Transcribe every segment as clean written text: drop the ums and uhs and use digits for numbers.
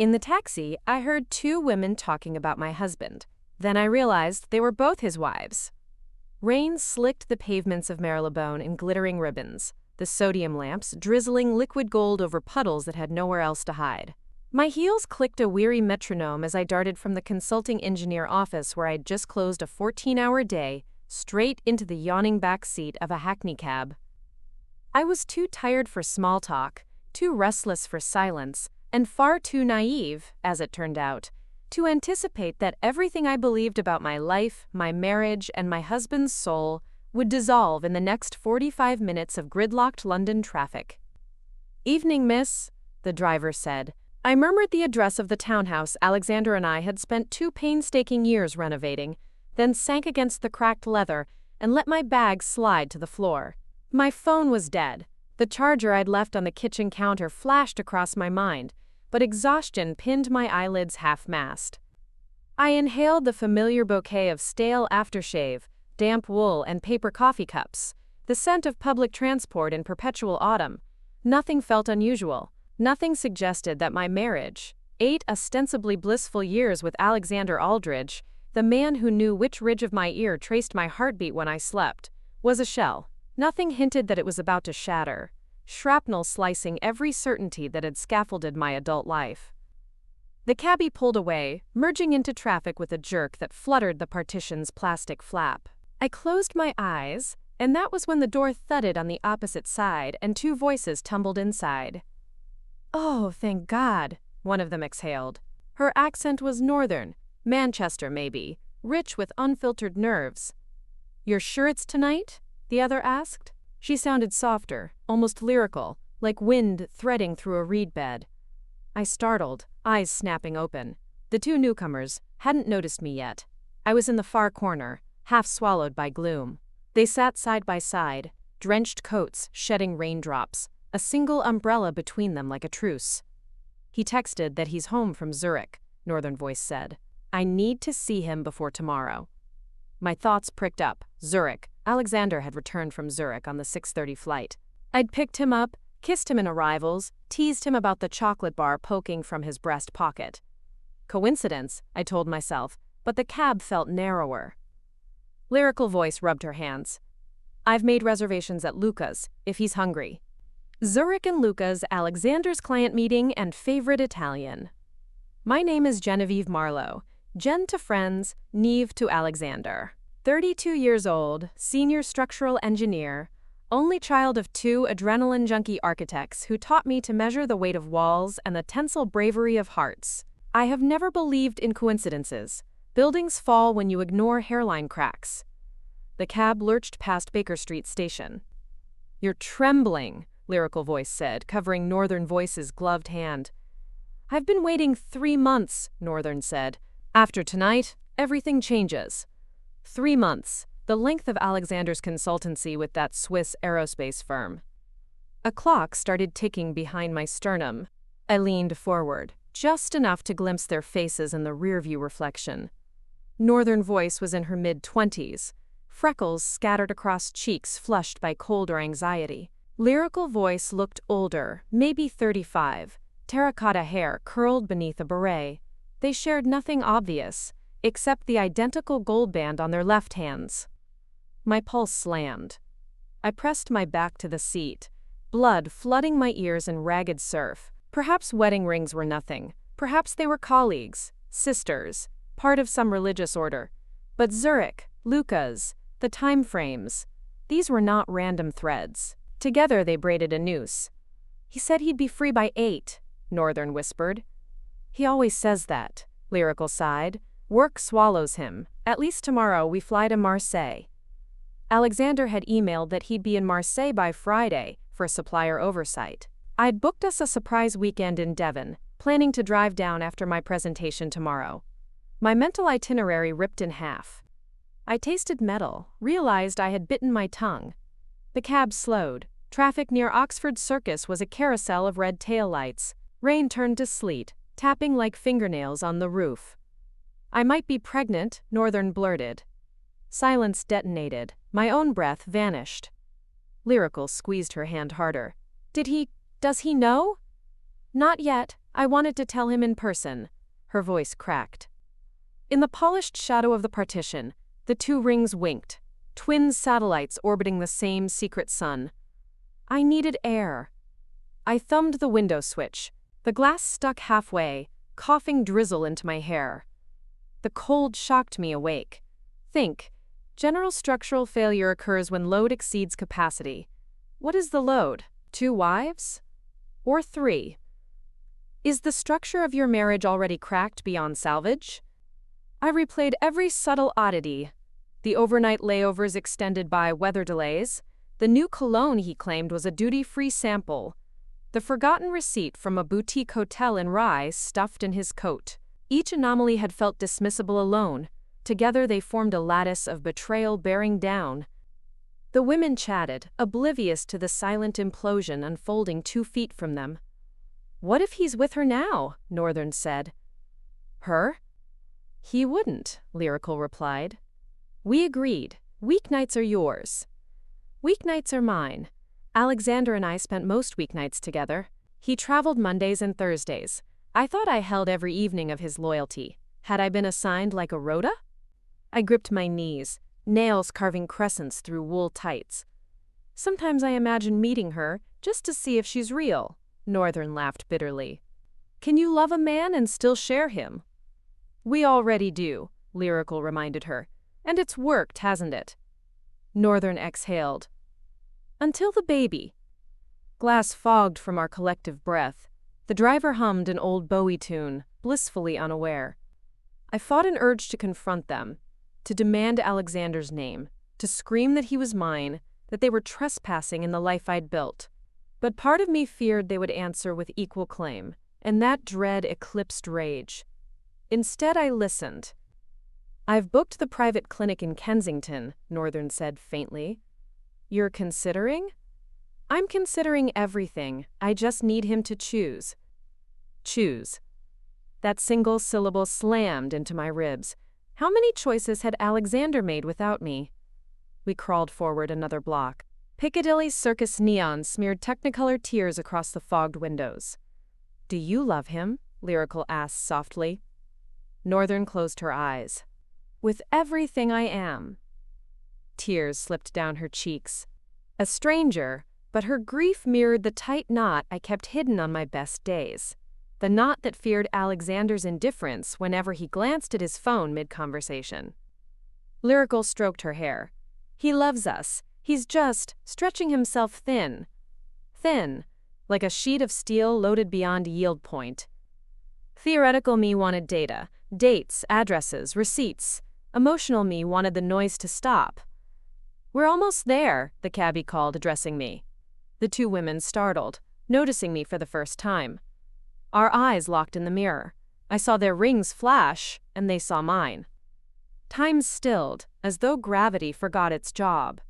In the taxi, I heard two women talking about my husband. Then I realized they were both his wives. Rain slicked the pavements of Marylebone in glittering ribbons, the sodium lamps drizzling liquid gold over puddles that had nowhere else to hide. My heels clicked a weary metronome as I darted from the consulting engineer office where I'd just closed a 14-hour day, straight into the yawning back seat of a hackney cab. I was too tired for small talk, too restless for silence, and far too naive, as it turned out, to anticipate that everything I believed about my life, my marriage, and my husband's soul would dissolve in the next 45 minutes of gridlocked London traffic. "Evening, miss," the driver said. I murmured the address of the townhouse Alexander and I had spent 2 painstaking years renovating, then sank against the cracked leather and let my bag slide to the floor. My phone was dead. The charger I'd left on the kitchen counter flashed across my mind, but exhaustion pinned my eyelids half-mast. I inhaled the familiar bouquet of stale aftershave, damp wool, and paper coffee cups, the scent of public transport in perpetual autumn. Nothing felt unusual. Nothing suggested that my marriage, 8 ostensibly blissful years with Alexander Aldridge, the man who knew which ridge of my ear traced my heartbeat when I slept, was a shell. Nothing hinted that it was about to shatter, shrapnel slicing every certainty that had scaffolded my adult life. The cabbie pulled away, merging into traffic with a jerk that fluttered the partition's plastic flap. I closed my eyes, and that was when the door thudded on the opposite side and 2 voices tumbled inside. "Oh, thank God," one of them exhaled. Her accent was northern, Manchester maybe, rich with unfiltered nerves. "You're sure it's tonight?" the other asked. She sounded softer, almost lyrical, like wind threading through a reed bed. I startled, eyes snapping open. The 2 newcomers hadn't noticed me yet. I was in the far corner, half swallowed by gloom. They sat side by side, drenched coats shedding raindrops, a single umbrella between them like a truce. "He texted that he's home from Zurich," Northern Voice said. "I need to see him before tomorrow." My thoughts pricked up. Zurich. Alexander had returned from Zurich on the 6:30 flight. I'd picked him up, kissed him in arrivals, teased him about the chocolate bar poking from his breast pocket. Coincidence, I told myself, but the cab felt narrower. Lyrical Voice rubbed her hands. "I've made reservations at Luca's, if he's hungry." Zurich and Luca's, Alexander's client meeting and favorite Italian. My name is Genevieve Marlowe. Jen to friends, Neve to Alexander. 32 years old, senior structural engineer, only child of 2 adrenaline junkie architects who taught me to measure the weight of walls and the tensile bravery of hearts. I have never believed in coincidences. Buildings fall when you ignore hairline cracks. The cab lurched past Baker Street Station. "You're trembling," Lyrical Voice said, covering Northern Voice's gloved hand. "I've been waiting 3 months," Northern said. "After tonight, everything changes." 3 months, the length of Alexander's consultancy with that Swiss aerospace firm. A clock started ticking behind my sternum. I leaned forward, just enough to glimpse their faces in the rearview reflection. Northern Voice was in her mid-20s, freckles scattered across cheeks flushed by cold or anxiety. Lyrical Voice looked older, maybe 35, terracotta hair curled beneath a beret. They shared nothing obvious, except the identical gold band on their left hands. My pulse slammed. I pressed my back to the seat, blood flooding my ears in ragged surf. Perhaps wedding rings were nothing. Perhaps they were colleagues, sisters, part of some religious order. But Zurich, Luca's, the time frames, these were not random threads. Together they braided a noose. "He said he'd be free by 8, Northern whispered. "He always says that," Lyrical sighed. "Work swallows him. At least tomorrow we fly to Marseille." Alexander had emailed that he'd be in Marseille by Friday for supplier oversight. I'd booked us a surprise weekend in Devon, planning to drive down after my presentation tomorrow. My mental itinerary ripped in half. I tasted metal, realized I had bitten my tongue. The cab slowed. Traffic near Oxford Circus was a carousel of red taillights. Rain turned to sleet, tapping like fingernails on the roof. "I might be pregnant," Northern blurted. Silence detonated. My own breath vanished. Lyrical squeezed her hand harder. Does he know?" Not yet. I wanted to tell him in person. Her voice cracked. In the polished shadow of the partition, the two rings winked, twin satellites orbiting the same secret sun. I needed air. I thumbed the window switch. The glass stuck halfway, coughing drizzle into my hair. The cold shocked me awake. Think. General structural failure occurs when load exceeds capacity. What is the load? 2 wives? Or 3? Is the structure of your marriage already cracked beyond salvage? I replayed every subtle oddity. The overnight layovers extended by weather delays. The new cologne he claimed was a duty-free sample. The forgotten receipt from a boutique hotel in Rye stuffed in his coat. Each anomaly had felt dismissible alone. Together they formed a lattice of betrayal bearing down. The women chatted, oblivious to the silent implosion unfolding 2 feet from them. What if he's with her now? Northern said. Her? He wouldn't, Lyrical replied. We agreed. Weeknights are yours. Weeknights are mine. Alexander and I spent most weeknights together. He traveled Mondays and Thursdays. I thought I held every evening of his loyalty. Had I been assigned like a rota? I gripped my knees, nails carving crescents through wool tights. Sometimes I imagine meeting her just to see if she's real. Northern laughed bitterly. Can you love a man and still share him? We already do, Lyrical reminded her. And it's worked, hasn't it? Northern exhaled. Until the baby. Glass fogged from our collective breath. The driver hummed an old Bowie tune, blissfully unaware. I fought an urge to confront them, to demand Alexander's name, to scream that he was mine, that they were trespassing in the life I'd built. But part of me feared they would answer with equal claim, and that dread eclipsed rage. Instead, I listened. I've booked the private clinic in Kensington, Northern said faintly. You're considering? I'm considering everything. I just need him to choose. Choose. That single syllable slammed into my ribs. How many choices had Alexander made without me? We crawled forward another block. Piccadilly's circus neon smeared technicolor tears across the fogged windows. Do you love him? Lyrical asked softly. Northern closed her eyes. With everything I am. Tears slipped down her cheeks. A stranger, but her grief mirrored the tight knot I kept hidden on my best days. The knot that feared Alexander's indifference whenever he glanced at his phone mid-conversation. Lyrical stroked her hair. He loves us. He's just stretching himself thin. Thin, like a sheet of steel loaded beyond yield point. Theoretical me wanted data, dates, addresses, receipts. Emotional me wanted the noise to stop. We're almost there, the cabbie called, addressing me. The 2 women startled, noticing me for the first time. Our eyes locked in the mirror. I saw their rings flash, and they saw mine. Time stilled, as though gravity forgot its job.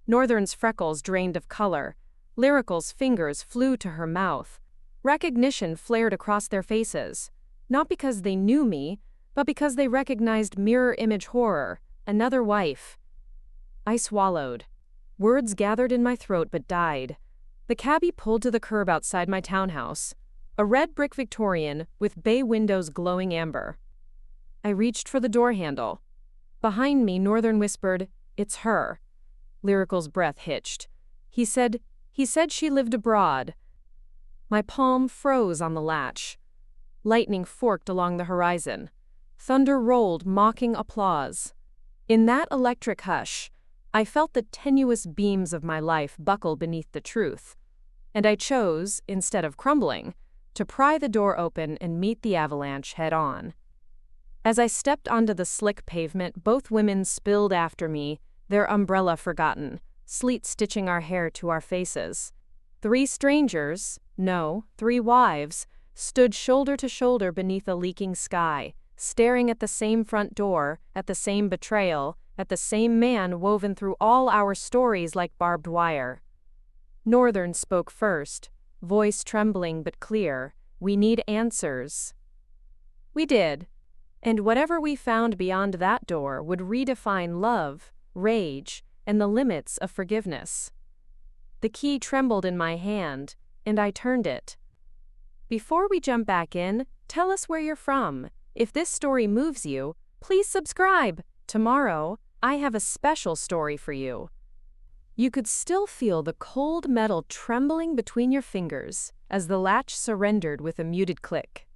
Northern's freckles drained of color. Lyrical's fingers flew to her mouth. Recognition flared across their faces, not because they knew me, but because they recognized mirror image horror, another wife. I swallowed. Words gathered in my throat but died. The cabbie pulled to the curb outside my townhouse. A red brick Victorian with bay windows glowing amber. I reached for the door handle. Behind me, Northern whispered, "It's her." Lyrical's breath hitched. He said she lived abroad. My palm froze on the latch. Lightning forked along the horizon. Thunder rolled, mocking applause. In that electric hush, I felt the tenuous beams of my life buckle beneath the truth. And I chose, instead of crumbling, to pry the door open and meet the avalanche head-on. As I stepped onto the slick pavement, both women spilled after me, their umbrella forgotten, sleet stitching our hair to our faces. 3 strangers, no, 3 wives, stood shoulder to shoulder beneath a leaking sky, staring at the same front door, at the same betrayal, at the same man woven through all our stories like barbed wire. Northern spoke first, voice trembling but clear. We need answers. We did. And whatever we found beyond that door would redefine love, rage, and the limits of forgiveness. The key trembled in my hand, and I turned it. Before we jump back in, tell us where you're from. If this story moves you, please subscribe. Tomorrow, I have a special story for you. You could still feel the cold metal trembling between your fingers as the latch surrendered with a muted click.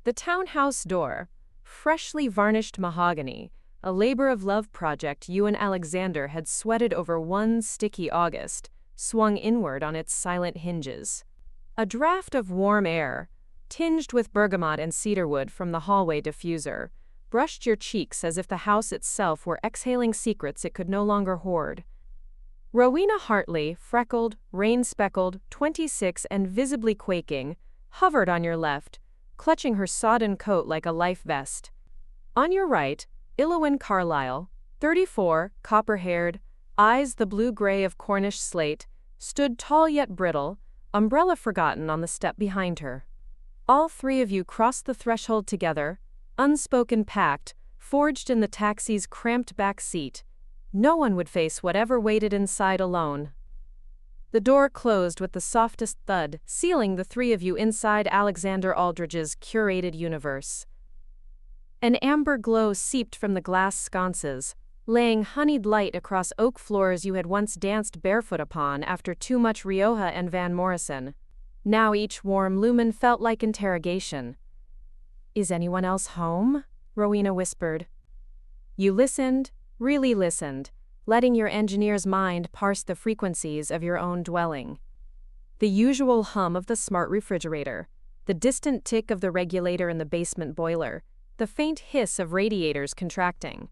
The townhouse door, freshly varnished mahogany, a labor of love project you and Alexander had sweated over one sticky August, swung inward on its silent hinges. A draft of warm air, tinged with bergamot and cedarwood from the hallway diffuser, brushed your cheeks as if the house itself were exhaling secrets it could no longer hoard. Rowena Hartley, freckled, rain-speckled, 26 and visibly quaking, hovered on your left, clutching her sodden coat like a life vest. On your right, Ilowen Carlyle, 34, copper-haired, eyes the blue-gray of Cornish slate, stood tall yet brittle, umbrella forgotten on the step behind her. All three of you crossed the threshold together, unspoken pact, forged in the taxi's cramped back seat. No one would face whatever waited inside alone. The door closed with the softest thud, sealing the three of you inside Alexander Aldridge's curated universe. An amber glow seeped from the glass sconces, laying honeyed light across oak floors you had once danced barefoot upon after too much Rioja and Van Morrison. Now each warm lumen felt like interrogation. "Is anyone else home?" Rowena whispered. You listened, really listened, letting your engineer's mind parse the frequencies of your own dwelling. The usual hum of the smart refrigerator, the distant tick of the regulator in the basement boiler, the faint hiss of radiators contracting.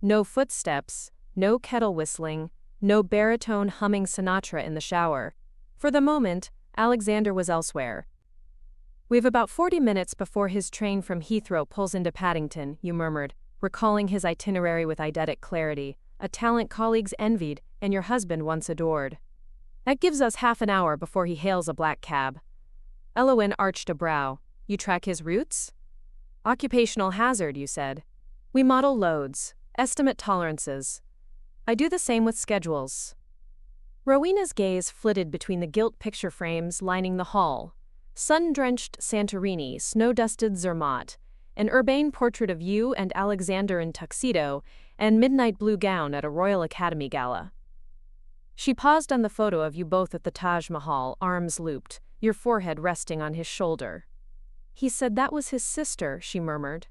No footsteps, no kettle whistling, no baritone humming Sinatra in the shower. For the moment, Alexander was elsewhere. "We've about 40 minutes before his train from Heathrow pulls into Paddington," you murmured, recalling his itinerary with eidetic clarity, a talent colleagues envied and your husband once adored. "That gives us half an hour before he hails a black cab." Ilowen arched a brow. "You track his routes?" "Occupational hazard," you said. "We model loads, estimate tolerances. I do the same with schedules." Rowena's gaze flitted between the gilt picture frames lining the hall. Sun-drenched Santorini, snow-dusted Zermatt, an urbane portrait of you and Alexander in tuxedo and midnight blue gown at a Royal Academy gala. She paused on the photo of you both at the Taj Mahal, arms looped, your forehead resting on his shoulder. "He said that was his sister," she murmured.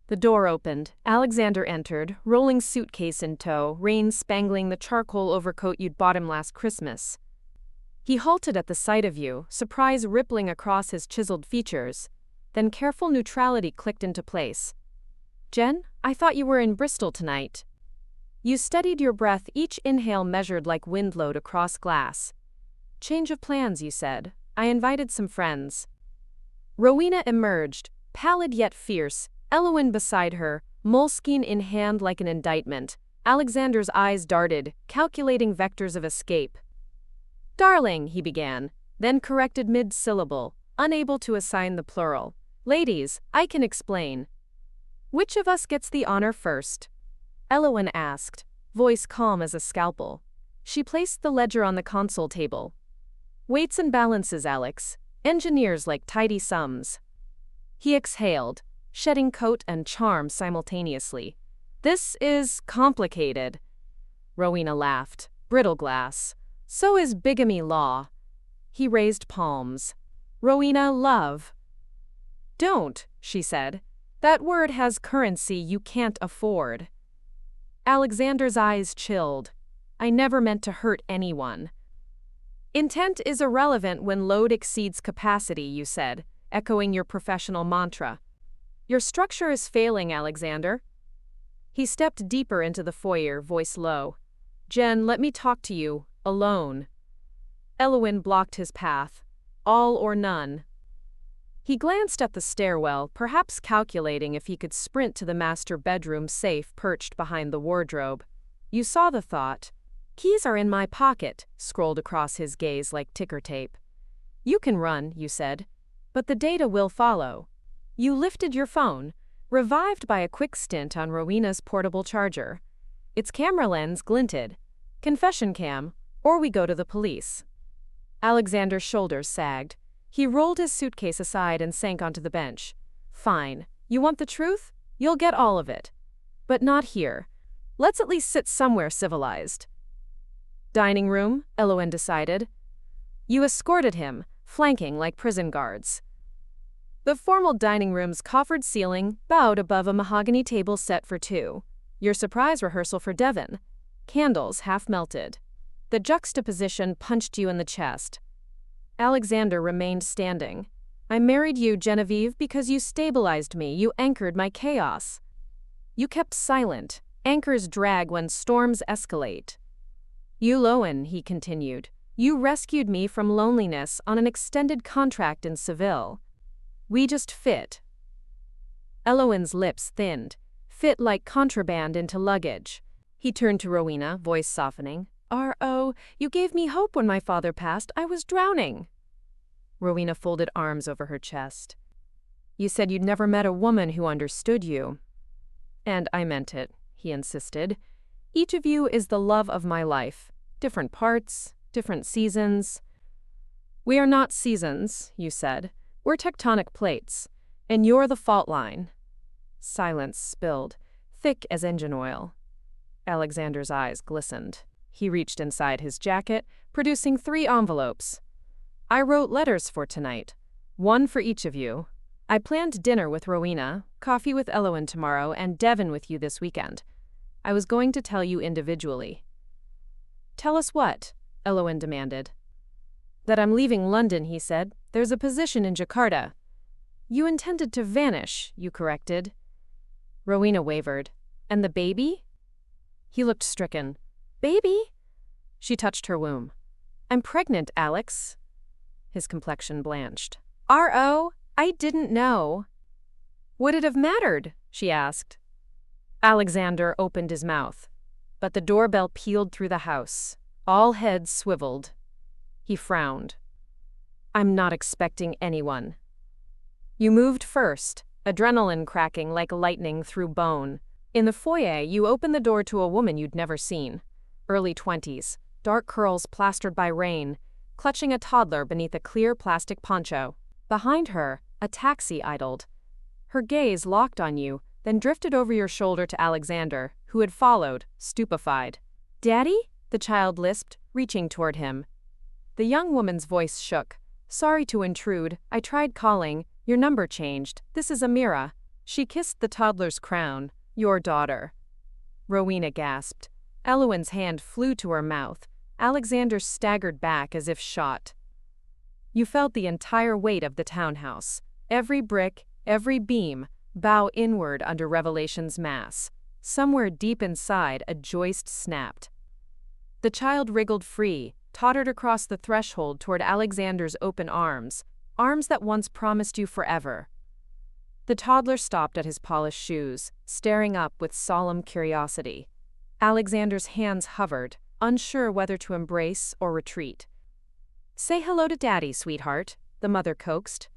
The door opened. Alexander entered, rolling suitcase in tow, rain spangling the charcoal overcoat you'd bought him last Christmas. He halted at the sight of you, surprise rippling across his chiseled features. Then careful neutrality clicked into place. "Jen, I thought you were in Bristol tonight." You steadied your breath, each inhale measured like wind load across glass. "Change of plans," you said. "I invited some friends." Rowena emerged, pallid yet fierce, Ilowen beside her, moleskin in hand like an indictment. Alexander's eyes darted, calculating vectors of escape. "Darling," he began, then corrected mid-syllable, unable to assign the plural. "Ladies, I can explain." "Which of us gets the honor first?" Ilowen asked, voice calm as a scalpel. She placed the ledger on the console table. "Weights and balances, Alex. Engineers like tidy sums." He exhaled, shedding coat and charm simultaneously. "This is complicated." Rowena laughed. "Brittle glass. So is bigamy law." He raised palms. "Rowena, love." "Don't," she said. "That word has currency you can't afford." Alexander's eyes chilled. "I never meant to hurt anyone." "Intent is irrelevant when load exceeds capacity," you said, echoing your professional mantra. "Your structure is failing, Alexander." He stepped deeper into the foyer, voice low. "Jen, let me talk to you, alone." Ilowen blocked his path. "All or none." He glanced at the stairwell, perhaps calculating if he could sprint to the master bedroom safe perched behind the wardrobe. You saw the thought. "Keys are in my pocket," scrolled across his gaze like ticker tape. "You can run," you said, "but the data will follow." You lifted your phone, revived by a quick stint on Rowena's portable charger. Its camera lens glinted. "Confession cam, or we go to the police." Alexander's shoulders sagged. He rolled his suitcase aside and sank onto the bench. Fine. You want the truth? You'll get all of it. But not here. Let's at least sit somewhere civilized. Dining room, Elowen decided. You escorted him, flanking like prison guards. The formal dining room's coffered ceiling bowed above a mahogany table set for two. Your surprise rehearsal for Devon. Candles half melted. The juxtaposition punched you in the chest. Alexander remained standing. I married you, Genevieve, because you stabilized me, you anchored my chaos. You kept silent. Anchors drag when storms escalate. You, Lowen, he continued. You rescued me from loneliness on an extended contract in Seville. We just fit. Elowen's lips thinned. Fit like contraband into luggage. He turned to Rowena, voice softening. R.O., you gave me hope when my father passed. I was drowning. Rowena folded arms over her chest. You said you'd never met a woman who understood you. And I meant it, he insisted. Each of you is the love of my life. Different parts, different seasons. We are not seasons, you said. We're tectonic plates. And you're the fault line. Silence spilled, thick as engine oil. Alexander's eyes glistened. He reached inside his jacket, producing 3 envelopes. I wrote letters for tonight. 1 for each of you. I planned dinner with Rowena, coffee with Elowen tomorrow, and Devon with you this weekend. I was going to tell you individually. Tell us what? Elowen demanded. That I'm leaving London, he said. There's a position in Jakarta. You intended to vanish, you corrected. Rowena wavered. And the baby? He looked stricken. Baby? She touched her womb. I'm pregnant, Alex. His complexion blanched. R.O., I didn't know. Would it have mattered? She asked. Alexander opened his mouth. But the doorbell pealed through the house. All heads swiveled. He frowned. I'm not expecting anyone. You moved first, adrenaline cracking like lightning through bone. In the foyer, you opened the door to a woman you'd never seen. Early 20s, dark curls plastered by rain, clutching a toddler beneath a clear plastic poncho. Behind her, a taxi idled. Her gaze locked on you, then drifted over your shoulder to Alexander, who had followed, stupefied. Daddy? The child lisped, reaching toward him. The young woman's voice shook. Sorry to intrude. I tried calling. Your number changed. This is Amira. She kissed the toddler's crown. Your daughter. Rowena gasped. Elowen's hand flew to her mouth. Alexander staggered back as if shot. You felt the entire weight of the townhouse. Every brick, every beam, bow inward under Revelation's mass. Somewhere deep inside, a joist snapped. The child wriggled free, tottered across the threshold toward Alexander's open arms, arms that once promised you forever. The toddler stopped at his polished shoes, staring up with solemn curiosity. Alexander's hands hovered, unsure whether to embrace or retreat. Say hello to Daddy, sweetheart, the mother coaxed.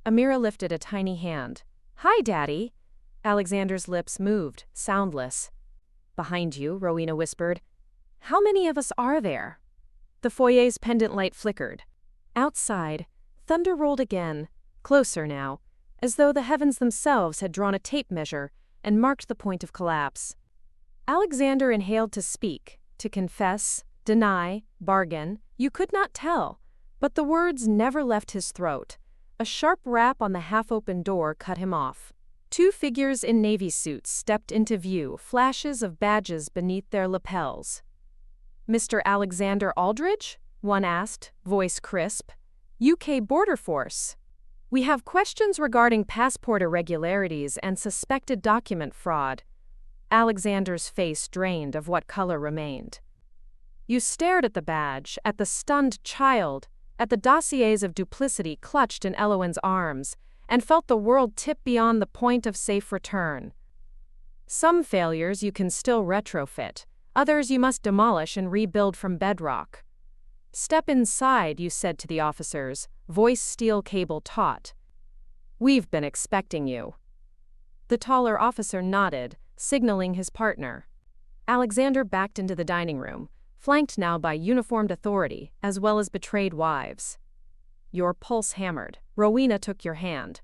Amira lifted a tiny hand. Hi, Daddy. Alexander's lips moved, soundless. Behind you, Rowena whispered. How many of us are there? The foyer's pendant light flickered. Outside, thunder rolled again, closer now, as though the heavens themselves had drawn a tape measure and marked the point of collapse. Alexander inhaled to speak, to confess, deny, bargain. You could not tell, but the words never left his throat. A sharp rap on the half-open door cut him off. 2 figures in navy suits stepped into view, flashes of badges beneath their lapels. Mr. Alexander Aldridge? One asked, voice crisp. UK Border Force. We have questions regarding passport irregularities and suspected document fraud. Alexander's face drained of what color remained. You stared at the badge, at the stunned child, at the dossiers of duplicity clutched in Elowen's arms, and felt the world tip beyond the point of safe return. Some failures you can still retrofit, others you must demolish and rebuild from bedrock. Step inside, you said to the officers, voice steel cable taut. We've been expecting you. The taller officer nodded, signaling his partner. Alexander backed into the dining room, flanked now by uniformed authority as well as betrayed wives. your pulse hammered. Rowena took your hand.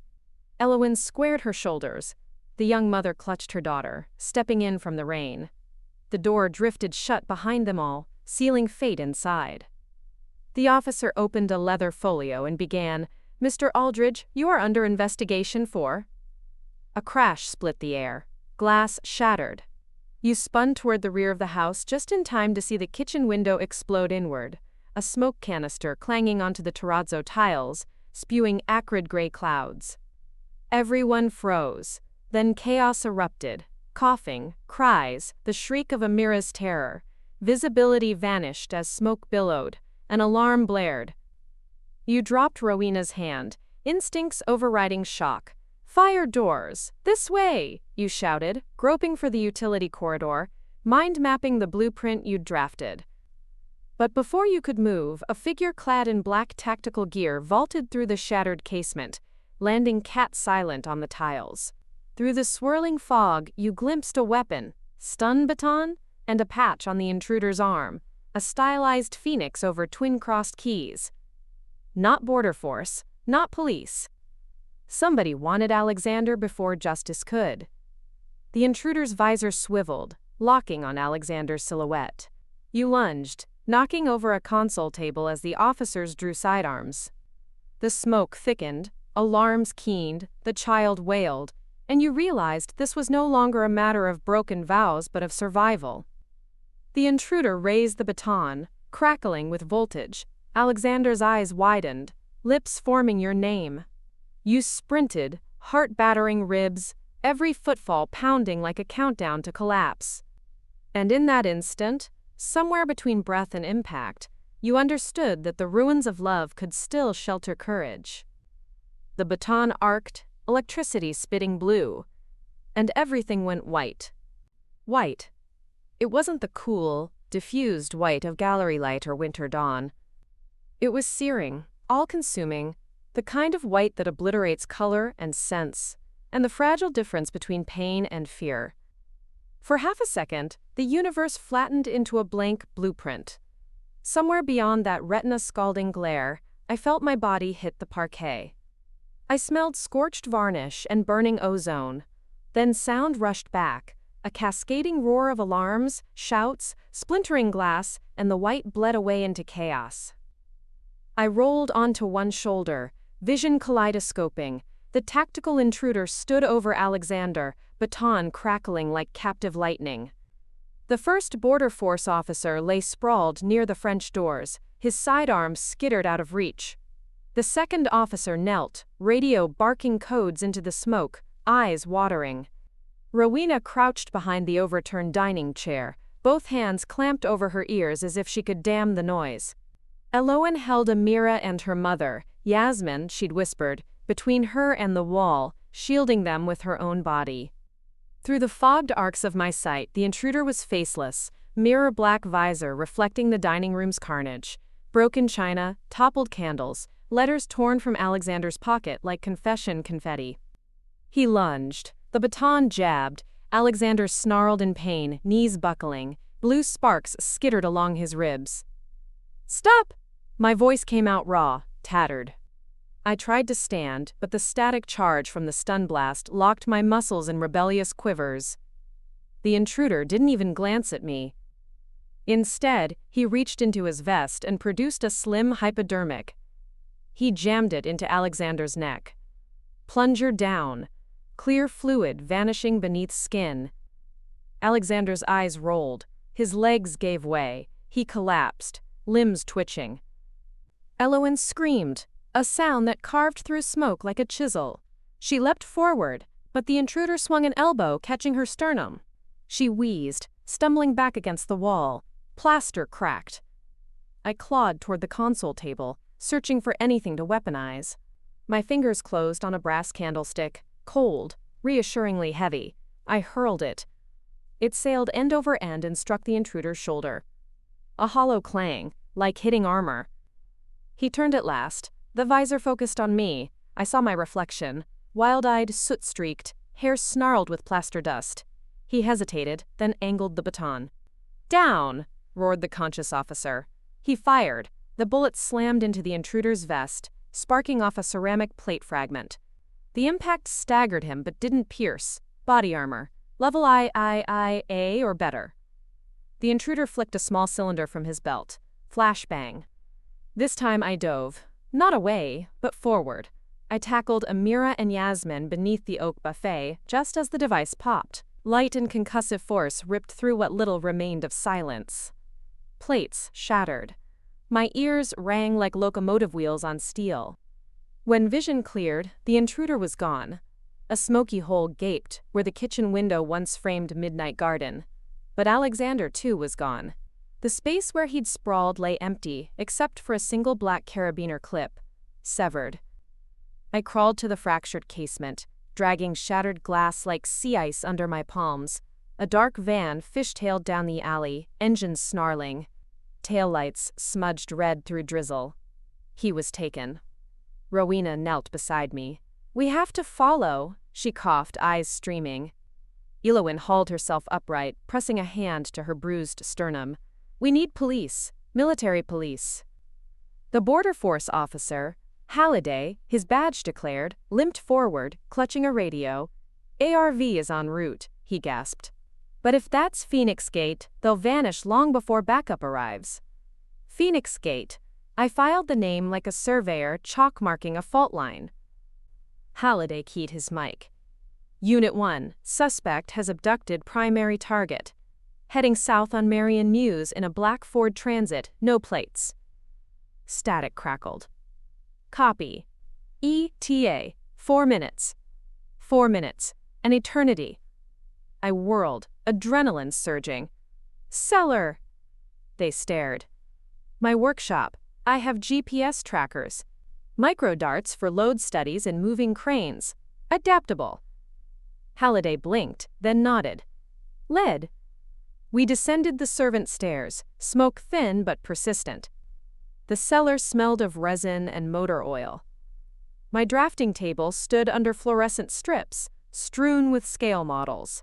Elowen squared her shoulders. The young mother clutched her daughter, stepping in from the rain. The door drifted shut behind them all, sealing fate inside. The officer opened a leather folio and began, "Mr. Aldridge, you are under investigation for—" A crash split the air. Glass shattered. You spun toward the rear of the house just in time to see the kitchen window explode inward, a smoke canister clanging onto the terrazzo tiles, spewing acrid gray clouds. Everyone froze. Then chaos erupted. Coughing, cries, the shriek of Amira's terror. Visibility vanished as smoke billowed. An alarm blared. You dropped Rowena's hand, instincts overriding shock. "Fire doors! This way!" you shouted, groping for the utility corridor, mind-mapping the blueprint you'd drafted. But before you could move, a figure clad in black tactical gear vaulted through the shattered casement, landing cat-silent on the tiles. Through the swirling fog, you glimpsed a weapon, stun baton, and a patch on the intruder's arm, a stylized phoenix over twin-crossed keys. Not border force, not police. Somebody wanted Alexander before justice could. The intruder's visor swiveled, locking on Alexander's silhouette. You lunged, knocking over a console table as the officers drew sidearms. The smoke thickened, alarms keened, the child wailed, and you realized this was no longer a matter of broken vows but of survival. The intruder raised the baton, crackling with voltage. Alexander's eyes widened, lips forming your name. You sprinted, heart-battering ribs, every footfall pounding like a countdown to collapse. And in that instant, somewhere between breath and impact, you understood that the ruins of love could still shelter courage. The baton arced, electricity spitting blue, and everything went white. White. It wasn't the cool, diffused white of gallery light or winter dawn. It was searing, all-consuming, the kind of white that obliterates color and sense, and the fragile difference between pain and fear. For half a second, the universe flattened into a blank blueprint. Somewhere beyond that retina-scalding glare, I felt my body hit the parquet. I smelled scorched varnish and burning ozone. Then sound rushed back, a cascading roar of alarms, shouts, splintering glass, and the white bled away into chaos. I rolled onto one shoulder, vision kaleidoscoping. The tactical intruder stood over Alexander, baton crackling like captive lightning. The first border force officer lay sprawled near the French doors, his sidearms skittered out of reach. The second officer knelt, radio barking codes into the smoke, eyes watering. Rowena crouched behind the overturned dining chair, both hands clamped over her ears as if she could dam the noise. Elowen held Amira and her mother, Yasmin, she'd whispered, between her and the wall, shielding them with her own body. Through the fogged arcs of my sight, the intruder was faceless, mirror-black visor reflecting the dining room's carnage. Broken china, toppled candles, letters torn from Alexander's pocket like confession confetti. He lunged. The baton jabbed. Alexander snarled in pain, knees buckling. Blue sparks skittered along his ribs. "Stop!" My voice came out raw, tattered. I tried to stand, but the static charge from the stun blast locked my muscles in rebellious quivers. The intruder didn't even glance at me. Instead, he reached into his vest and produced a slim hypodermic. He jammed it into Alexander's neck. Plunger down, clear fluid vanishing beneath skin. Alexander's eyes rolled, his legs gave way, he collapsed, limbs twitching. Elowen screamed, a sound that carved through smoke like a chisel. She leapt forward, but the intruder swung an elbow, catching her sternum. She wheezed, stumbling back against the wall. Plaster cracked. I clawed toward the console table, searching for anything to weaponize. My fingers closed on a brass candlestick, cold, reassuringly heavy. I hurled it. It sailed end over end and struck the intruder's shoulder. A hollow clang, like hitting armor. He turned at last. The visor focused on me. I saw my reflection, wild-eyed, soot-streaked, hair snarled with plaster dust. He hesitated, then angled the baton. "Down!" roared the conscious officer. He fired. The bullet slammed into the intruder's vest, sparking off a ceramic plate fragment. The impact staggered him but didn't pierce. Body armor. Level III or better. The intruder flicked a small cylinder from his belt. Flashbang. This time I dove. Not away, but forward. I tackled Amira and Yasmin beneath the oak buffet just as the device popped. Light and concussive force ripped through what little remained of silence. Plates shattered. My ears rang like locomotive wheels on steel. When vision cleared, the intruder was gone. A smoky hole gaped where the kitchen window once framed Midnight Garden. But Alexander, too, was gone. The space where he'd sprawled lay empty, except for a single black carabiner clip, severed. I crawled to the fractured casement, dragging shattered glass like sea ice under my palms. A dark van fishtailed down the alley, engines snarling. Taillights smudged red through drizzle. He was taken. Rowena knelt beside me. "We have to follow," she coughed, eyes streaming. Elowyn hauled herself upright, pressing a hand to her bruised sternum. "We need police. Military police." The border force officer, Halliday, his badge declared, limped forward, clutching a radio. "ARV is en route," he gasped. "But if that's Phoenix Gate, they'll vanish long before backup arrives." Phoenix Gate. I filed the name like a surveyor chalk-marking a fault line. Halliday keyed his mic. "Unit 1, suspect has abducted primary target. Heading south on Marion Mews in a black Ford Transit, no plates." Static crackled. "Copy. ETA, 4 minutes. 4 minutes. An eternity." I whirled, adrenaline surging. "Cellar!" They stared. "My workshop. I have GPS trackers. Microdarts for load studies and moving cranes. Adaptable." Halliday blinked, then nodded. "Lead." We descended the servant stairs, smoke thin but persistent. The cellar smelled of resin and motor oil. My drafting table stood under fluorescent strips, strewn with scale models.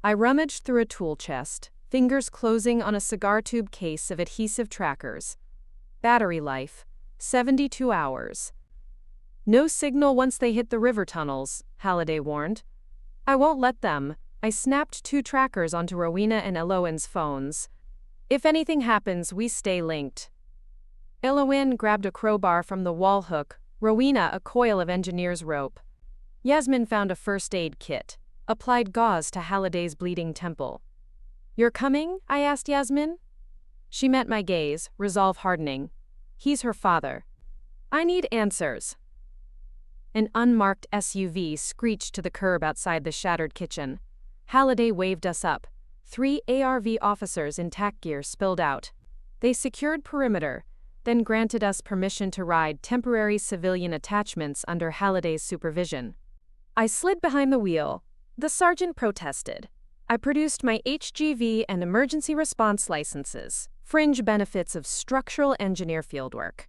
I rummaged through a tool chest, fingers closing on a cigar tube case of adhesive trackers. Battery life, 72 hours. "No signal once they hit the river tunnels," Halliday warned. "I won't let them." I snapped 2 trackers onto Rowena and Elowyn's phones. "If anything happens, we stay linked." Elowyn grabbed a crowbar from the wall hook, Rowena a coil of engineer's rope. Yasmin found a first aid kit, applied gauze to Halliday's bleeding temple. "You're coming?" I asked Yasmin. She met my gaze, resolve hardening. "He's her father. I need answers." An unmarked SUV screeched to the curb outside the shattered kitchen. Halliday waved us up. 3 ARV officers in tack gear spilled out. They secured perimeter, then granted us permission to ride temporary civilian attachments under Halliday's supervision. I slid behind the wheel. The sergeant protested. I produced my HGV and emergency response licenses, fringe benefits of structural engineer fieldwork.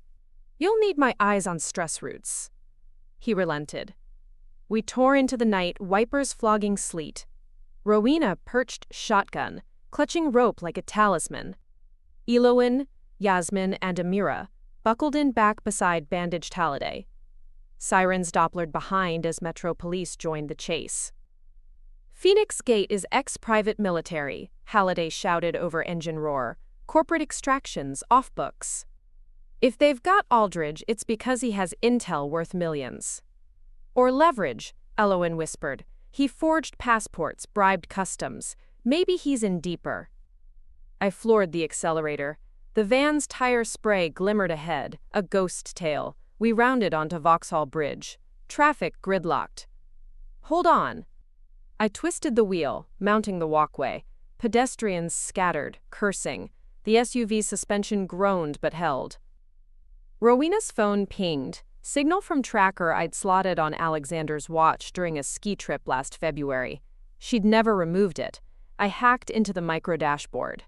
"You'll need my eyes on stress routes." He relented. We tore into the night, wipers flogging sleet. Rowena perched shotgun, clutching rope like a talisman. Elowyn, Yasmin, and Amira buckled in back beside bandaged Halliday. Sirens dopplered behind as Metro Police joined the chase. "Phoenix Gate is ex-private military," Halliday shouted over engine roar. "Corporate extractions off books. If they've got Aldridge, it's because he has intel worth millions." "Or leverage," Elowyn whispered. "He forged passports, bribed customs. Maybe he's in deeper." I floored the accelerator. The van's tire spray glimmered ahead, a ghost tail. We rounded onto Vauxhall Bridge. Traffic gridlocked. "Hold on." I twisted the wheel, mounting the walkway. Pedestrians scattered, cursing. The SUV's suspension groaned but held. Rowena's phone pinged, signal from tracker I'd slotted on Alexander's watch during a ski trip last February. She'd never removed it. I hacked into the micro dashboard.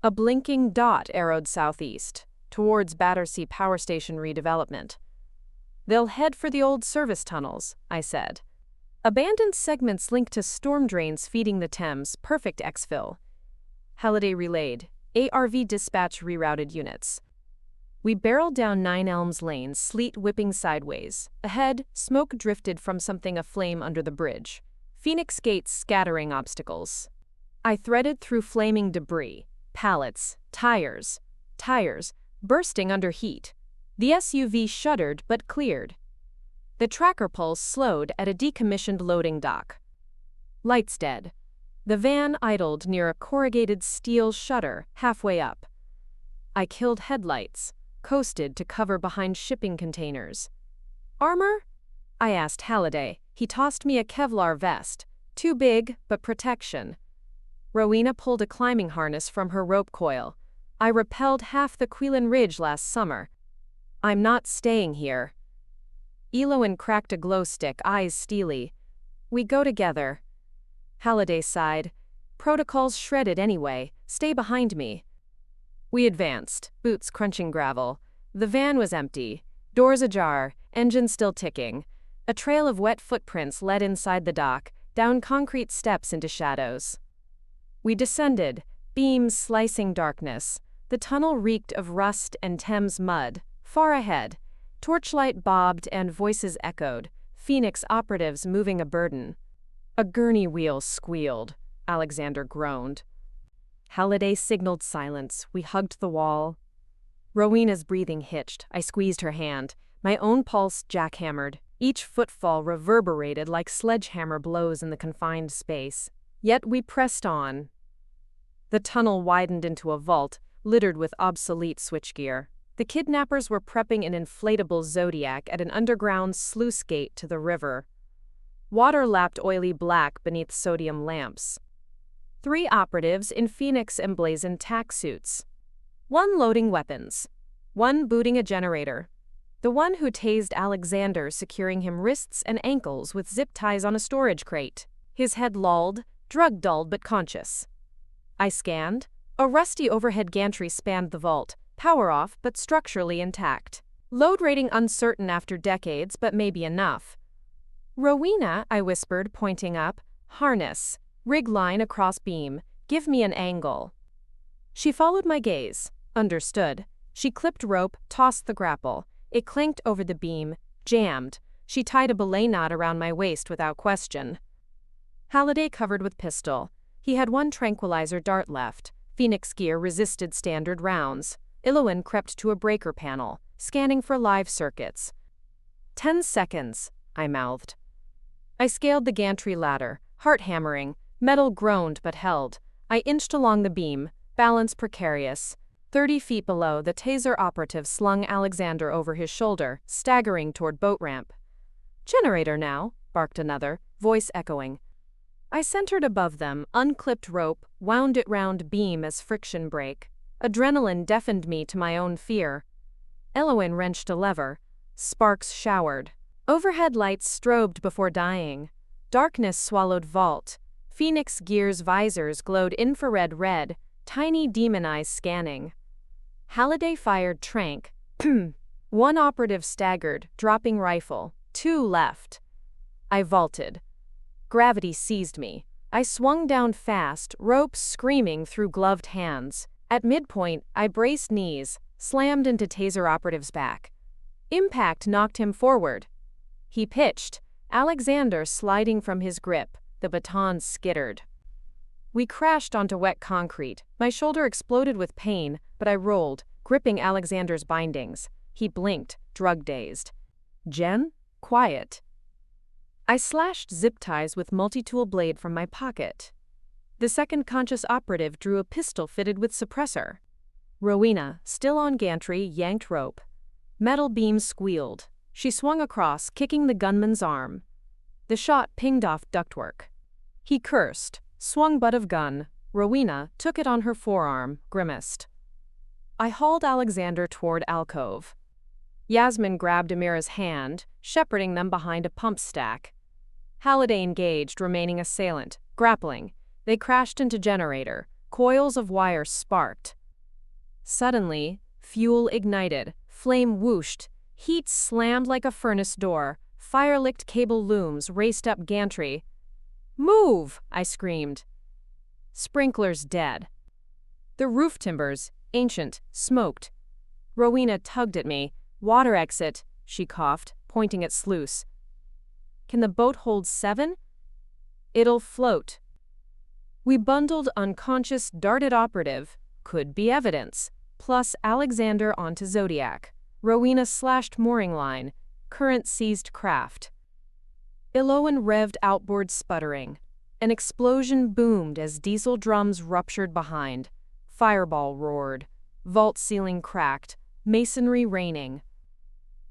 A blinking dot arrowed southeast, towards Battersea Power Station redevelopment. "They'll head for the old service tunnels," I said. "Abandoned segments linked to storm drains feeding the Thames, perfect exfil." Halliday relayed. ARV dispatch rerouted units. We barreled down Nine Elms Lane, sleet whipping sideways. Ahead, smoke drifted from something aflame under the bridge. Phoenix Gates scattering obstacles. I threaded through flaming debris, pallets, tires, bursting under heat. The SUV shuddered but cleared. The tracker pulse slowed at a decommissioned loading dock. Lights dead. The van idled near a corrugated steel shutter halfway up. I killed headlights, coasted to cover behind shipping containers. Armor? I asked Halliday. He tossed me a Kevlar vest, too big, but protection. Rowena pulled a climbing harness from her rope coil. I rappelled half the Quillen Ridge last summer. I'm not staying here. Eloin cracked a glow stick, eyes steely. We go together. Halliday sighed. Protocols shredded anyway. Stay behind me. We advanced, boots crunching gravel. The van was empty. Doors ajar, engine still ticking. A trail of wet footprints led inside the dock, down concrete steps into shadows. We descended, beams slicing darkness. The tunnel reeked of rust and Thames mud. Far ahead, torchlight bobbed and voices echoed, Phoenix operatives moving a burden. A gurney wheel squealed. Alexander groaned. Halliday signaled silence. We hugged the wall. Rowena's breathing hitched. I squeezed her hand. My own pulse jackhammered. Each footfall reverberated like sledgehammer blows in the confined space. Yet we pressed on. The tunnel widened into a vault, littered with obsolete switchgear. The kidnappers were prepping an inflatable Zodiac at an underground sluice gate to the river. Water lapped oily black beneath sodium lamps. 3 operatives in Phoenix emblazoned tack suits. 1 loading weapons. 1 booting a generator. The one who tased Alexander, securing him wrists and ankles with zip ties on a storage crate. His head lolled, drug-dulled but conscious. I scanned. A rusty overhead gantry spanned the vault, power off but structurally intact. Load rating uncertain after decades, but maybe enough. Rowena, I whispered, pointing up. Harness. Rig line across beam. Give me an angle. She followed my gaze. Understood. She clipped rope, tossed the grapple. It clanked over the beam, jammed. She tied a belay knot around my waist without question. Halliday covered with pistol. He had 1 tranquilizer dart left. Phoenix gear resisted standard rounds. Eloin crept to a breaker panel, scanning for live circuits. 10 seconds, I mouthed. I scaled the gantry ladder, heart hammering. Metal groaned but held. I inched along the beam, balance precarious. 30 feet below, the taser operative slung Alexander over his shoulder, staggering toward boat ramp. Generator now, barked another, voice echoing. I centered above them, unclipped rope, wound it round beam as friction brake. Adrenaline deafened me to my own fear. Eloin wrenched a lever. Sparks showered. Overhead lights strobed before dying. Darkness swallowed vault. Phoenix gear's visors glowed infrared red, tiny demon eyes scanning. Halliday fired trank. 1 operative staggered, dropping rifle. 2 left. I vaulted. Gravity seized me. I swung down fast, ropes screaming through gloved hands. At midpoint, I braced knees, slammed into taser operative's back. Impact knocked him forward. He pitched, Alexander sliding from his grip. The baton skittered. We crashed onto wet concrete. My shoulder exploded with pain, but I rolled, gripping Alexander's bindings. He blinked, drug-dazed. Jen? Quiet. I slashed zip ties with multi-tool blade from my pocket. The second conscious operative drew a pistol fitted with suppressor. Rowena, still on gantry, yanked rope. Metal beams squealed. She swung across, kicking the gunman's arm. The shot pinged off ductwork. He cursed, swung butt of gun. Rowena took it on her forearm, grimaced. I hauled Alexander toward alcove. Yasmin grabbed Amira's hand, shepherding them behind a pump stack. Halliday engaged remaining assailant, grappling. They crashed into generator. Coils of wire sparked. Suddenly, fuel ignited. Flame whooshed. Heat slammed like a furnace door. Fire-licked cable looms raced up gantry. Move! I screamed. Sprinklers dead. The roof timbers, ancient, smoked. Rowena tugged at me. Water exit, she coughed, pointing at Sluice. Can the boat hold 7? It'll float. We bundled unconscious darted operative, could be evidence, plus Alexander onto Zodiac. Rowena slashed mooring line, current seized craft. Elowen revved outboard sputtering. An explosion boomed as diesel drums ruptured behind. Fireball roared. Vault ceiling cracked. Masonry raining.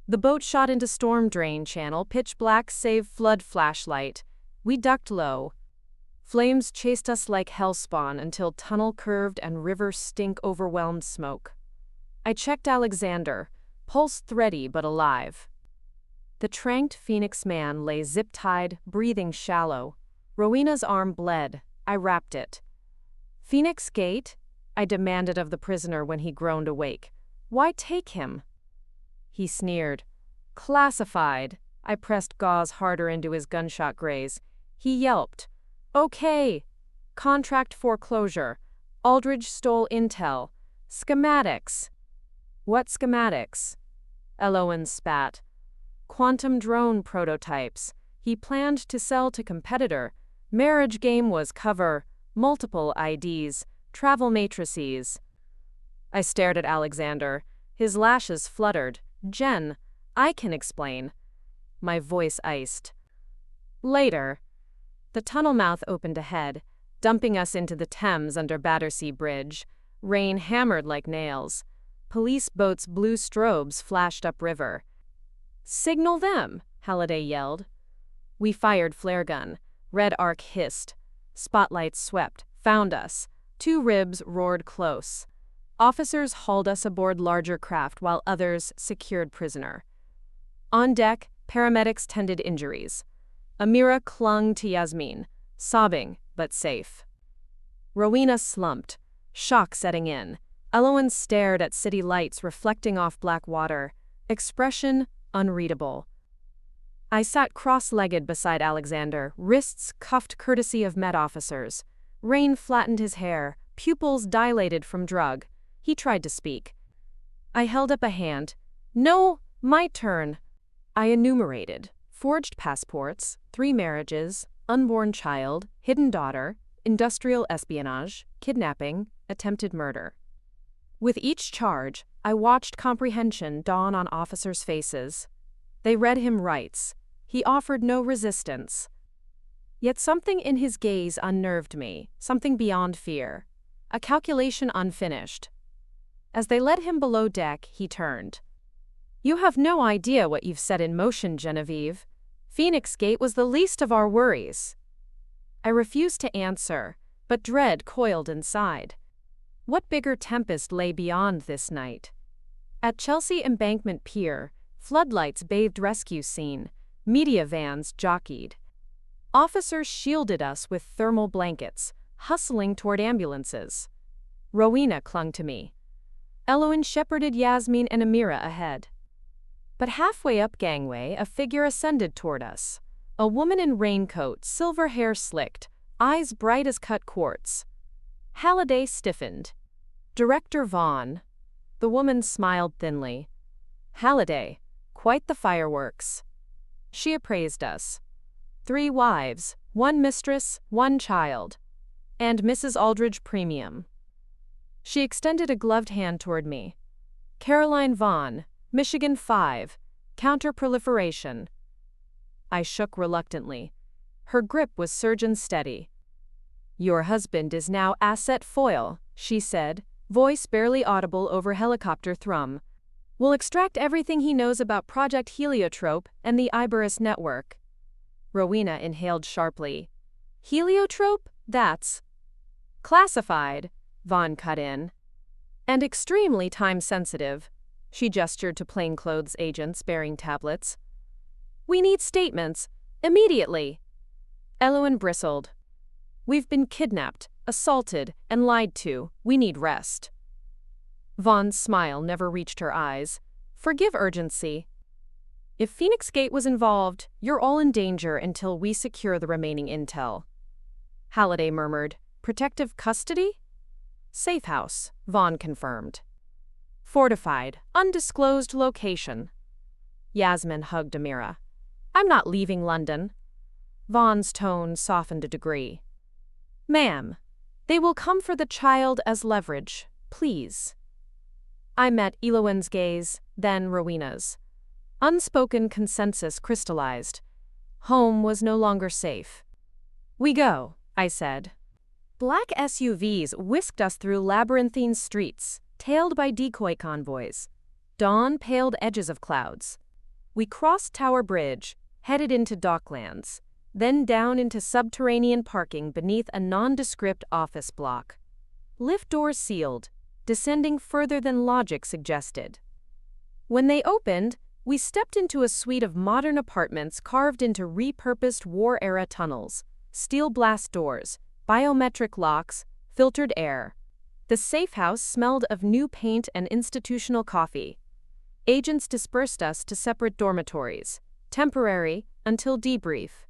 The boat shot into storm drain channel, pitch black save flood flashlight. We ducked low. Flames chased us like hellspawn until tunnel curved and river stink overwhelmed smoke. I checked Alexander, pulse thready but alive. The tranked Phoenix man lay zip-tied, breathing shallow. Rowena's arm bled. I wrapped it. Phoenix Gate? I demanded of the prisoner when he groaned awake. Why take him? He sneered. Classified. I pressed gauze harder into his gunshot graze. He yelped. Okay. Contract foreclosure. Aldridge stole intel. Schematics. What schematics? Elowen spat. Quantum drone prototypes. He planned to sell to competitor. Marriage game was cover. Multiple IDs. Travel matrices. I stared at Alexander. His lashes fluttered. Jen, I can explain. My voice iced. Later. The tunnel mouth opened ahead, dumping us into the Thames under Battersea Bridge. Rain hammered like nails. Police boats' blue strobes flashed upriver. Signal them, Halliday yelled. We fired flare gun. Red arc hissed. Spotlights swept, found us. 2 ribs roared close. Officers hauled us aboard larger craft while others secured prisoner. On deck, paramedics tended injuries. Amira clung to Yasmin, sobbing but safe. Rowena slumped, shock setting in. Elowen stared at city lights reflecting off black water, expression unreadable. I sat cross-legged beside Alexander, wrists cuffed courtesy of med officers. Rain flattened his hair, pupils dilated from drug. He tried to speak. I held up a hand. No, my turn. I enumerated. Forged passports, 3 marriages, unborn child, hidden daughter, industrial espionage, kidnapping, attempted murder. With each charge, I watched comprehension dawn on officers' faces. They read him rights. He offered no resistance. Yet something in his gaze unnerved me, something beyond fear. A calculation unfinished. As they led him below deck, he turned. You have no idea what you've set in motion, Genevieve. Phoenix Gate was the least of our worries. I refused to answer, but dread coiled inside. What bigger tempest lay beyond this night? At Chelsea Embankment Pier, floodlights bathed rescue scene, media vans jockeyed. Officers shielded us with thermal blankets, hustling toward ambulances. Rowena clung to me. Elowen shepherded Yasmin and Amira ahead. But halfway up gangway, a figure ascended toward us. A woman in raincoat, silver hair slicked, eyes bright as cut quartz. Halliday stiffened. Director Vaughn. The woman smiled thinly. Halliday, quite the fireworks. She appraised us. 3 wives, 1 mistress, 1 child. And Mrs. Aldridge Premium. She extended a gloved hand toward me. Caroline Vaughn, Michigan 5, counter-proliferation. I shook reluctantly. Her grip was surgeon steady. Your husband is now asset foil, she said, voice barely audible over helicopter thrum. We'll extract everything he knows about Project Heliotrope and the Iberus network. Rowena inhaled sharply. Heliotrope? That's classified, Vaughn cut in. And extremely time-sensitive. She gestured to plainclothes agents bearing tablets. We need statements, immediately. Elowen bristled. We've been kidnapped, assaulted, and lied to. We need rest. Vaughn's smile never reached her eyes. Forgive urgency. If Phoenix Gate was involved, you're all in danger until we secure the remaining intel. Halliday murmured. Protective custody? Safe house, Vaughn confirmed. Fortified, undisclosed location. Yasmin hugged Amira. I'm not leaving London. Vaughn's tone softened a degree. Ma'am, they will come for the child as leverage, please. I met Elowen's gaze, then Rowena's. Unspoken consensus crystallized. Home was no longer safe. We go, I said. Black SUVs whisked us through labyrinthine streets, tailed by decoy convoys. Dawn paled edges of clouds. We crossed Tower Bridge, headed into Docklands, then down into subterranean parking beneath a nondescript office block. Lift doors sealed, descending further than logic suggested. When they opened, we stepped into a suite of modern apartments carved into repurposed war-era tunnels, steel blast doors, biometric locks, filtered air. The safe house smelled of new paint and institutional coffee. Agents dispersed us to separate dormitories, temporary until debrief.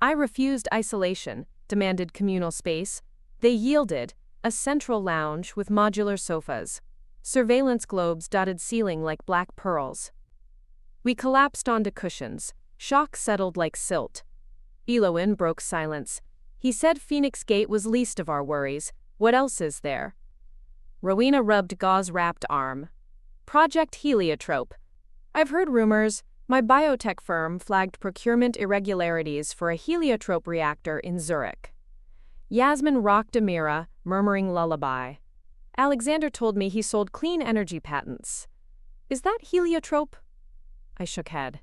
I refused isolation, demanded communal space. They yielded, a central lounge with modular sofas. Surveillance globes dotted ceiling like black pearls. We collapsed onto cushions. Shock settled like silt. Elowen broke silence. He said Phoenix Gate was least of our worries. What else is there? Rowena rubbed gauze-wrapped arm. Project Heliotrope. I've heard rumors. My biotech firm flagged procurement irregularities for a heliotrope reactor in Zurich. Yasmin rocked Amira, murmuring lullaby. Alexander told me he sold clean energy patents. Is that heliotrope? I shook head.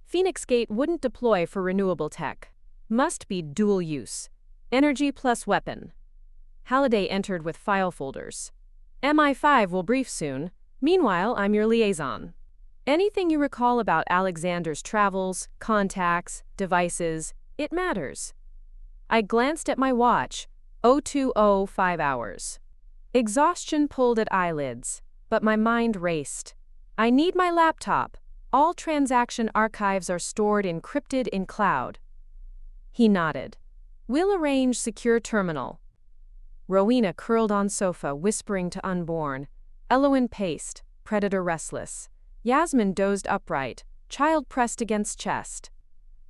Phoenix Gate wouldn't deploy for renewable tech. Must be dual use. Energy plus weapon. Halliday entered with file folders. MI5 will brief soon. Meanwhile, I'm your liaison. Anything you recall about Alexander's travels, contacts, devices, it matters. I glanced at my watch. 02:05 hours. Exhaustion pulled at eyelids, but my mind raced. I need my laptop. All transaction archives are stored encrypted in cloud. He nodded. We'll arrange secure terminal. Rowena curled on sofa, whispering to unborn. Elowen paced, predator restless. Yasmin dozed upright, child pressed against chest.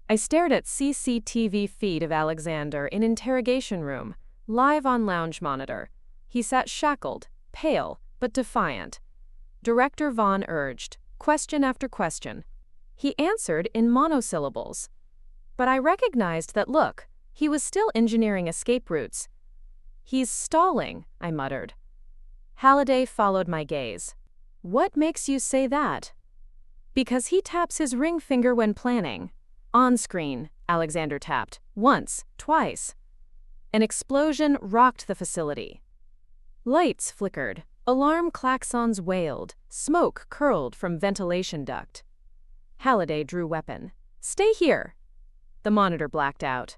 I stared at CCTV feed of Alexander in interrogation room, live on lounge monitor. He sat shackled, pale, but defiant. Director Vaughn urged, question after question. He answered in monosyllables. But I recognized that look, he was still engineering escape routes. He's stalling, I muttered. Halliday followed my gaze. What makes you say that? Because he taps his ring finger when planning. On screen, Alexander tapped. Once, twice. An explosion rocked the facility. Lights flickered. Alarm klaxons wailed. Smoke curled from ventilation duct. Halliday drew weapon. Stay here. The monitor blacked out.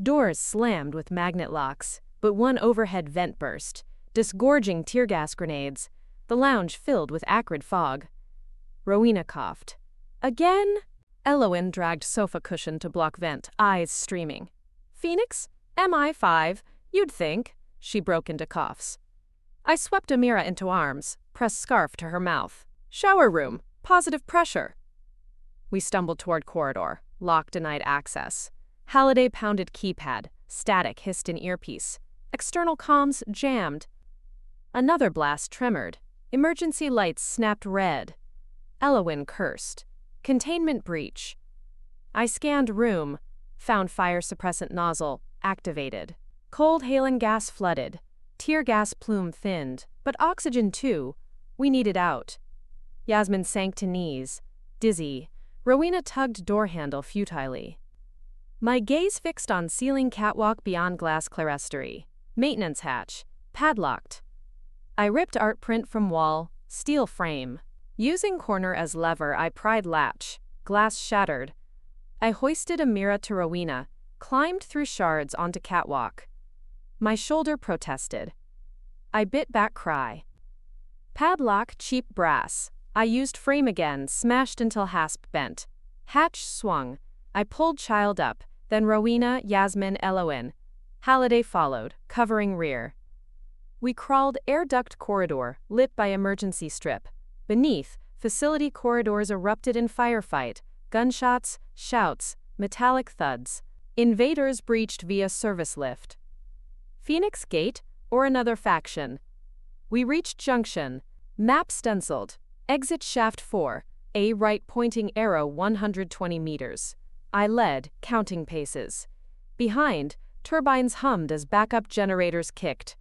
Doors slammed with magnet locks, but one overhead vent burst, disgorging tear gas grenades. The lounge filled with acrid fog. Rowena coughed. Again? Elowen dragged sofa cushion to block vent, eyes streaming. Phoenix? MI5? You'd think. She broke into coughs. I swept Amira into arms, pressed scarf to her mouth. Shower room. Positive pressure. We stumbled toward corridor. Lock denied access. Halliday pounded keypad. Static hissed in earpiece. External comms jammed. Another blast tremored. Emergency lights snapped red. Elowen cursed. Containment breach. I scanned room. Found fire suppressant nozzle. Activated. Cold Halen gas flooded. Tear gas plume thinned. But oxygen too. We needed out. Yasmin sank to knees. Dizzy. Rowena tugged door handle futilely. My gaze fixed on ceiling catwalk beyond glass clerestory. Maintenance hatch. Padlocked. I ripped art print from wall. Steel frame. Using corner as lever, I pried latch. Glass shattered. I hoisted Amira to Rowena. Climbed through shards onto catwalk. My shoulder protested. I bit back cry. Padlock cheap brass. I used frame again, smashed until hasp bent. Hatch swung. I pulled child up, then Rowena, Yasmin, Elowen. Halliday followed, covering rear. We crawled air duct corridor, lit by emergency strip. Beneath, facility corridors erupted in firefight, gunshots, shouts, metallic thuds. Invaders breached via service lift. Phoenix Gate, or another faction. We reached junction. Map stenciled. Exit shaft 4, A right pointing arrow 120 meters. I led, counting paces. Behind, turbines hummed as backup generators kicked.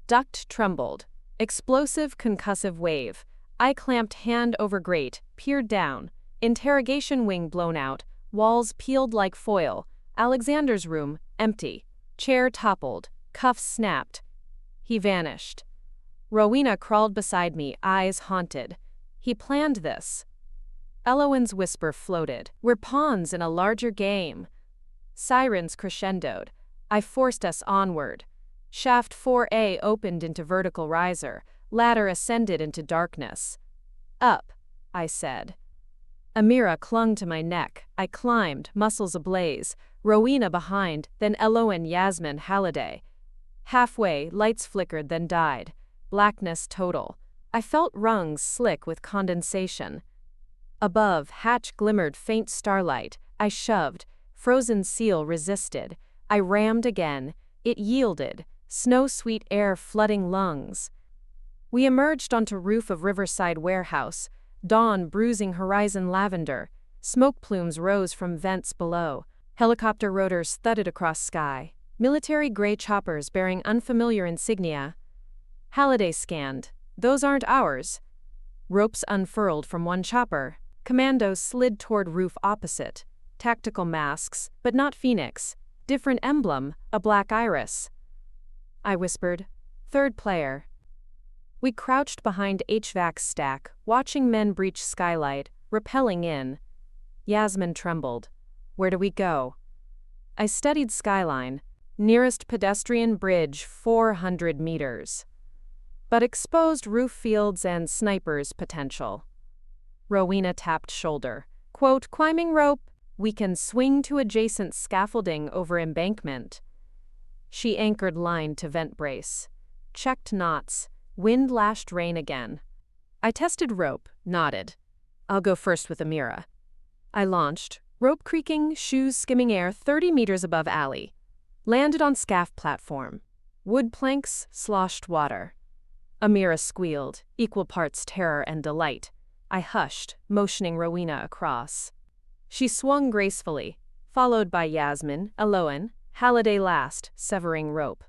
Duct trembled. Explosive concussive wave. I clamped hand over grate, peered down. Interrogation wing blown out, walls peeled like foil. Alexander's room, empty. Chair toppled, cuffs snapped. He vanished. Rowena crawled beside me, eyes haunted. He planned this. Elowen's whisper floated. We're pawns in a larger game. Sirens crescendoed. I forced us onward. Shaft 4A opened into vertical riser. Ladder ascended into darkness. Up, I said. Amira clung to my neck. I climbed, muscles ablaze. Rowena behind, then Elowen, Yasmin, Halliday. Halfway, lights flickered, then died. Blackness total. I felt rungs slick with condensation. Above, hatch glimmered faint starlight. I shoved. Frozen seal resisted. I rammed again. It yielded. Snow-sweet air flooding lungs. We emerged onto roof of Riverside Warehouse. Dawn bruising horizon lavender. Smoke plumes rose from vents below. Helicopter rotors thudded across sky. Military gray choppers bearing unfamiliar insignia. Halliday scanned. Those aren't ours. Ropes unfurled from one chopper. Commandos slid toward roof opposite. Tactical masks, but not Phoenix. Different emblem, a black iris. I whispered, third player. We crouched behind HVAC stack, watching men breach skylight, rappelling in. Yasmin trembled. Where do we go? I studied skyline. Nearest pedestrian bridge 400 meters. But exposed roof fields and snipers potential. Rowena tapped shoulder. Quote, climbing rope. We can swing to adjacent scaffolding over embankment. She anchored line to vent brace. Checked knots. Wind lashed rain again. I tested rope, nodded. I'll go first with Amira. I launched, rope creaking, shoes skimming air 30 meters above alley. Landed on scaff platform. Wood planks, sloshed water. Amira squealed, equal parts terror and delight. I hushed, motioning Rowena across. She swung gracefully, followed by Yasmin, Elowen, Halliday last, severing rope.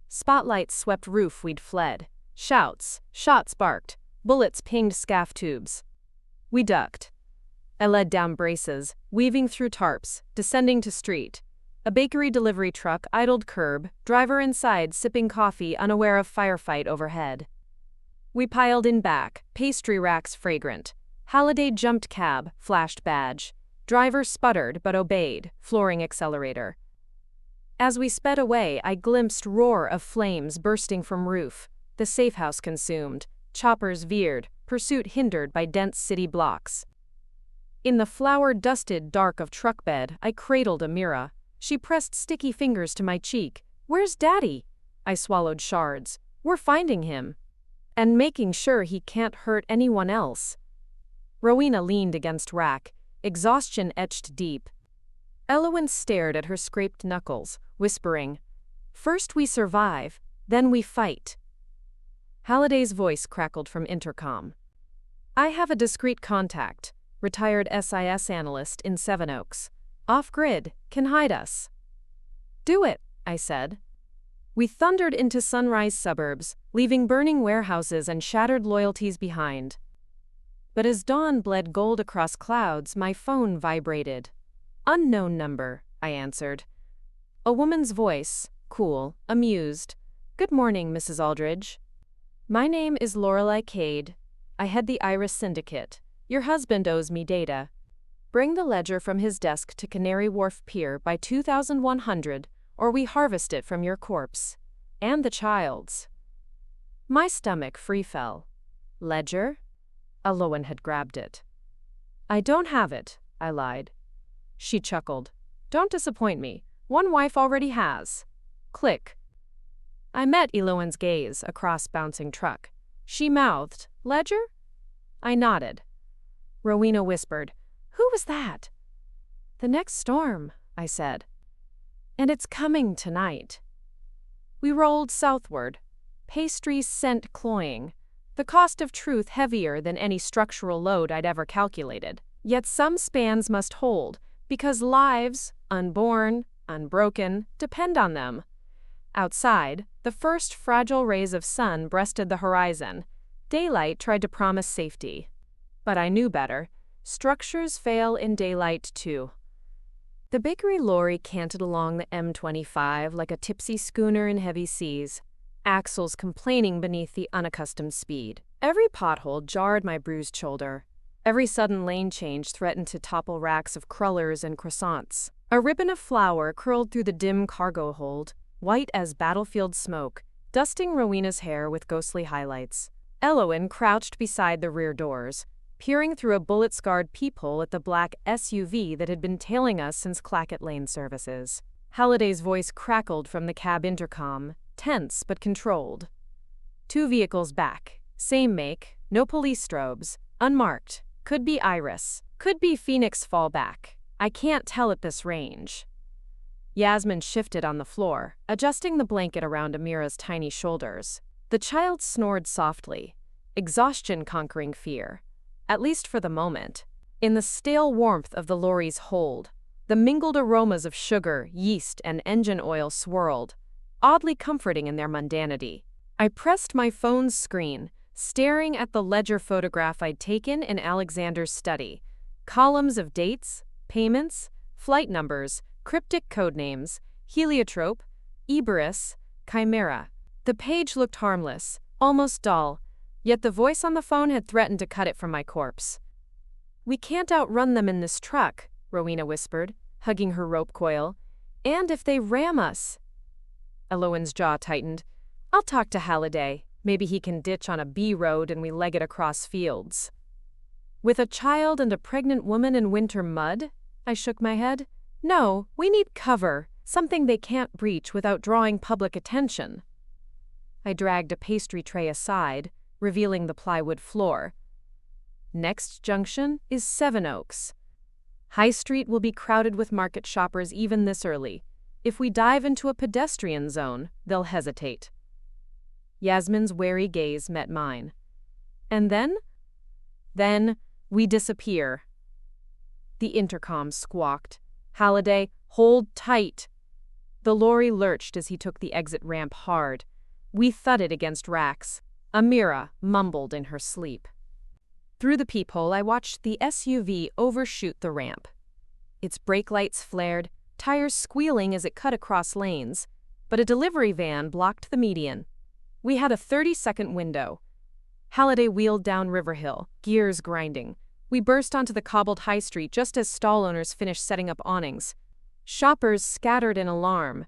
Spotlights swept roof we'd fled. Shouts, shots barked, bullets pinged scaff tubes. We ducked. I led down braces, weaving through tarps, descending to street. A bakery delivery truck idled curb, driver inside sipping coffee unaware of firefight overhead. We piled in back, pastry racks fragrant. Halliday jumped cab, flashed badge. Driver sputtered but obeyed, flooring accelerator. As we sped away, I glimpsed roar of flames bursting from roof. The safe house consumed. Choppers veered, pursuit hindered by dense city blocks. In the flour-dusted dark of truck bed, I cradled Amira. She pressed sticky fingers to my cheek. Where's Daddy? I swallowed shards. We're finding him. And making sure he can't hurt anyone else. Rowena leaned against rack, exhaustion etched deep. Elowen stared at her scraped knuckles, whispering, First we survive, then we fight. Halliday's voice crackled from intercom. I have a discreet contact, retired SIS analyst in Seven Oaks. Off-grid, can hide us. Do it, I said. We thundered into Sunrise suburbs, leaving burning warehouses and shattered loyalties behind. But as dawn bled gold across clouds, my phone vibrated. Unknown number, I answered. A woman's voice, cool, amused. Good morning, Mrs. Aldridge. My name is Lorelei Cade. I head the Iris Syndicate. Your husband owes me data. Bring the ledger from his desk to Canary Wharf Pier by 2100, or we harvest it from your corpse. And the child's. My stomach free fell. Ledger? Elowen had grabbed it. I don't have it, I lied. She chuckled. Don't disappoint me. One wife already has. Click. I met Eloan's gaze across bouncing truck. She mouthed, "Ledger?" I nodded. Rowena whispered, "Who was that?" "The next storm," I said. "And it's coming tonight." We rolled southward, pastry scent cloying, the cost of truth heavier than any structural load I'd ever calculated. Yet some spans must hold, because lives, unborn, unbroken, depend on them. Outside, the first fragile rays of sun breasted the horizon. Daylight tried to promise safety. But I knew better. Structures fail in daylight, too. The bakery lorry canted along the M25 like a tipsy schooner in heavy seas, axles complaining beneath the unaccustomed speed. Every pothole jarred my bruised shoulder. Every sudden lane change threatened to topple racks of crullers and croissants. A ribbon of flour curled through the dim cargo hold, white as battlefield smoke, dusting Rowena's hair with ghostly highlights. Eloan crouched beside the rear doors, peering through a bullet-scarred peephole at the black SUV that had been tailing us since Clackett Lane services. Halliday's voice crackled from the cab intercom, tense but controlled. 2 vehicles back, same make, no police strobes, unmarked. Could be Iris, could be Phoenix fallback. I can't tell at this range. Yasmin shifted on the floor, adjusting the blanket around Amira's tiny shoulders. The child snored softly, exhaustion conquering fear, at least for the moment. In the stale warmth of the lorry's hold, the mingled aromas of sugar, yeast, and engine oil swirled, oddly comforting in their mundanity. I pressed my phone's screen, staring at the ledger photograph I'd taken in Alexander's study. Columns of dates, payments, flight numbers, cryptic codenames, heliotrope, Eberus, Chimera. The page looked harmless, almost dull, yet the voice on the phone had threatened to cut it from my corpse. "We can't outrun them in this truck," Rowena whispered, hugging her rope coil. "And if they ram us—" Eloan's jaw tightened. "I'll talk to Halliday. Maybe he can ditch on a B road and we leg it across fields." "With a child and a pregnant woman in winter mud?" I shook my head. "No, we need cover, something they can't breach without drawing public attention." I dragged a pastry tray aside, revealing the plywood floor. "Next junction is Sevenoaks. High Street will be crowded with market shoppers even this early. If we dive into a pedestrian zone, they'll hesitate." Yasmin's wary gaze met mine. "And then?" "Then we disappear." The intercom squawked. "Halliday, hold tight." The lorry lurched as he took the exit ramp hard. We thudded against racks. Amira mumbled in her sleep. Through the peephole, I watched the SUV overshoot the ramp. Its brake lights flared, tires squealing as it cut across lanes, but a delivery van blocked the median. We had a 30-second window. Halliday wheeled down Riverhill, gears grinding. We burst onto the cobbled high street just as stall owners finished setting up awnings. Shoppers scattered in alarm.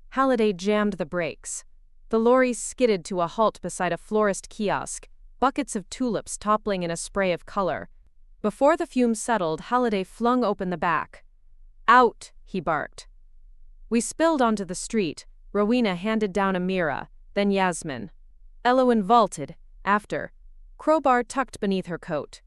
Halliday jammed the brakes. The lorry skidded to a halt beside a florist kiosk, buckets of tulips toppling in a spray of color. Before the fumes settled, Halliday flung open the back. "Out!" he barked. We spilled onto the street. Rowena handed down Amira, then Yasmin. Eloan vaulted, after, crowbar tucked beneath her coat.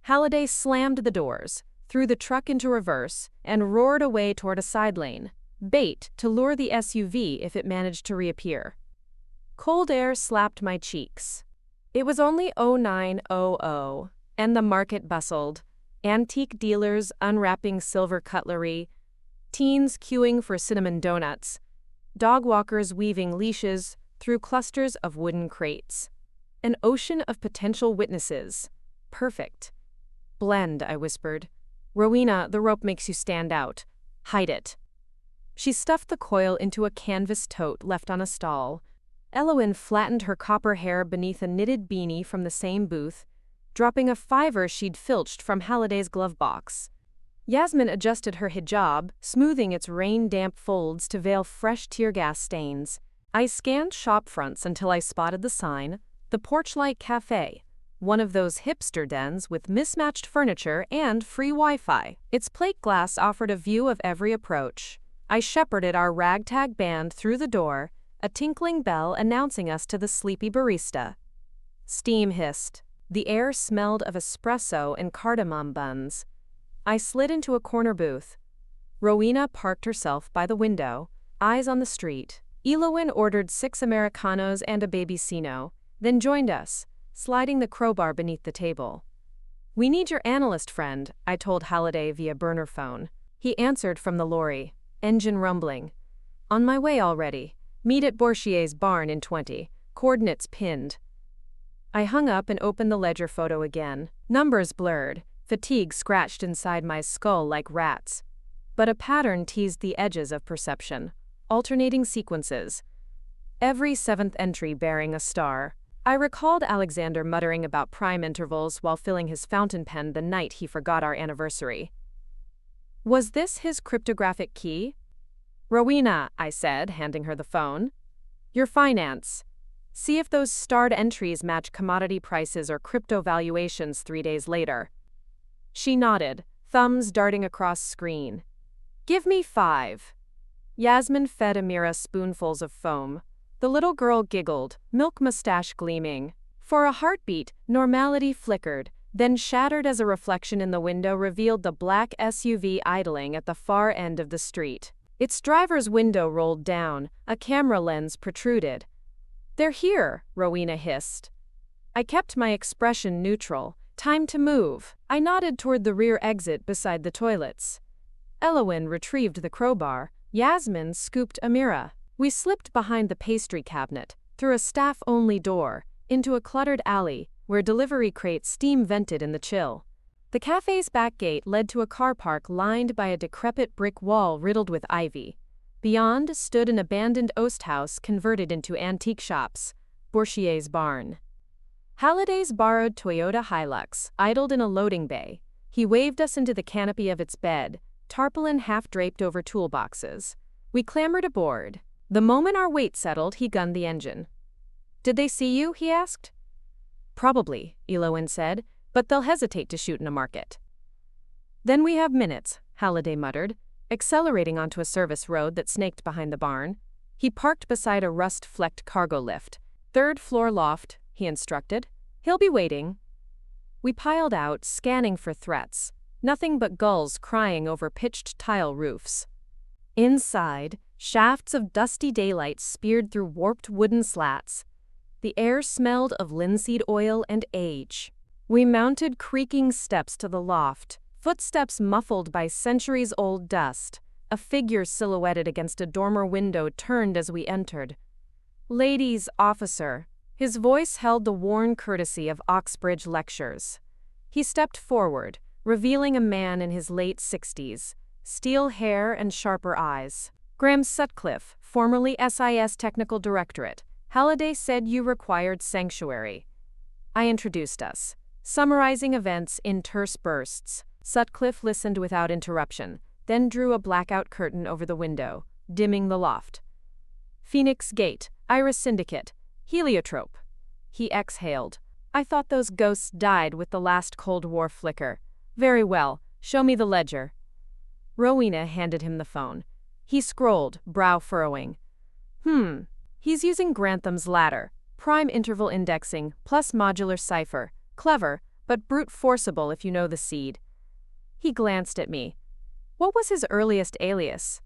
Halliday slammed the doors, threw the truck into reverse, and roared away toward a side lane, bait to lure the SUV if it managed to reappear. Cold air slapped my cheeks. It was only 0900, and the market bustled. Antique dealers unwrapping silver cutlery, teens queuing for cinnamon donuts, dog walkers weaving leashes through clusters of wooden crates. An ocean of potential witnesses. Perfect. "Blend," I whispered. "Rowena, the rope makes you stand out. Hide it." She stuffed the coil into a canvas tote left on a stall. Eloan flattened her copper hair beneath a knitted beanie from the same booth, dropping a $5 she'd filched from Halliday's glove box. Yasmin adjusted her hijab, smoothing its rain-damp folds to veil fresh tear gas stains. I scanned shop fronts until I spotted the sign, the Porchlight Cafe, one of those hipster dens with mismatched furniture and free Wi-Fi. Its plate glass offered a view of every approach. I shepherded our ragtag band through the door, a tinkling bell announcing us to the sleepy barista. Steam hissed. The air smelled of espresso and cardamom buns. I slid into a corner booth. Rowena parked herself by the window, eyes on the street. Elowyn ordered 6 Americanos and a Babycino, then joined us, sliding the crowbar beneath the table. "We need your analyst friend," I told Halliday via burner phone. He answered from the lorry, engine rumbling. "On my way already. Meet at Borchier's barn in 20. Coordinates pinned." I hung up and opened the ledger photo again. Numbers blurred, fatigue scratched inside my skull like rats. But a pattern teased the edges of perception. Alternating sequences. Every 7th entry bearing a star. I recalled Alexander muttering about prime intervals while filling his fountain pen the night he forgot our anniversary. Was this his cryptographic key? "Rowena," I said, handing her the phone. "Your finance. See if those starred entries match commodity prices or crypto valuations 3 days later." She nodded, thumbs darting across screen. "Give me 5. Yasmin fed Amira spoonfuls of foam. The little girl giggled, milk mustache gleaming. For a heartbeat, normality flickered, then shattered as a reflection in the window revealed the black SUV idling at the far end of the street. Its driver's window rolled down, a camera lens protruded. "They're here," Rowena hissed. I kept my expression neutral. "Time to move." I nodded toward the rear exit beside the toilets. Elowyn retrieved the crowbar. Yasmin scooped Amira. We slipped behind the pastry cabinet, through a staff-only door, into a cluttered alley, where delivery crates steam-vented in the chill. The cafe's back gate led to a car park lined by a decrepit brick wall riddled with ivy. Beyond stood an abandoned oast house converted into antique shops, Borchier's barn. Halliday's borrowed Toyota Hilux idled in a loading bay. He waved us into the canopy of its bed, tarpaulin half-draped over toolboxes. We clambered aboard. The moment our weight settled, he gunned the engine. "Did they see you?" he asked. "Probably," Elowyn said, "but they'll hesitate to shoot in a market." "Then we have minutes," Halliday muttered, accelerating onto a service road that snaked behind the barn. He parked beside a rust-flecked cargo lift. "3rd floor loft," he instructed. "He'll be waiting." We piled out, scanning for threats. Nothing but gulls crying over pitched tile roofs. Inside, shafts of dusty daylight speared through warped wooden slats. The air smelled of linseed oil and age. We mounted creaking steps to the loft, footsteps muffled by centuries-old dust. A figure silhouetted against a dormer window turned as we entered. "Ladies, officer." His voice held the worn courtesy of Oxbridge lectures. He stepped forward, revealing a man in his late 60s, steel hair and sharper eyes. "Graham Sutcliffe, formerly SIS Technical Directorate. Halliday said you required sanctuary." I introduced us, summarizing events in terse bursts. Sutcliffe listened without interruption, then drew a blackout curtain over the window, dimming the loft. "Phoenix Gate, Iris Syndicate, Heliotrope." He exhaled. "I thought those ghosts died with the last Cold War flicker. Very well, show me the ledger." Rowena handed him the phone. He scrolled, brow furrowing. He's using Grantham's ladder. Prime interval indexing, plus modular cipher. Clever, but brute forcible if you know the seed." He glanced at me. What was his earliest alias?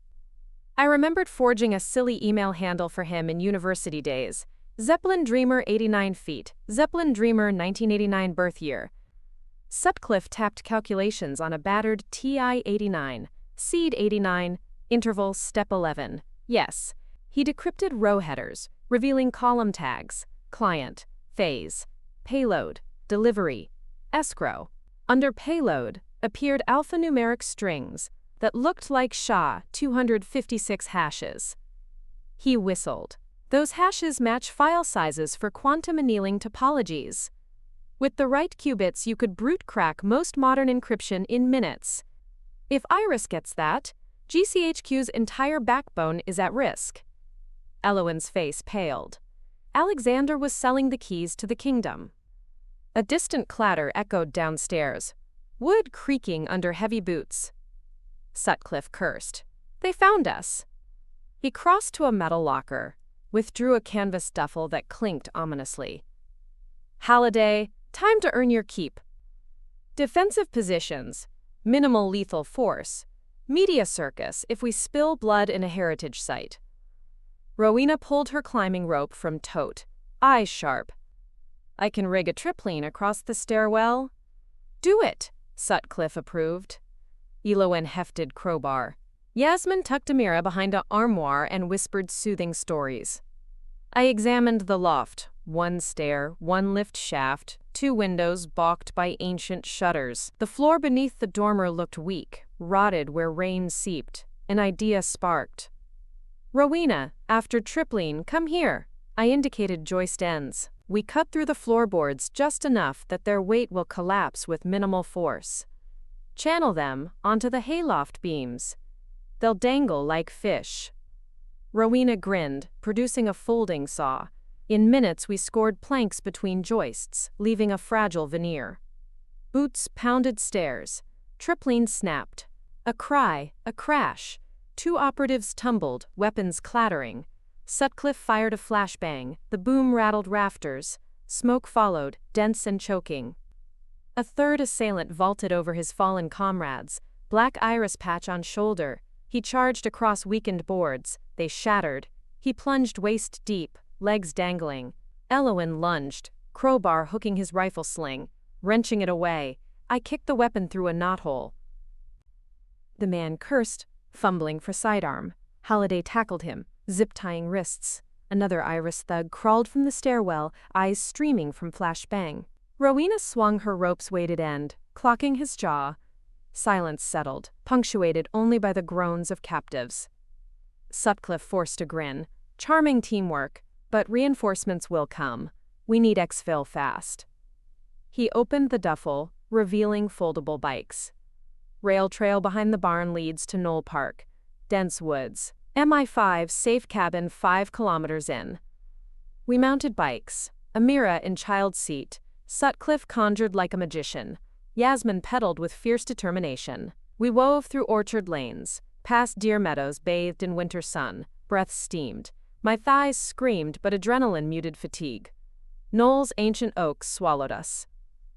I remembered forging a silly email handle for him in university days. Zeppelin Dreamer 89 feet, Zeppelin Dreamer 1989 birth year. Sutcliffe tapped calculations on a battered TI-89, seed 89, interval step 11. Yes. He decrypted row headers, revealing column tags, client, phase, payload, delivery, escrow. Under payload appeared alphanumeric strings that looked like SHA-256 hashes. He whistled. Those hashes match file sizes for quantum annealing topologies. With the right qubits, you could brute crack most modern encryption in minutes. If Iris gets that, GCHQ's entire backbone is at risk. Elowyn's face paled. Alexander was selling the keys to the kingdom. A distant clatter echoed downstairs, wood creaking under heavy boots. Sutcliffe cursed. "They found us." He crossed to a metal locker. withdrew a canvas duffel that clinked ominously. Halliday, time to earn your keep. Defensive positions, minimal lethal force, media circus if we spill blood in a heritage site. Rowena pulled her climbing rope from tote, eyes sharp. I can rig a tripline across the stairwell. Do it, Sutcliffe approved. Elowen hefted crowbar. Yasmin tucked Amira behind an armoire and whispered soothing stories. I examined the loft. One stair, one lift shaft, 2 windows balked by ancient shutters. The floor beneath the dormer looked weak, rotted where rain seeped. An idea sparked. Rowena, after tripling, come here. I indicated joist ends. We cut through the floorboards just enough that their weight will collapse with minimal force. Channel them onto the hayloft beams. They'll dangle like fish. Rowena grinned, producing a folding saw. In minutes we scored planks between joists, leaving a fragile veneer. Boots pounded stairs. Tripling snapped. A cry, a crash. 2 operatives tumbled, weapons clattering. Sutcliffe fired a flashbang. The boom rattled rafters. Smoke followed, dense and choking. A third assailant vaulted over his fallen comrades, black iris patch on shoulder. He charged across weakened boards. They shattered. He plunged waist deep, legs dangling. Elowen lunged, crowbar hooking his rifle sling, wrenching it away. I kicked the weapon through a knothole. The man cursed, fumbling for sidearm. Halliday tackled him, zip-tying wrists. Another Iris thug crawled from the stairwell, eyes streaming from flashbang. Rowena swung her rope's weighted end, clocking his jaw. Silence settled, punctuated only by the groans of captives. Sutcliffe forced a grin. Charming teamwork, but reinforcements will come. We need exfil fast. He opened the duffel, revealing foldable bikes. Rail trail behind the barn leads to Knoll Park. Dense woods. MI5 safe cabin 5 kilometers in. We mounted bikes. Amira in child's seat. Sutcliffe conjured like a magician. Yasmin pedaled with fierce determination. We wove through orchard lanes, past deer meadows bathed in winter sun. Breath steamed. My thighs screamed, but adrenaline muted fatigue. Knoll's ancient oaks swallowed us.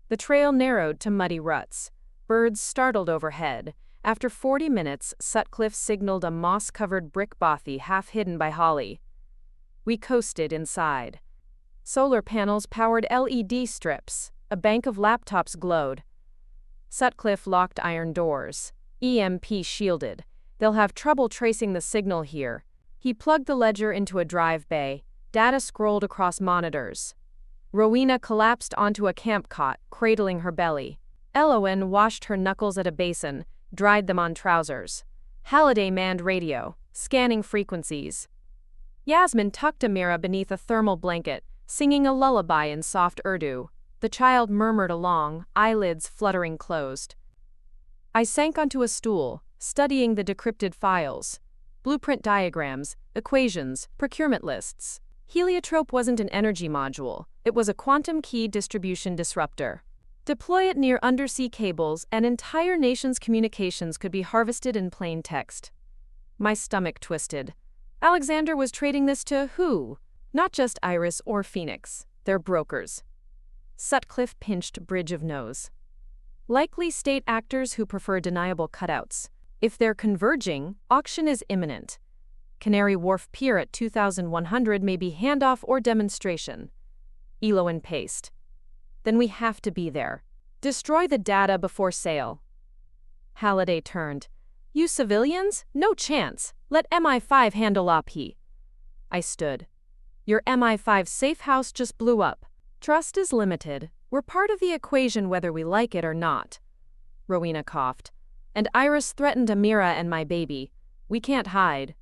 The trail narrowed to muddy ruts. Birds startled overhead. After 40 minutes, Sutcliffe signaled a moss-covered brick bothy half hidden by holly. We coasted inside. Solar panels powered LED strips. A bank of laptops glowed. Sutcliffe locked iron doors. EMP shielded. They'll have trouble tracing the signal here. He plugged the ledger into a drive bay. Data scrolled across monitors. Rowena collapsed onto a camp cot, cradling her belly. Elowen washed her knuckles at a basin, dried them on trousers. Halliday manned radio, scanning frequencies. Yasmin tucked Amira beneath a thermal blanket, singing a lullaby in soft Urdu. The child murmured along, eyelids fluttering closed. I sank onto a stool, studying the decrypted files. Blueprint diagrams, equations, procurement lists. Heliotrope wasn't an energy module, it was a quantum key distribution disruptor. Deploy it near undersea cables, and entire nation's communications could be harvested in plain text. My stomach twisted. Alexander was trading this to who? Not just Iris or Phoenix. They're brokers. Sutcliffe pinched bridge of nose. Likely state actors who prefer deniable cutouts. If they're converging, auction is imminent. Canary Wharf Pier at 2100 may be handoff or demonstration. Elowen paced. Then we have to be there. Destroy the data before sale. Halliday turned. You civilians? No chance. Let MI5 handle AP. I stood. Your MI5 safe house just blew up. Trust is limited. We're part of the equation whether we like it or not. Rowena coughed. And Iris threatened Amira and my baby. We can't hide.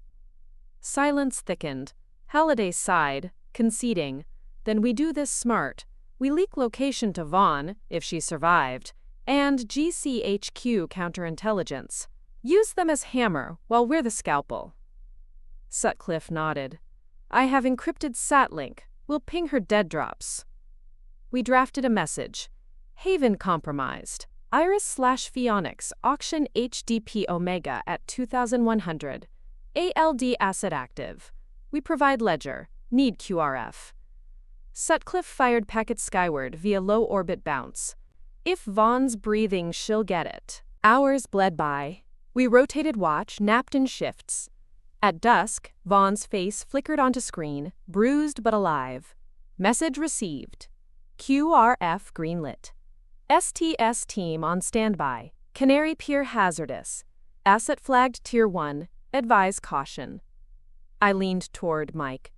Silence thickened. Halliday sighed, conceding. Then we do this smart. We leak location to Vaughn, if she survived, and GCHQ counterintelligence. Use them as hammer while we're the scalpel. Sutcliffe nodded. I have encrypted SatLink. We'll ping her dead drops. We drafted a message. Haven compromised. Iris/Phoenix auction HDP Omega at 2100. ALD asset active. We provide ledger. Need QRF. Sutcliffe fired packet skyward via low-orbit bounce. If Vaughn's breathing, she'll get it. Hours bled by. We rotated watch, napped in shifts. At dusk, Vaughn's face flickered onto screen, bruised but alive. Message received. QRF greenlit. STS team on standby. Canary Pier hazardous. Asset flagged Tier 1. Advise caution. I leaned toward Mike.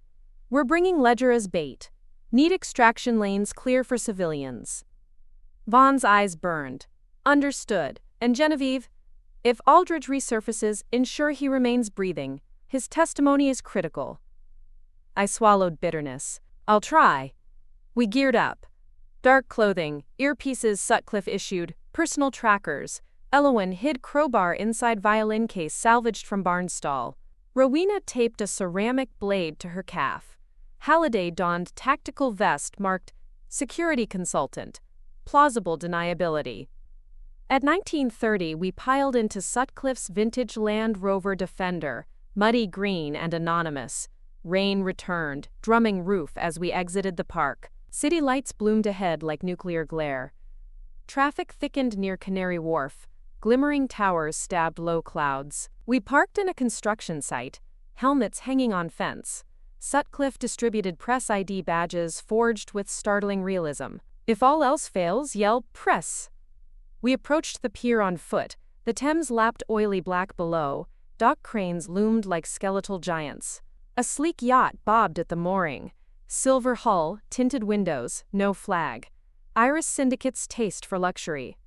We're bringing Ledger as bait. Need extraction lanes clear for civilians. Vaughn's eyes burned. Understood. And Genevieve? If Aldridge resurfaces, ensure he remains breathing. His testimony is critical. I swallowed bitterness. I'll try. We geared up. Dark clothing, earpieces Sutcliffe issued, personal trackers. Elowen hid crowbar inside violin case salvaged from barn stall. Rowena taped a ceramic blade to her calf. Halliday donned tactical vest marked security consultant. Plausible deniability. At 19:30, we piled into Sutcliffe's vintage Land Rover Defender, muddy green and anonymous. Rain returned, drumming roof as we exited the park. City lights bloomed ahead like nuclear glare. Traffic thickened near Canary Wharf. Glimmering towers stabbed low clouds. We parked in a construction site, helmets hanging on fence. Sutcliffe distributed press ID badges forged with startling realism. If all else fails, yell, "Press!" We approached the pier on foot. The Thames lapped oily black below. Dock cranes loomed like skeletal giants. A sleek yacht bobbed at the mooring. Silver hull, tinted windows, no flag. Iris Syndicate's taste for luxury.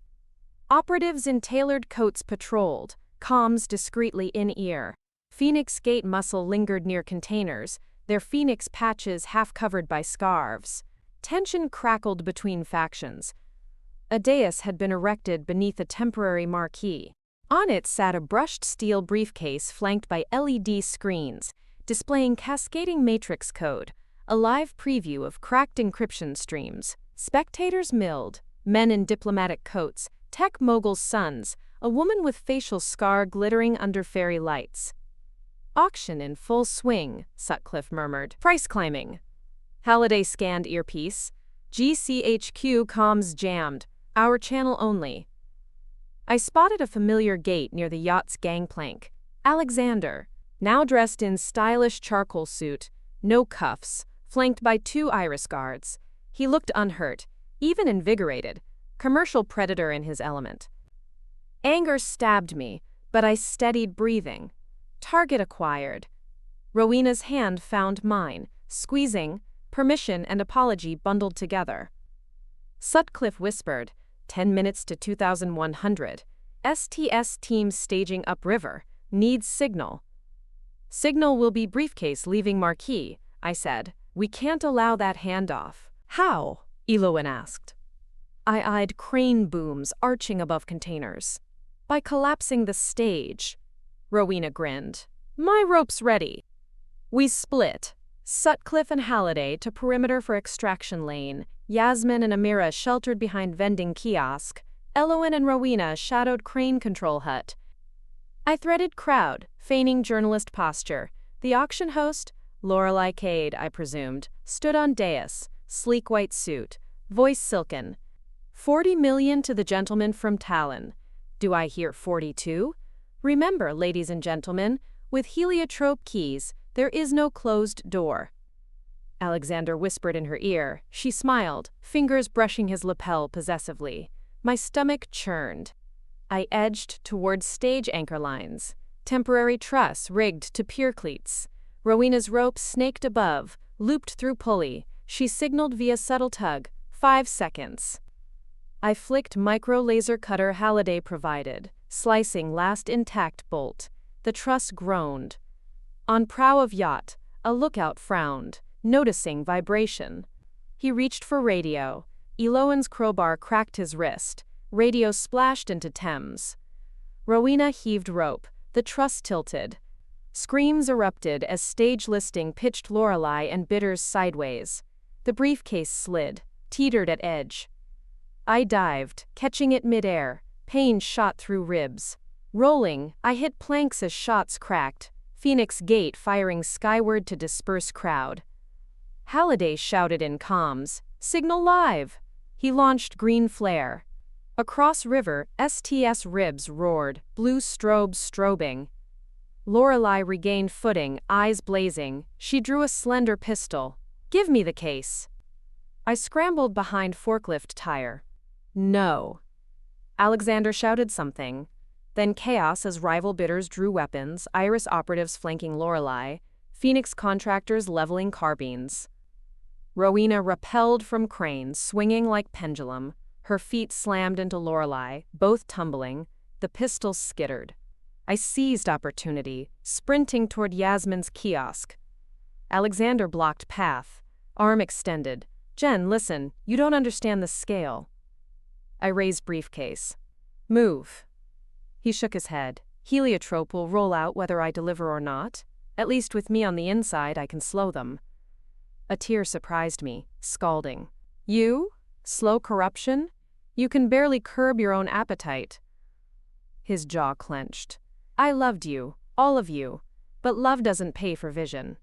Operatives in tailored coats patrolled, comms discreetly in ear. Phoenix Gate muscle lingered near containers, their phoenix patches half covered by scarves. Tension crackled between factions. A dais had been erected beneath a temporary marquee. On it sat a brushed steel briefcase flanked by LED screens, displaying cascading matrix code, a live preview of cracked encryption streams. Spectators milled, men in diplomatic coats, tech mogul's sons, a woman with facial scar glittering under fairy lights. Auction in full swing, Sutcliffe murmured. Price climbing. Halliday scanned earpiece. GCHQ comms jammed. Our channel only. I spotted a familiar gait near the yacht's gangplank. Alexander, now dressed in stylish charcoal suit, no cuffs, flanked by 2 Iris guards. He looked unhurt, even invigorated, commercial predator in his element. Anger stabbed me, but I steadied breathing. Target acquired. Rowena's hand found mine, squeezing, permission and apology bundled together. Sutcliffe whispered, 10 minutes to 2100. STS team staging upriver. Needs signal. Signal will be briefcase leaving marquee, I said. We can't allow that handoff. How? Elowen asked. I eyed crane booms arching above containers. By collapsing the stage. Rowena grinned. My rope's ready. We split. Sutcliffe and Halliday to perimeter for extraction lane. Yasmin and Amira sheltered behind vending kiosk. Elowen and Rowena shadowed crane control hut. I threaded crowd, feigning journalist posture. The auction host, Lorelei Cade, I presumed, stood on dais, sleek white suit, voice silken. 40 million to the gentleman from Talon. Do I hear 42? Remember, ladies and gentlemen, with heliotrope keys, there is no closed door. Alexander whispered in her ear. She smiled, fingers brushing his lapel possessively. My stomach churned. I edged toward stage anchor lines. Temporary truss rigged to pier cleats. Rowena's rope snaked above, looped through pulley. She signaled via subtle tug. 5 seconds. I flicked micro-laser cutter Halliday provided, slicing last intact bolt. The truss groaned. On prow of yacht, a lookout frowned, noticing vibration. He reached for radio. Elowen's crowbar cracked his wrist. Radio splashed into Thames. Rowena heaved rope. The truss tilted. Screams erupted as stage listing pitched Lorelei and Bitters sideways. The briefcase slid, teetered at edge. I dived, catching it midair. Pain shot through ribs. Rolling, I hit planks as shots cracked. Phoenix Gate firing skyward to disperse crowd. Halliday shouted in comms, "Signal live!" He launched green flare. Across river, STS ribs roared, blue strobes strobing. Lorelei regained footing, eyes blazing. She drew a slender pistol. "Give me the case." I scrambled behind forklift tire. "No." Alexander shouted something. Then chaos as rival bidders drew weapons, Iris operatives flanking Lorelei, Phoenix contractors leveling carbines. Rowena rappelled from Crane, swinging like pendulum. Her feet slammed into Lorelei, both tumbling. The pistols skittered. I seized opportunity, sprinting toward Yasmin's kiosk. Alexander blocked path, arm extended. "Jen, listen, you don't understand the scale." I raised briefcase. "Move." He shook his head. "Heliotrope will roll out whether I deliver or not. At least with me on the inside, I can slow them." A tear surprised me, scalding. "You? Slow corruption? You can barely curb your own appetite." His jaw clenched. "I loved you, all of you, but love doesn't pay for vision.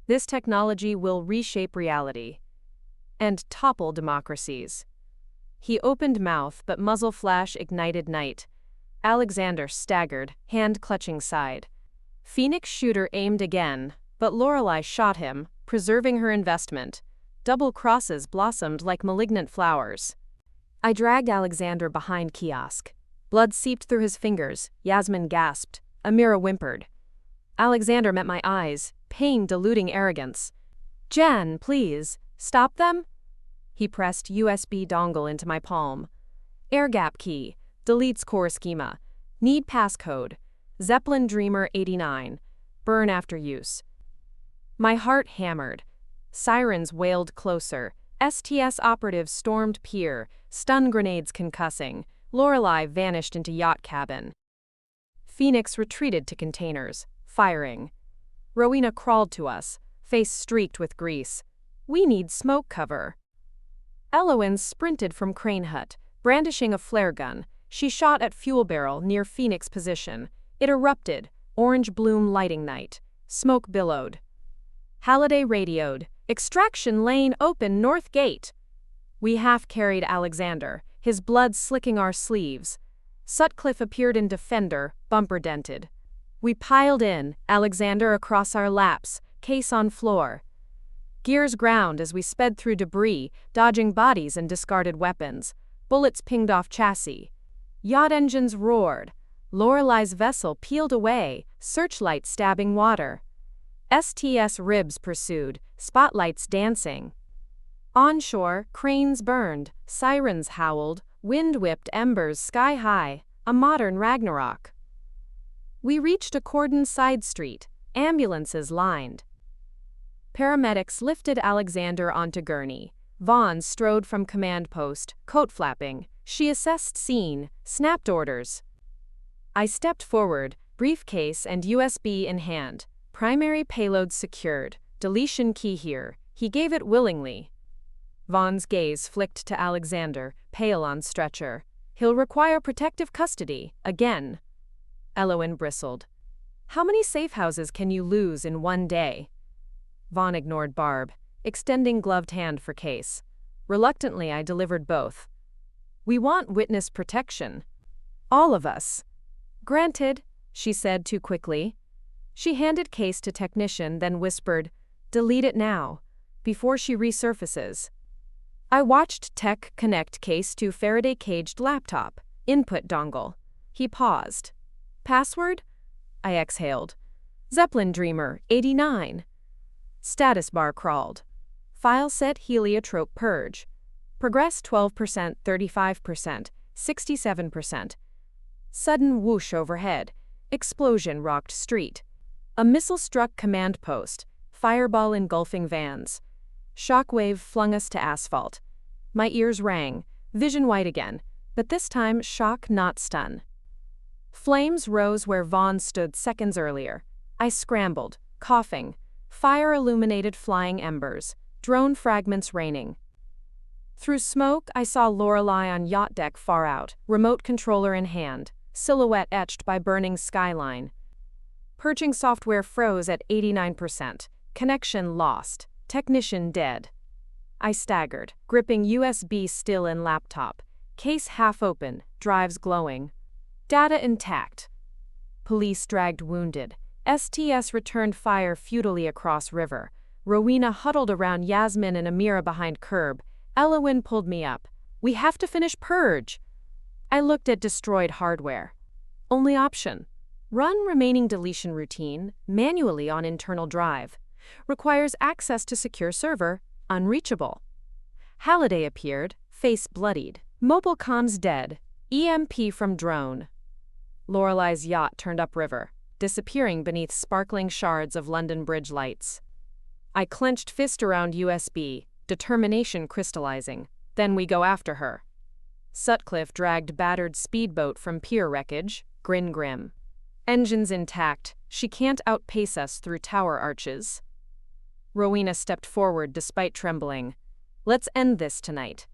This technology will reshape reality and topple democracies." He opened mouth, but muzzle flash ignited night. Alexander staggered, hand clutching side. Phoenix shooter aimed again, but Lorelei shot him, preserving her investment. Double crosses blossomed like malignant flowers. I dragged Alexander behind kiosk. Blood seeped through his fingers. Yasmin gasped. Amira whimpered. Alexander met my eyes, pain diluting arrogance. "Jen, please, stop them?" He pressed USB dongle into my palm. "Air gap key. Deletes core schema. Need passcode. Zeppelin Dreamer 89. Burn after use." My heart hammered. Sirens wailed closer. STS operatives stormed pier, stun grenades concussing. Lorelei vanished into yacht cabin. Phoenix retreated to containers, firing. Rowena crawled to us, face streaked with grease. "We need smoke cover." Elowen sprinted from Crane Hut, brandishing a flare gun. She shot at fuel barrel near Phoenix position. It erupted, orange bloom lighting night. Smoke billowed. Halliday radioed, "Extraction lane open north gate." We half-carried Alexander, his blood slicking our sleeves. Sutcliffe appeared in Defender, bumper dented. We piled in, Alexander across our laps, case on floor. Gears ground as we sped through debris, dodging bodies and discarded weapons. Bullets pinged off chassis. Yacht engines roared. Lorelei's vessel peeled away, searchlight stabbing water. STS ribs pursued, spotlights dancing. Onshore, cranes burned, sirens howled, wind whipped embers sky high, a modern Ragnarok. We reached a cordoned side street, ambulances lined. Paramedics lifted Alexander onto gurney. Vaughn strode from command post, coat flapping. She assessed scene, snapped orders. I stepped forward, briefcase and USB in hand. Primary payload secured. Deletion key here. He gave it willingly. Vaughn's gaze flicked to Alexander, pale on stretcher. "He'll require protective custody, again." Elowen bristled. "How many safe houses can you lose in one day?" Vaughn ignored Barb, extending gloved hand for case. Reluctantly, I delivered both. "We want witness protection. All of us." "Granted," she said too quickly. She handed case to technician, then whispered, "Delete it now, before she resurfaces." I watched tech connect case to Faraday-caged laptop, input dongle. He paused. "Password?" I exhaled. "Zeppelin Dreamer, 89. Status bar crawled. File set heliotrope purge. Progress 12%, 35%, 67%. Sudden whoosh overhead. Explosion rocked street. A missile struck command post. Fireball engulfing vans. Shockwave flung us to asphalt. My ears rang, vision white again, but this time shock, not stun. Flames rose where Vaughn stood seconds earlier. I scrambled, coughing. Fire illuminated flying embers, drone fragments raining. Through smoke, I saw Lorelei on yacht deck far out, remote controller in hand, silhouette etched by burning skyline. Purging software froze at 89%, connection lost. Technician dead. I staggered, gripping USB still and laptop. Case half open, drives glowing. Data intact. Police dragged wounded. STS returned fire futilely across river. Rowena huddled around Yasmin and Amira behind curb. Elowin pulled me up. We have to finish purge. I looked at destroyed hardware. Only option. Run remaining deletion routine manually on internal drive. Requires access to secure server, unreachable. Halliday appeared, face bloodied. Mobile comms dead. EMP from drone. Lorelei's yacht turned upriver, disappearing beneath sparkling shards of London Bridge lights. I clenched fist around USB, determination crystallizing. Then we go after her. Sutcliffe dragged battered speedboat from pier wreckage, grin grim. Engines intact, she can't outpace us through tower arches. Rowena stepped forward despite trembling. Let's end this tonight.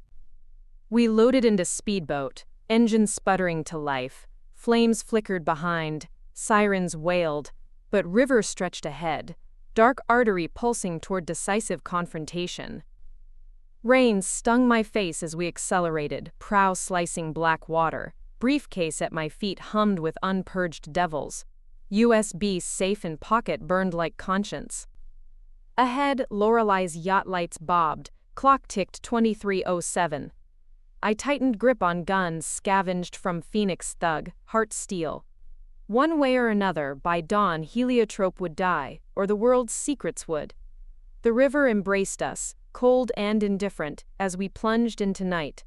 We loaded into speedboat, engine sputtering to life. Flames flickered behind, sirens wailed, but river stretched ahead, dark artery pulsing toward decisive confrontation. Rain stung my face as we accelerated, prow slicing black water. Briefcase at my feet hummed with unpurged devils. USB safe in pocket burned like conscience. Ahead, Lorelei's yacht lights bobbed. Clock ticked 23:07. I tightened grip on guns scavenged from Phoenix Thug, heart steel. One way or another, by dawn Heliotrope would die, or the world's secrets would. The river embraced us, cold and indifferent, as we plunged into night.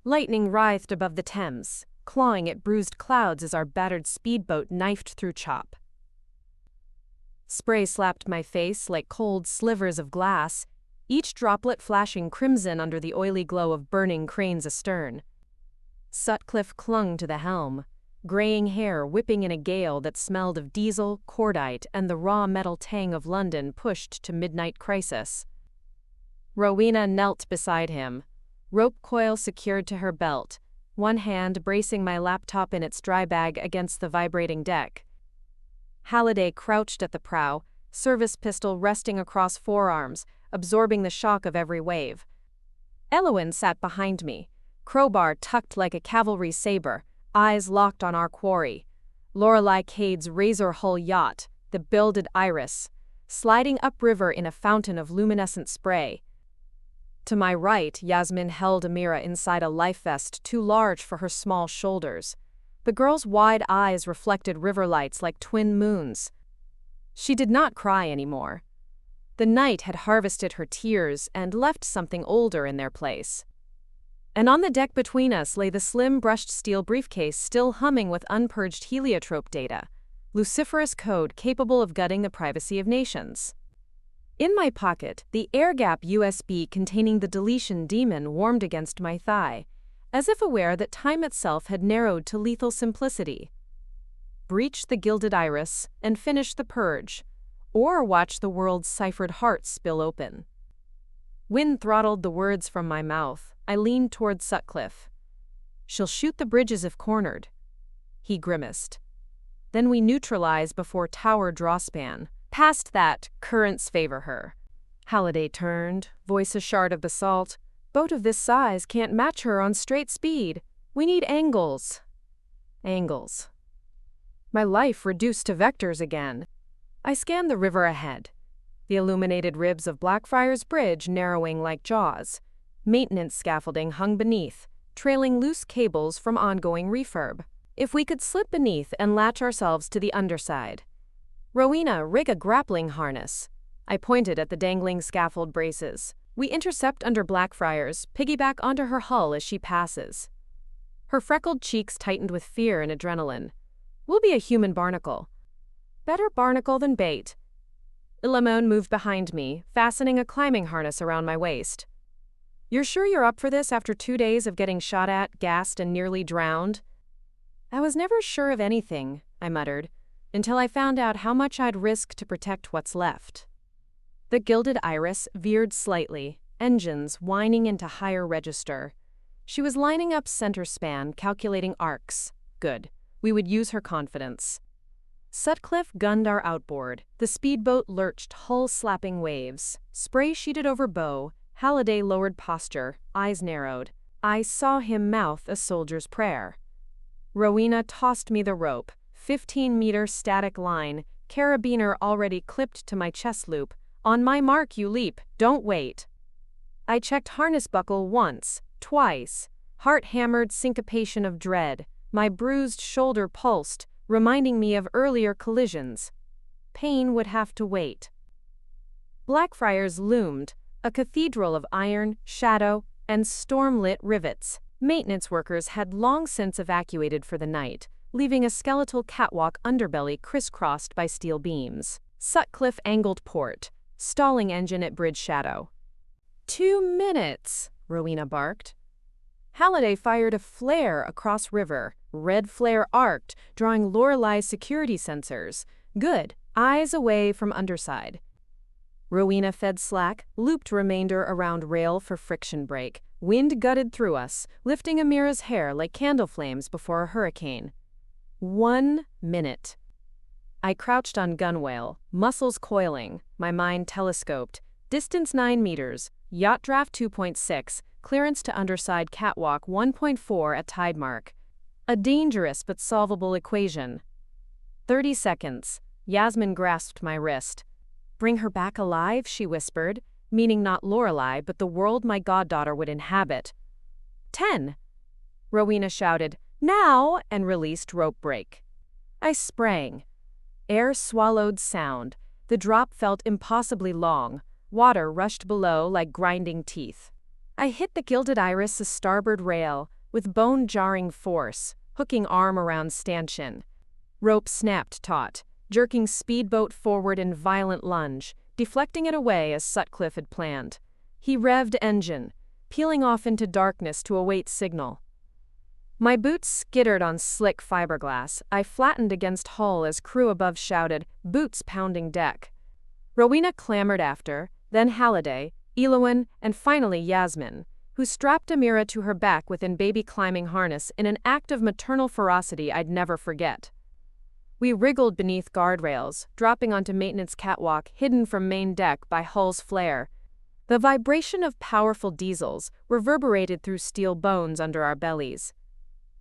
Lightning writhed above the Thames, clawing at bruised clouds as our battered speedboat knifed through chop. Spray slapped my face like cold slivers of glass, each droplet flashing crimson under the oily glow of burning cranes astern. Sutcliffe clung to the helm, graying hair whipping in a gale that smelled of diesel, cordite, and the raw metal tang of London pushed to midnight crisis. Rowena knelt beside him, rope coil secured to her belt, one hand bracing my laptop in its dry bag against the vibrating deck. Halliday crouched at the prow, service pistol resting across forearms, absorbing the shock of every wave. Elowin sat behind me, crowbar tucked like a cavalry saber, eyes locked on our quarry. Lorelei Cade's razor-hull yacht, the builded Iris, sliding upriver in a fountain of luminescent spray. To my right, Yasmin held Amira inside a life vest too large for her small shoulders. The girl's wide eyes reflected river lights like twin moons. She did not cry anymore. The night had harvested her tears and left something older in their place. And on the deck between us lay the slim brushed steel briefcase still humming with unpurged heliotrope data, luciferous code capable of gutting the privacy of nations. In my pocket, the air-gap USB containing the deletion demon warmed against my thigh, as if aware that time itself had narrowed to lethal simplicity. Breach the gilded Iris and finish the purge, or watch the world's ciphered heart spill open. Wind throttled the words from my mouth. I leaned toward Sutcliffe. She'll shoot the bridges if cornered. He grimaced. Then we neutralize before tower drawspan. Past that, currents favor her. Halliday turned, voice a shard of basalt. Boat of this size can't match her on straight speed. We need angles. Angles. My life reduced to vectors again. I scanned the river ahead. The illuminated ribs of Blackfriars Bridge narrowing like jaws. Maintenance scaffolding hung beneath, trailing loose cables from ongoing refurb. If we could slip beneath and latch ourselves to the underside. Rowena, rig a grappling harness. I pointed at the dangling scaffold braces. We intercept under Blackfriars, piggyback onto her hull as she passes. Her freckled cheeks tightened with fear and adrenaline. We'll be a human barnacle. Better barnacle than bait. Ilamone moved behind me, fastening a climbing harness around my waist. You're sure you're up for this after 2 days of getting shot at, gassed, and nearly drowned? I was never sure of anything, I muttered, until I found out how much I'd risk to protect what's left. The gilded Iris veered slightly, engines whining into higher register. She was lining up center span, calculating arcs. Good. We would use her confidence. Sutcliffe gunned our outboard. The speedboat lurched hull-slapping waves. Spray sheeted over bow. Halliday lowered posture, eyes narrowed. I saw him mouth a soldier's prayer. Rowena tossed me the rope. 15-meter static line, carabiner already clipped to my chest loop. On my mark you leap, don't wait. I checked harness buckle once, twice. Heart-hammered syncopation of dread. My bruised shoulder pulsed, reminding me of earlier collisions. Pain would have to wait. Blackfriars loomed, a cathedral of iron, shadow, and storm-lit rivets. Maintenance workers had long since evacuated for the night, leaving a skeletal catwalk underbelly crisscrossed by steel beams. Sutcliffe angled port, stalling engine at bridge shadow. 2 minutes, Rowena barked. Halliday fired a flare across river. Red flare arced, drawing Lorelei's security sensors. Good. Eyes away from underside. Rowena fed slack, looped remainder around rail for friction brake. Wind gutted through us, lifting Amira's hair like candle flames before a hurricane. 1 minute. I crouched on gunwale, muscles coiling, my mind telescoped. Distance 9 meters, yacht draft 2.6, clearance to underside catwalk 1.4 at tide mark. A dangerous but solvable equation. 30 seconds. Yasmin grasped my wrist. Bring her back alive, she whispered, meaning not Lorelei but the world my goddaughter would inhabit. 10. Rowena shouted, now, and released rope break. I sprang. Air swallowed sound. The drop felt impossibly long. Water rushed below like grinding teeth. I hit the gilded iris' starboard rail with bone-jarring force, hooking arm around stanchion. Rope snapped taut, jerking speedboat forward in violent lunge, deflecting it away as Sutcliffe had planned. He revved engine, peeling off into darkness to await signal. My boots skittered on slick fiberglass. I flattened against hull as crew above shouted, boots pounding deck. Rowena clamored after, then Halliday, Elowen, and finally Yasmin, who strapped Amira to her back within baby climbing harness in an act of maternal ferocity I'd never forget. We wriggled beneath guardrails, dropping onto maintenance catwalk hidden from main deck by hull's flare. The vibration of powerful diesels reverberated through steel bones under our bellies.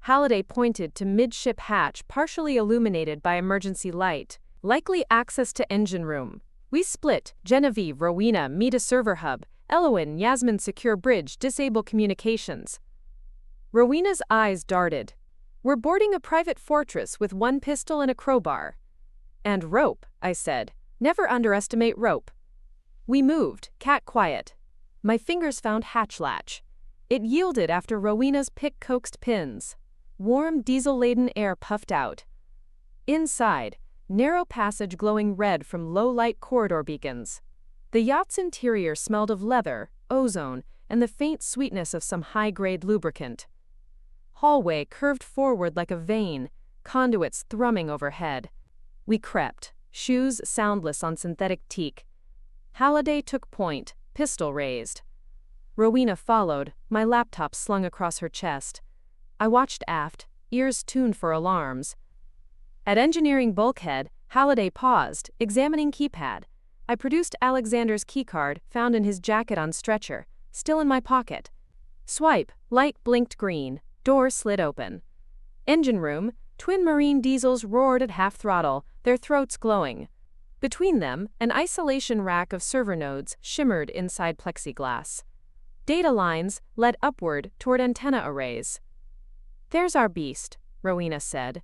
Halliday pointed to midship hatch partially illuminated by emergency light, likely access to engine room. We split, Genevieve, Rowena, meet a server hub, Elowen, Yasmin secure bridge, disable communications. Rowena's eyes darted. We're boarding a private fortress with 1 pistol and a crowbar. And rope, I said. Never underestimate rope. We moved, cat quiet. My fingers found hatch latch. It yielded after Rowena's pick coaxed pins. Warm, diesel-laden air puffed out. Inside, narrow passage glowing red from low-light corridor beacons. The yacht's interior smelled of leather, ozone, and the faint sweetness of some high-grade lubricant. Hallway curved forward like a vein, conduits thrumming overhead. We crept, shoes soundless on synthetic teak. Halliday took point, pistol raised. Rowena followed, my laptop slung across her chest. I watched aft, ears tuned for alarms. At engineering bulkhead, Halliday paused, examining keypad. I produced Alexander's keycard, found in his jacket on stretcher, still in my pocket. Swipe, light blinked green, door slid open. Engine room, twin marine diesels roared at half throttle, their throats glowing. Between them, an isolation rack of server nodes shimmered inside plexiglass. Data lines led upward toward antenna arrays. There's our beast, Rowena said.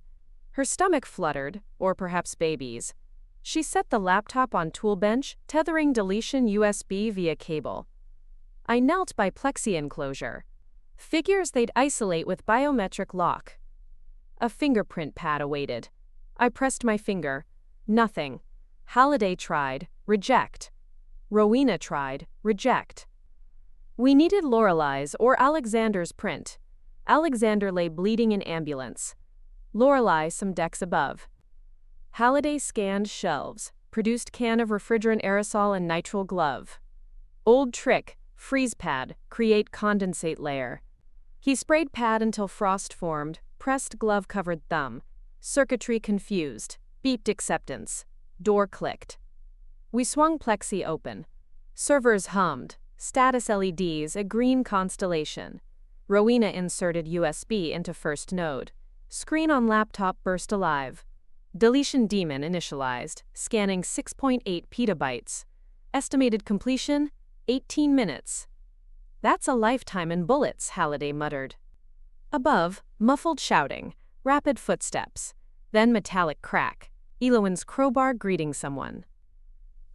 Her stomach fluttered, or perhaps baby's. She set the laptop on tool bench, tethering deletion USB via cable. I knelt by plexi enclosure. Figures they'd isolate with biometric lock. A fingerprint pad awaited. I pressed my finger. Nothing. Halliday tried. Reject. Rowena tried. Reject. We needed Lorelei's or Alexander's print. Alexander lay bleeding in ambulance. Lorelei some decks above. Halliday scanned shelves, produced can of refrigerant aerosol and nitrile glove. Old trick, freeze pad, create condensate layer. He sprayed pad until frost formed, pressed glove-covered thumb. Circuitry confused. Beeped acceptance. Door clicked. We swung plexi open. Servers hummed. Status LEDs, a green constellation. Rowena inserted USB into first node. Screen on laptop burst alive. Deletion daemon initialized, scanning 6.8 petabytes. Estimated completion, 18 minutes. That's a lifetime in bullets, Halliday muttered. Above, muffled shouting, rapid footsteps, then metallic crack. Eloin's crowbar greeting someone.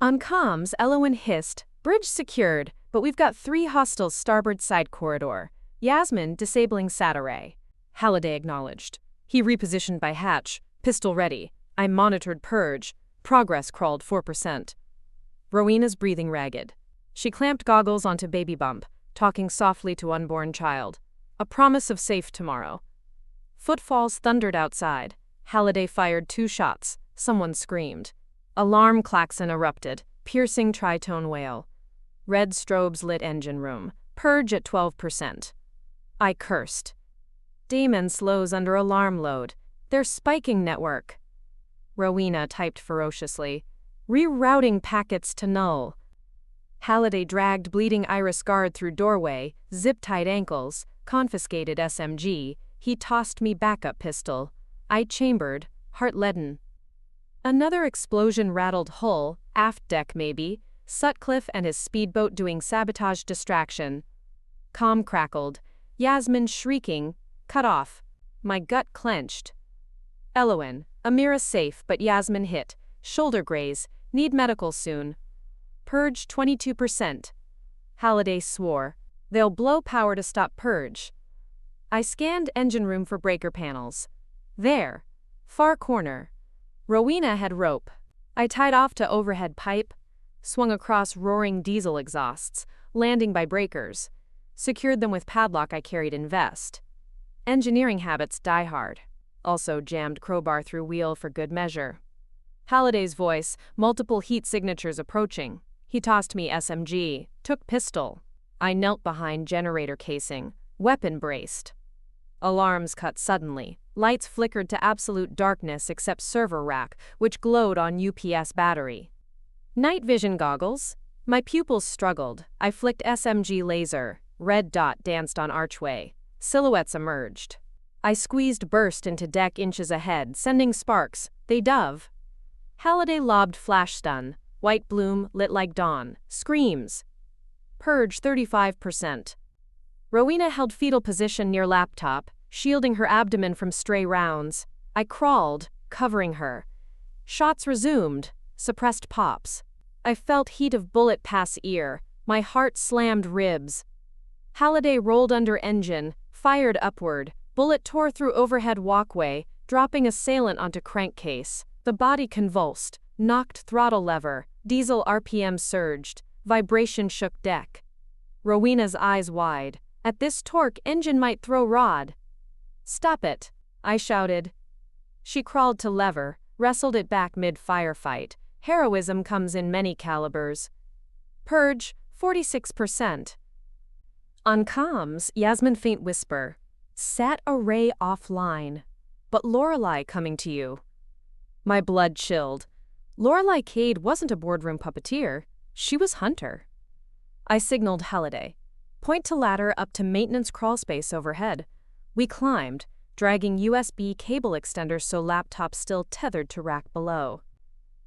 On comms, Eloin hissed, "Bridge secured, but we've got 3 hostiles starboard side corridor. Yasmin disabling SAT array." Halliday acknowledged. He repositioned by hatch, pistol ready. I monitored purge. Progress crawled 4%. Rowena's breathing ragged. She clamped goggles onto baby bump, talking softly to unborn child. A promise of safe tomorrow. Footfalls thundered outside. Halliday fired 2 shots. Someone screamed. Alarm klaxon erupted, piercing tritone wail. Red strobes lit engine room. Purge at 12%. I cursed. Daemon slows under alarm load. They're spiking network. Rowena typed ferociously. Rerouting packets to null. Halliday dragged bleeding iris guard through doorway, zip-tied ankles, confiscated SMG. He tossed me backup pistol. I chambered, heart leaden. Another explosion rattled hull, aft deck maybe, Sutcliffe and his speedboat doing sabotage distraction. Comm crackled, Yasmin shrieking, cut off. My gut clenched. Eloin, Amira safe but Yasmin hit, shoulder graze, need medical soon. Purge 22%. Halliday swore, they'll blow power to stop purge. I scanned engine room for breaker panels. There, far corner. Rowena had rope. I tied off to overhead pipe, swung across roaring diesel exhausts, landing by breakers, secured them with padlock I carried in vest. Engineering habits die hard. Also jammed crowbar through wheel for good measure. Halliday's voice, multiple heat signatures approaching. He tossed me SMG, took pistol. I knelt behind generator casing, weapon braced. Alarms cut suddenly. Lights flickered to absolute darkness except server rack, which glowed on UPS battery. Night vision goggles? My pupils struggled. I flicked SMG laser. Red dot danced on archway. Silhouettes emerged. I squeezed burst into deck inches ahead, sending sparks. They dove. Halliday lobbed flash stun. White bloom lit like dawn. Screams. Purge 35%. Rowena held fetal position near laptop, shielding her abdomen from stray rounds. I crawled, covering her. Shots resumed, suppressed pops. I felt heat of bullet pass ear. My heart slammed ribs. Halliday rolled under engine, fired upward. Bullet tore through overhead walkway, dropping assailant onto crankcase. The body convulsed, knocked throttle lever. Diesel RPM surged. Vibration shook deck. Rowena's eyes wide. At this torque, engine might throw rod. Stop it, I shouted. She crawled to lever, wrestled it back mid-firefight. Heroism comes in many calibers. Purge, 46%. On comms, Yasmin faint whisper. SAT array offline. But Lorelei coming to you. My blood chilled. Lorelei Cade wasn't a boardroom puppeteer. She was Hunter. I signaled Halliday. Point to ladder up to maintenance crawlspace overhead. We climbed, dragging USB cable extenders so laptop still tethered to rack below.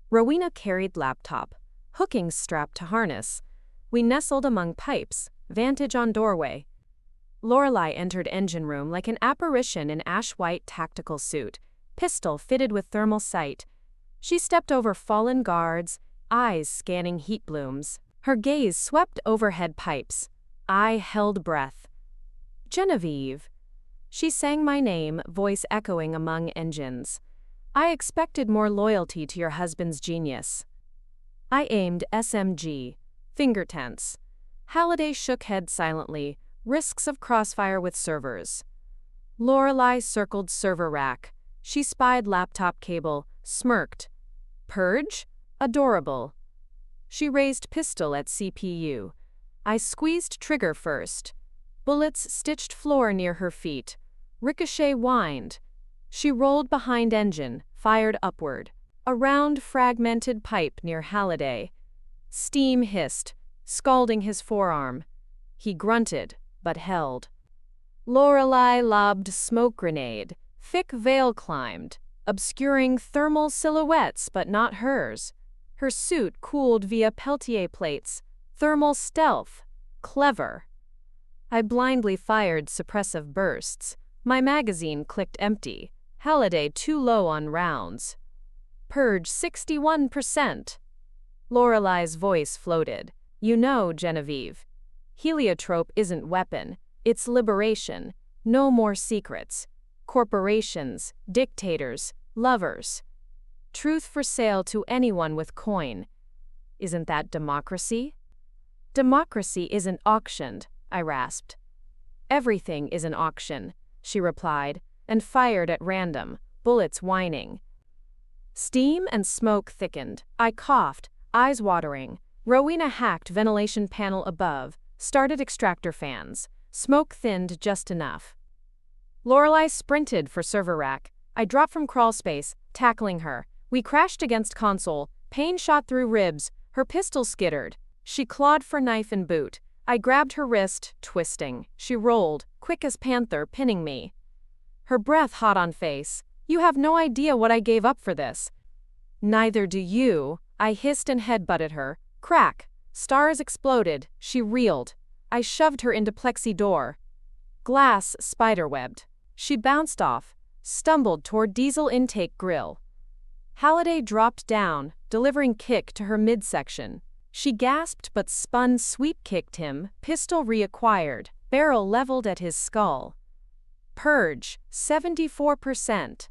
Rowena carried laptop, hookings strapped to harness. We nestled among pipes, vantage on doorway. Lorelei entered engine room like an apparition in ash-white tactical suit, pistol fitted with thermal sight. She stepped over fallen guards, eyes scanning heat blooms. Her gaze swept overhead pipes. I held breath. Genevieve. She sang my name, voice echoing among engines. I expected more loyalty to your husband's genius. I aimed SMG. Finger tense. Halliday shook head silently. Risks of crossfire with servers. Lorelei circled server rack. She spied laptop cable, smirked. Purge? Adorable. She raised pistol at CPU. I squeezed trigger first. Bullets stitched floor near her feet. Ricochet whined. She rolled behind engine, fired upward. a round, fragmented pipe near Halliday. Steam hissed, scalding his forearm. He grunted, but held. Lorelei lobbed smoke grenade. Thick veil climbed, obscuring thermal silhouettes but not hers. Her suit cooled via Peltier plates. Thermal stealth. Clever. I blindly fired suppressive bursts. My magazine clicked empty. Halliday too low on rounds. Purge 61%. Lorelei's voice floated. You know, Genevieve. Heliotrope isn't weapon. It's liberation. No more secrets. Corporations, dictators, lovers. Truth for sale to anyone with coin. Isn't that democracy? Democracy isn't auctioned, I rasped. Everything is an auction, she replied, and fired at random, bullets whining. Steam and smoke thickened. I coughed, eyes watering. Rowena hacked ventilation panel above, started extractor fans. Smoke thinned just enough. Lorelei sprinted for server rack. I dropped from crawl space, tackling her. We crashed against console. Pain shot through ribs. Her pistol skittered. She clawed for knife and boot. I grabbed her wrist, twisting. She rolled, quick as panther, pinning me. Her breath hot on face. You have no idea what I gave up for this. Neither do you. I hissed and headbutted her. Crack. Stars exploded. She reeled. I shoved her into plexi door. Glass spiderwebbed. She bounced off, stumbled toward diesel intake grill. Halliday dropped down, delivering kick to her midsection. She gasped but spun sweep-kicked him, pistol reacquired, barrel leveled at his skull. Purge, 74%.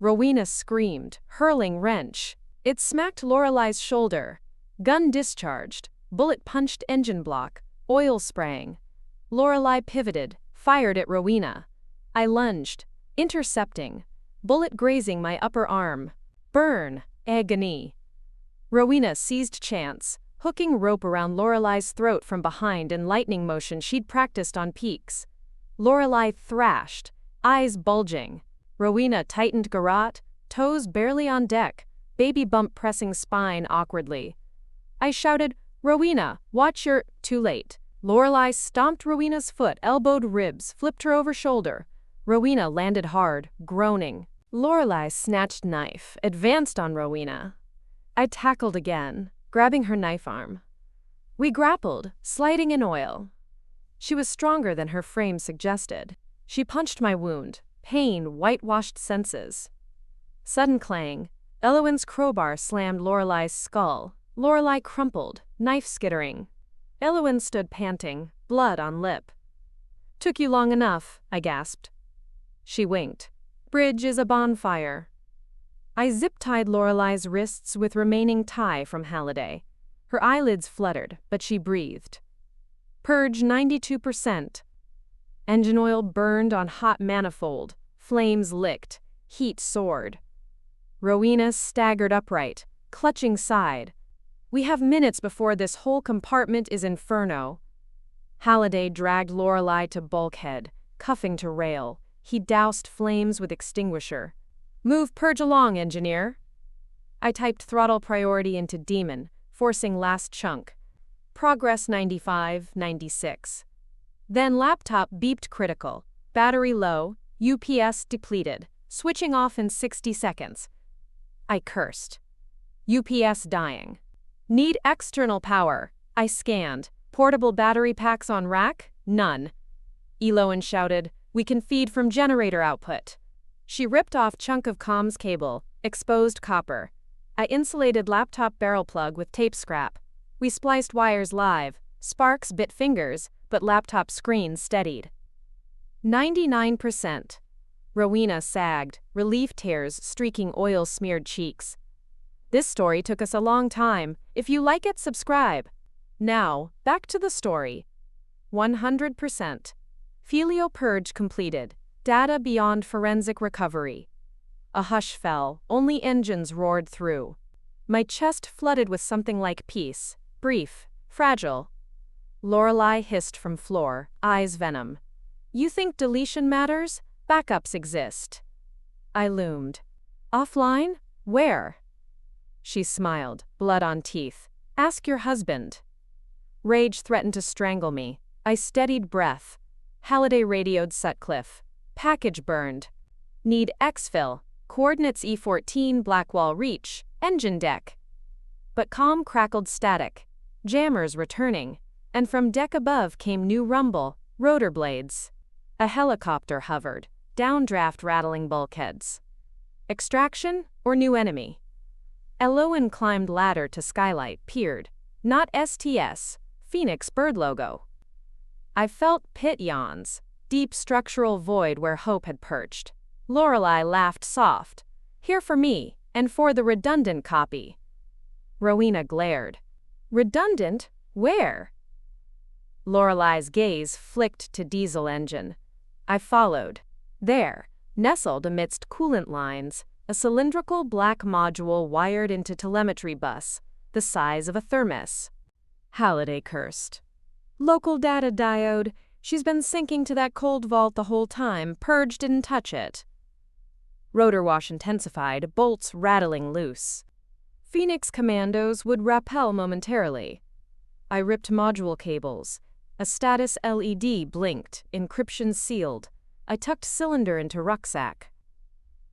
Rowena screamed, hurling wrench. It smacked Lorelei's shoulder. Gun discharged, bullet punched engine block, oil spraying. Lorelei pivoted, fired at Rowena. I lunged, intercepting. Bullet grazing my upper arm. Burn, agony. Rowena seized chance, hooking rope around Lorelei's throat from behind in lightning motion she'd practiced on peaks. Lorelei thrashed, eyes bulging. Rowena tightened garrote, toes barely on deck, baby bump pressing spine awkwardly. I shouted, Rowena, watch your… Too late. Lorelei stomped Rowena's foot, elbowed ribs, flipped her over shoulder. Rowena landed hard, groaning. Lorelei snatched knife, advanced on Rowena. I tackled again, grabbing her knife arm. We grappled, sliding in oil. She was stronger than her frame suggested. She punched my wound, pain whitewashed senses. Sudden clang. Elowen's crowbar slammed Lorelei's skull. Lorelei crumpled, knife skittering. Elowen stood panting, blood on lip. Took you long enough, I gasped. She winked. Bridge is a bonfire. I zip-tied Lorelei's wrists with remaining tie from Halliday. Her eyelids fluttered, but she breathed. Purge 92%. Engine oil burned on hot manifold. Flames licked. Heat soared. Rowena staggered upright, clutching side. We have minutes before this whole compartment is inferno. Halliday dragged Lorelei to bulkhead, cuffing to rail. He doused flames with extinguisher. Move Purge along, engineer. I typed throttle priority into Demon, forcing last chunk. Progress 95, 96. Then laptop beeped critical. Battery low, UPS depleted, switching off in 60 seconds. I cursed. UPS dying. Need external power. I scanned. Portable battery packs on rack? None. Elowen shouted, we can feed from generator output. She ripped off chunk of comms cable, exposed copper. I insulated laptop barrel plug with tape scrap. We spliced wires live. Sparks bit fingers, but laptop screen steadied. 99%. Rowena sagged, relief tears streaking oil-smeared cheeks. This story took us a long time. If you like it, subscribe. Now, back to the story. 100%. Filio purge completed. Data beyond forensic recovery. A hush fell, only engines roared through. My chest flooded with something like peace. Brief, fragile. Lorelei hissed from floor, eyes venom. You think deletion matters? Backups exist. I loomed. Offline? Where? She smiled, blood on teeth. Ask your husband. Rage threatened to strangle me. I steadied breath. Halliday radioed Sutcliffe. Package burned. Need exfil. Coordinates E14 Blackwall Reach. Engine deck. But comm crackled static. Jammers returning. And from deck above came new rumble. Rotor blades. A helicopter hovered. Downdraft rattling bulkheads. Extraction or new enemy? Eloin climbed ladder to skylight, peered. Not STS. Phoenix bird logo. I felt pit yawns. Deep structural void where hope had perched. Lorelei laughed soft. Here for me, and for the redundant copy. Rowena glared. Redundant? Where? Lorelei's gaze flicked to diesel engine. I followed. There, nestled amidst coolant lines, a cylindrical black module wired into telemetry bus, the size of a thermos. Halliday cursed. Local data diode. She's been sinking to that cold vault the whole time. Purge didn't touch it. Rotor wash intensified, bolts rattling loose. Phoenix commandos would rappel momentarily. I ripped module cables. A status LED blinked, encryption sealed. I tucked cylinder into rucksack.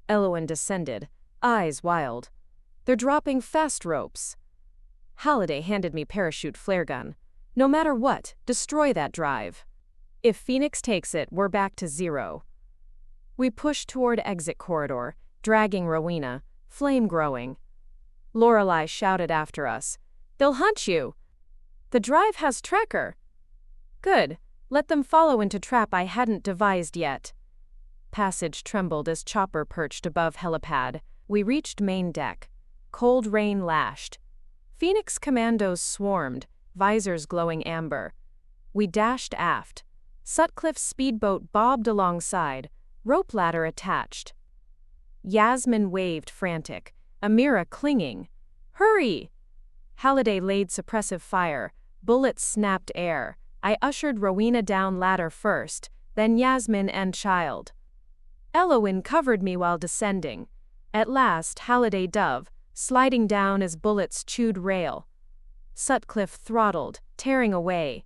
Eloin descended, eyes wild. They're dropping fast ropes. Halliday handed me parachute flare gun. No matter what, destroy that drive. If Phoenix takes it, we're back to zero. We pushed toward exit corridor, dragging Rowena, flame growing. Lorelei shouted after us. They'll hunt you. The drive has tracker. Good. Let them follow into trap I hadn't devised yet. Passage trembled as chopper perched above helipad. We reached main deck. Cold rain lashed. Phoenix commandos swarmed, visors glowing amber. We dashed aft. Sutcliffe's speedboat bobbed alongside, rope ladder attached. Yasmin waved frantic, Amira clinging. Hurry! Halliday laid suppressive fire. Bullets snapped air. I ushered Rowena down ladder first, then Yasmin and child. Eloin covered me while descending. At last, Halliday dove, sliding down as bullets chewed rail. Sutcliffe throttled, tearing away.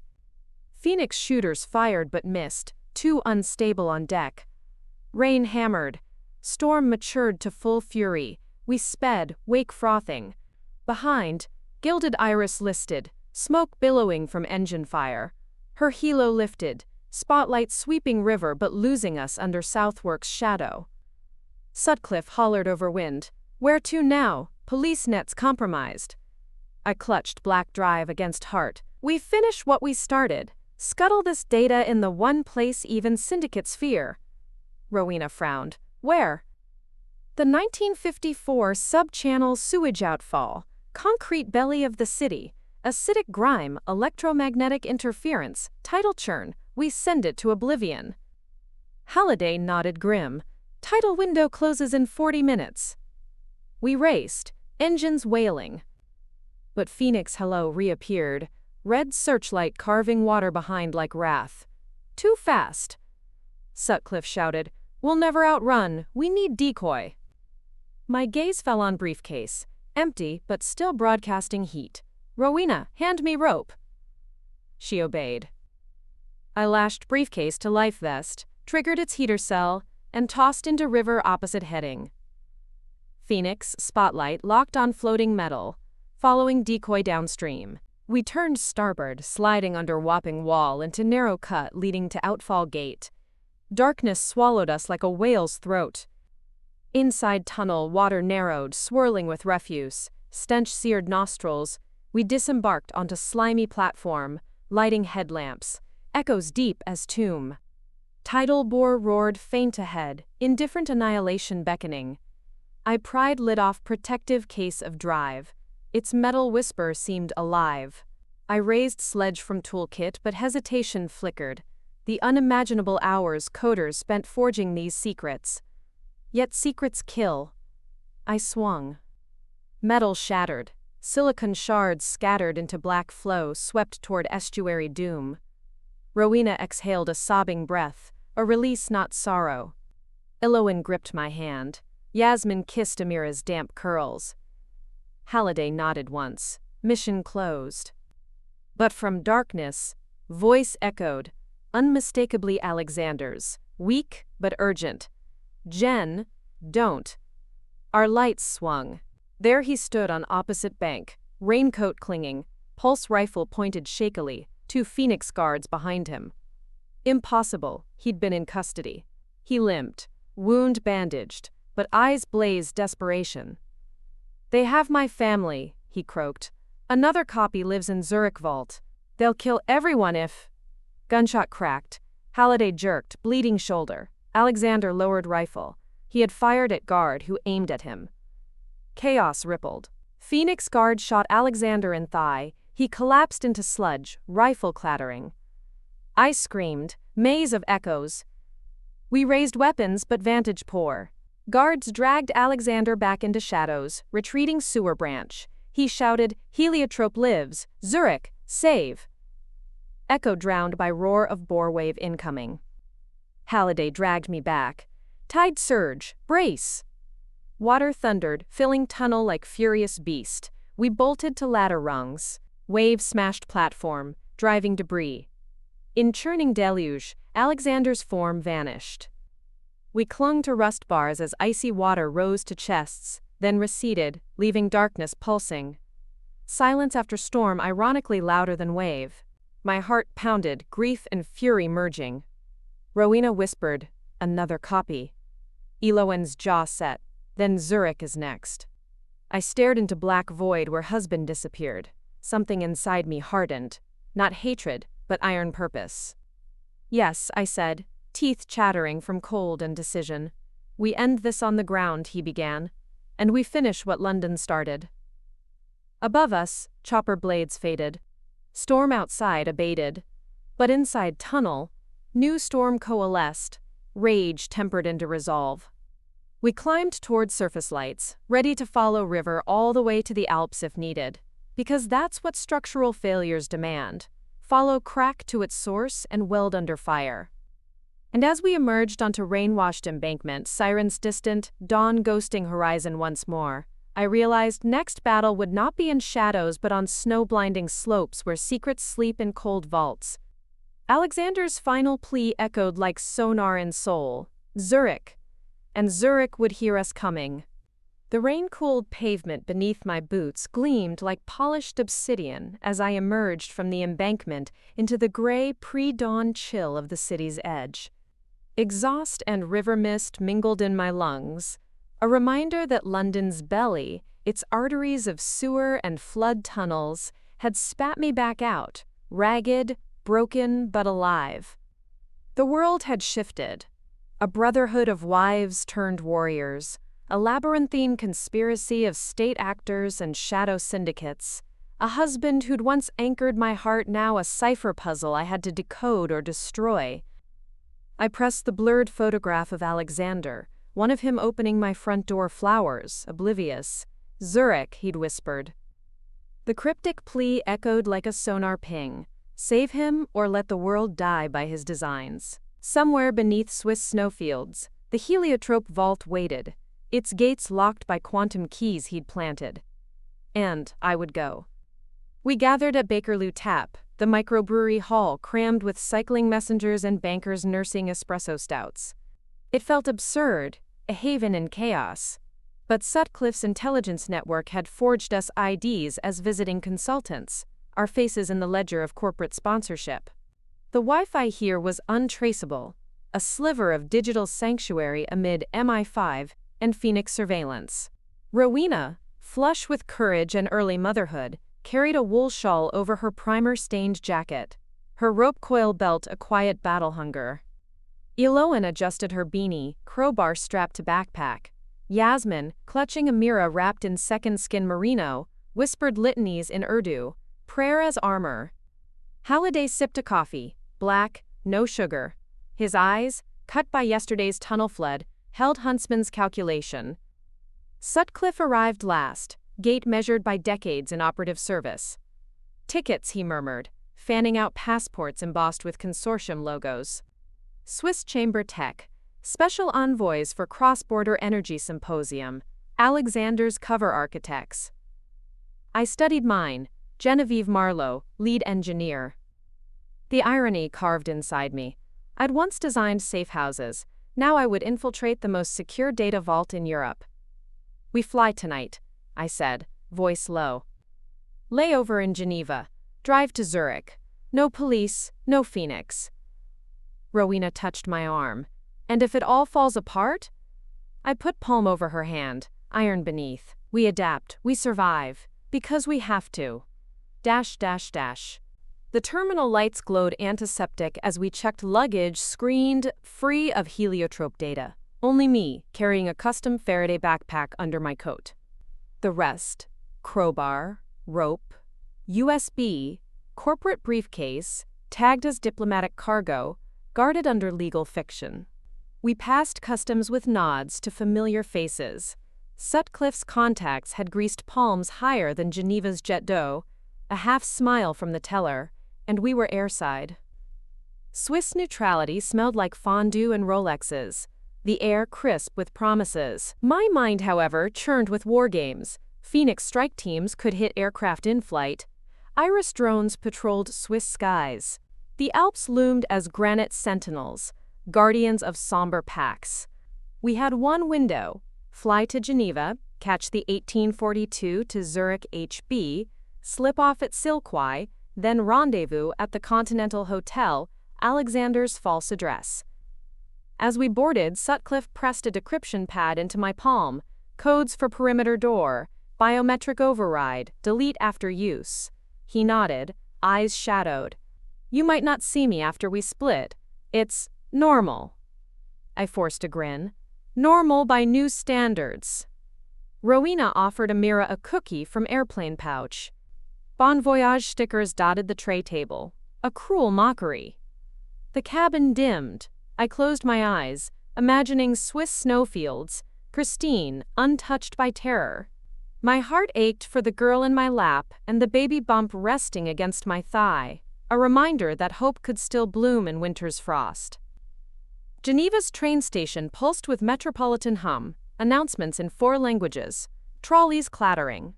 Phoenix shooters fired but missed, too unstable on deck. Rain hammered. Storm matured to full fury. We sped, wake frothing. Behind, Gilded Iris listed, smoke billowing from engine fire. Her helo lifted, spotlight sweeping river but losing us under Southwark's shadow. Sutcliffe hollered over wind. Where to now? Police nets compromised. I clutched black drive against heart. We finish what we started. Scuttle this data in the one place even syndicates fear. Rowena frowned. Where? The 1954 sub-channel sewage outfall. Concrete belly of the city. Acidic grime, electromagnetic interference, tidal churn. We send it to oblivion. Halliday nodded grim. Tidal window closes in 40 minutes. We raced, engines wailing. But Phoenix Hello reappeared, red searchlight carving water behind like wrath. Too fast. Sutcliffe shouted, We'll never outrun, we need decoy. My gaze fell on briefcase, empty but still broadcasting heat. Rowena, hand me rope. She obeyed. I lashed briefcase to life vest, triggered its heater cell, and tossed into river opposite heading. Phoenix, spotlight locked on floating metal, following decoy downstream. We turned starboard, sliding under whopping wall into narrow cut leading to outfall gate. Darkness swallowed us like a whale's throat. Inside tunnel, water narrowed, swirling with refuse, stench seared nostrils. We disembarked onto slimy platform, lighting headlamps, echoes deep as tomb. Tidal bore roared faint ahead, indifferent annihilation beckoning. I pried lid off protective case of drive. Its metal whisper seemed alive. I raised sledge from toolkit, but hesitation flickered. The unimaginable hours coders spent forging these secrets. Yet secrets kill. I swung. Metal shattered. Silicon shards scattered into black flow swept toward estuary doom. Rowena exhaled a sobbing breath, a release not sorrow. Eloin gripped my hand. Yasmin kissed Amira's damp curls. Halliday nodded once. Mission closed. But from darkness, voice echoed, unmistakably Alexander's, weak but urgent. "Jen, don't." Our lights swung. There he stood on opposite bank, raincoat clinging, pulse rifle pointed shakily, 2 Phoenix guards behind him. Impossible, he'd been in custody. He limped, wound bandaged, but eyes blazed desperation. "They have my family," he croaked. "Another copy lives in Zurich vault. They'll kill everyone if—" Gunshot cracked. Halliday jerked, bleeding shoulder. Alexander lowered rifle. He had fired at guard who aimed at him. Chaos rippled. Phoenix guard shot Alexander in thigh. He collapsed into sludge, rifle clattering. I screamed, maze of echoes. We raised weapons but vantage poor. Guards dragged Alexander back into shadows, retreating sewer branch. He shouted, "Heliotrope lives! Zurich, save!" Echo drowned by roar of bore wave incoming. Halliday dragged me back. "Tide surge, brace!" Water thundered, filling tunnel like furious beast. We bolted to ladder rungs. Wave smashed platform, driving debris. In churning deluge, Alexander's form vanished. We clung to rust bars as icy water rose to chests, then receded, leaving darkness pulsing. Silence after storm ironically louder than wave. My heart pounded, grief and fury merging. Rowena whispered, "Another copy." Eloan's jaw set. Then Zurich is next. I stared into black void where husband disappeared. Something inside me hardened. Not hatred, but iron purpose. "Yes," I said, teeth chattering from cold and decision. "We end this on the ground," he began. "And we finish what London started." Above us, chopper blades faded. Storm outside abated. But inside tunnel, new storm coalesced, rage tempered into resolve. We climbed toward surface lights, ready to follow river all the way to the Alps if needed. Because that's what structural failures demand. Follow crack to its source and weld under fire. And as we emerged onto rain-washed embankment, sirens distant, dawn ghosting horizon once more, I realized next battle would not be in shadows but on snow-blinding slopes where secrets sleep in cold vaults. Alexander's final plea echoed like sonar in soul. Zurich. And Zurich would hear us coming. The rain-cooled pavement beneath my boots gleamed like polished obsidian as I emerged from the embankment into the gray pre-dawn chill of the city's edge. Exhaust and river mist mingled in my lungs, a reminder that London's belly, its arteries of sewer and flood tunnels, had spat me back out, ragged, broken but alive. The world had shifted. A brotherhood of wives turned warriors, a labyrinthine conspiracy of state actors and shadow syndicates, a husband who'd once anchored my heart, now a cipher puzzle I had to decode or destroy. I pressed the blurred photograph of Alexander, one of him opening my front door flowers, oblivious. "Zurich," he'd whispered. The cryptic plea echoed like a sonar ping. Save him or let the world die by his designs. Somewhere beneath Swiss snowfields, the heliotrope vault waited, its gates locked by quantum keys he'd planted. And I would go. We gathered at Bakerloo Tap, the microbrewery hall crammed with cycling messengers and bankers nursing espresso stouts. It felt absurd, a haven in chaos. But Sutcliffe's intelligence network had forged us IDs as visiting consultants, our faces in the ledger of corporate sponsorship. The Wi-Fi here was untraceable, a sliver of digital sanctuary amid MI5 and Phoenix surveillance. Rowena, flush with courage and early motherhood, carried a wool shawl over her primer-stained jacket, her rope coil belt a quiet battle hunger. Eloan adjusted her beanie, crowbar strapped to backpack. Yasmin, clutching a mirror wrapped in second skin merino, whispered litanies in Urdu, prayer as armor. Halliday sipped a coffee, black, no sugar. His eyes, cut by yesterday's tunnel flood, held Huntsman's calculation. Sutcliffe arrived last, gait measured by decades in operative service. Tickets, he murmured, fanning out passports embossed with consortium logos. Swiss Chamber Tech, special envoys for cross-border energy symposium, Alexander's cover architects. I studied mine, Genevieve Marlowe, lead engineer. The irony carved inside me. I'd once designed safe houses. Now I would infiltrate the most secure data vault in Europe. We fly tonight, I said, voice low. Layover in Geneva. Drive to Zurich. No police, no Phoenix. Rowena touched my arm. And if it all falls apart? I put palm over her hand, iron beneath. We adapt, we survive. Because we have to. Dash, dash, dash. The terminal lights glowed antiseptic as we checked luggage screened, free of heliotrope data. Only me, carrying a custom Faraday backpack under my coat. The rest, crowbar, rope, USB, corporate briefcase, tagged as diplomatic cargo, guarded under legal fiction. We passed customs with nods to familiar faces. Sutcliffe's contacts had greased palms higher than Geneva's jet d'eau, a half smile from the teller, and we were airside. Swiss neutrality smelled like fondue and Rolexes, the air crisp with promises. My mind, however, churned with war games. Phoenix strike teams could hit aircraft in flight. Iris drones patrolled Swiss skies. The Alps loomed as granite sentinels, guardians of somber packs. We had one window: fly to Geneva, catch the 1842 to Zurich HB, slip off at Silquois, then rendezvous at the Continental Hotel, Alexander's false address. As we boarded, Sutcliffe pressed a decryption pad into my palm. Codes for perimeter door, biometric override, delete after use. He nodded, eyes shadowed. You might not see me after we split. It's normal. I forced a grin. Normal by new standards. Rowena offered Amira a cookie from airplane pouch. Bon voyage stickers dotted the tray table. A cruel mockery. The cabin dimmed. I closed my eyes, imagining Swiss snowfields, pristine, untouched by terror. My heart ached for the girl in my lap and the baby bump resting against my thigh, a reminder that hope could still bloom in winter's frost. Geneva's train station pulsed with metropolitan hum, announcements in 4 languages, trolleys clattering.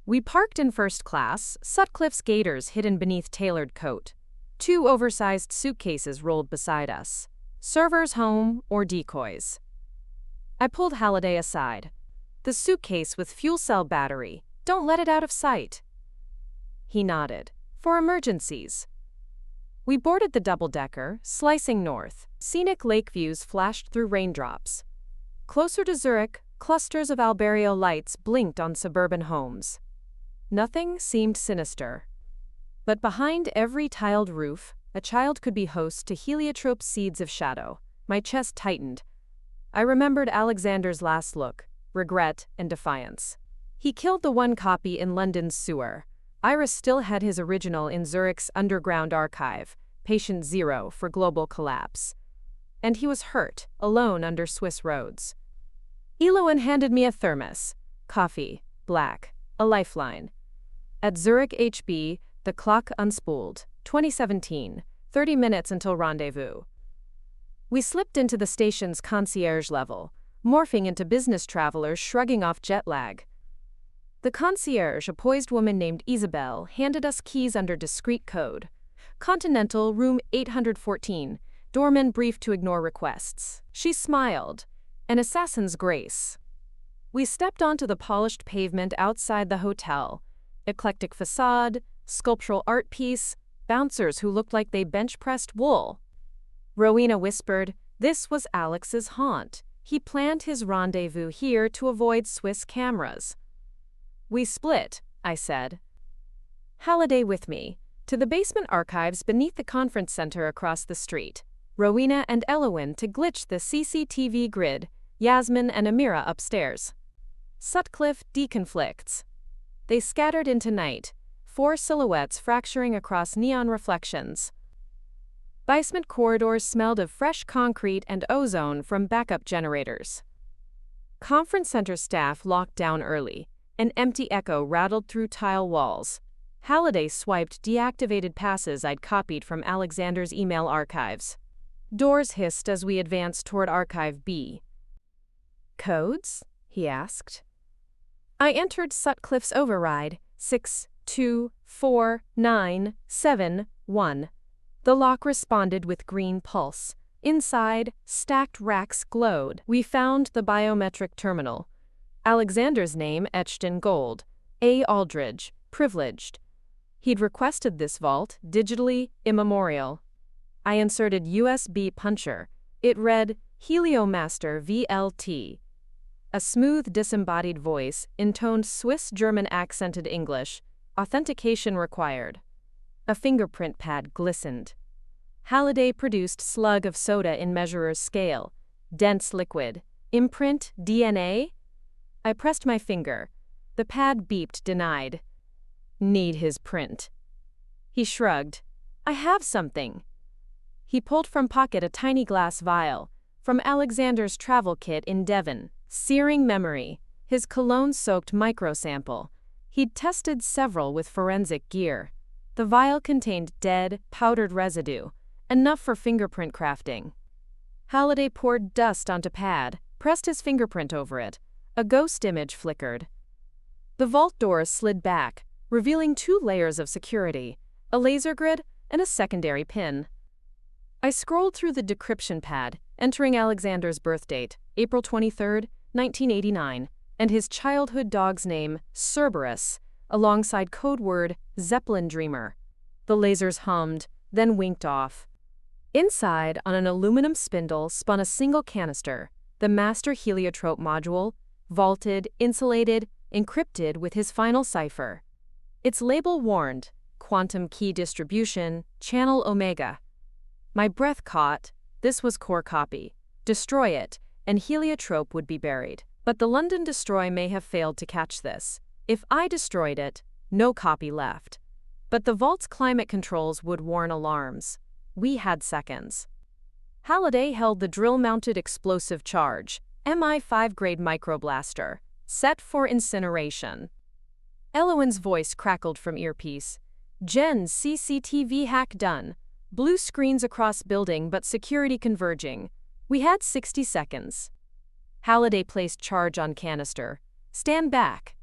We parked in first class, Sutcliffe's gaiters hidden beneath tailored coat. 2 oversized suitcases rolled beside us. Servers home or decoys. I pulled Halliday aside. The suitcase with fuel cell battery. Don't let it out of sight. He nodded. For emergencies. We boarded the double-decker, slicing north. Scenic lake views flashed through raindrops. Closer to Zurich, clusters of Alberio lights blinked on suburban homes. Nothing seemed sinister. But behind every tiled roof, a child could be host to heliotrope seeds of shadow. My chest tightened. I remembered Alexander's last look, regret and defiance. He killed the one copy in London's sewer. Iris still had his original in Zurich's underground archive, patient 0 for global collapse. And he was hurt, alone under Swiss roads. Eloin handed me a thermos. Coffee, black, a lifeline. At Zurich HB, the clock unspooled. 2017, 30 minutes until rendezvous. We slipped into the station's concierge level, morphing into business travelers shrugging off jet lag. The concierge, a poised woman named Isabel, handed us keys under discreet code. Continental, room 814, doorman briefed to ignore requests. She smiled. An assassin's grace. We stepped onto the polished pavement outside the hotel. Eclectic facade, sculptural art piece, bouncers who looked like they bench-pressed wool. Rowena whispered, this was Alex's haunt. He planned his rendezvous here to avoid Swiss cameras. We split, I said. Halliday with me, to the basement archives beneath the conference center across the street. Rowena and Eloin to glitch the CCTV grid, Yasmin and Amira upstairs. Sutcliffe deconflicts. They scattered into night, 4 silhouettes fracturing across neon reflections. Basement corridors smelled of fresh concrete and ozone from backup generators. Conference center staff locked down early. An empty echo rattled through tile walls. Halliday swiped deactivated passes I'd copied from Alexander's email archives. Doors hissed as we advanced toward Archive B. Codes? He asked. I entered Sutcliffe's override, 62497 The lock responded with green pulse. Inside, stacked racks glowed. We found the biometric terminal. Alexander's name etched in gold. A. Aldridge, privileged. He'd requested this vault, digitally immemorial. I inserted USB puncher. It read, Heliomaster VLT. A smooth, disembodied voice intoned Swiss-German accented English. Authentication required. A fingerprint pad glistened. Halliday produced slug of soda in measurer's scale. Dense liquid. Imprint, DNA? I pressed my finger. The pad beeped, denied. Need his print. He shrugged. I have something. He pulled from pocket a tiny glass vial, from Alexander's travel kit in Devon. Searing memory. His cologne-soaked microsample. He'd tested several with forensic gear. The vial contained dead, powdered residue, enough for fingerprint crafting. Halliday poured dust onto pad, pressed his fingerprint over it. A ghost image flickered. The vault doors slid back, revealing 2 layers of security, a laser grid and a secondary pin. I scrolled through the decryption pad, entering Alexander's birthdate, April 23, 1989, and his childhood dog's name, Cerberus, alongside code word Zeppelin Dreamer. The lasers hummed, then winked off. Inside, on an aluminum spindle, spun a single canister, the master heliotrope module, vaulted, insulated, encrypted with his final cipher. Its label warned, Quantum Key Distribution, Channel Omega. My breath caught. This was core copy. Destroy it, and heliotrope would be buried. But the London destroy may have failed to catch this. If I destroyed it, no copy left. But the vault's climate controls would warn alarms. We had seconds. Halliday held the drill-mounted explosive charge, MI5 grade microblaster, set for incineration. Elowen's voice crackled from earpiece. Jen's CCTV hack done. Blue screens across building but security converging. We had 60 seconds. Halliday placed charge on canister. Stand back.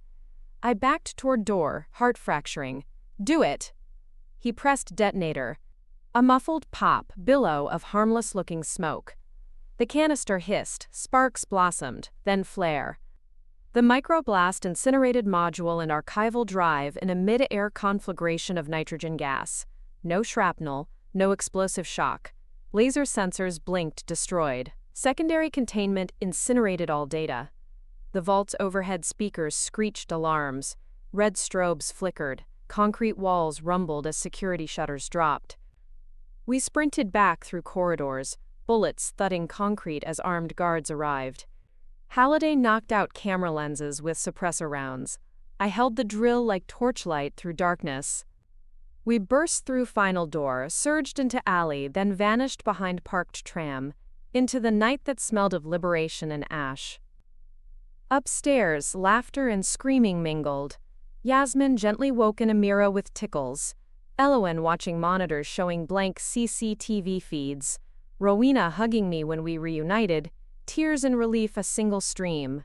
I backed toward door, heart fracturing. Do it. He pressed detonator. A muffled pop, billow of harmless-looking smoke. The canister hissed, sparks blossomed, then flare. The microblast incinerated module and archival drive in a mid-air conflagration of nitrogen gas. No shrapnel, no explosive shock. Laser sensors blinked, destroyed. Secondary containment incinerated all data. The vault's overhead speakers screeched alarms. Red strobes flickered. Concrete walls rumbled as security shutters dropped. We sprinted back through corridors, bullets thudding concrete as armed guards arrived. Halliday knocked out camera lenses with suppressor rounds. I held the drill like torchlight through darkness. We burst through final door, surged into alley, then vanished behind parked tram, into the night that smelled of liberation and ash. Upstairs, laughter and screaming mingled. Yasmin gently woken Amira with tickles. Elowen watching monitors showing blank CCTV feeds. Rowena hugging me when we reunited, tears in relief a single stream.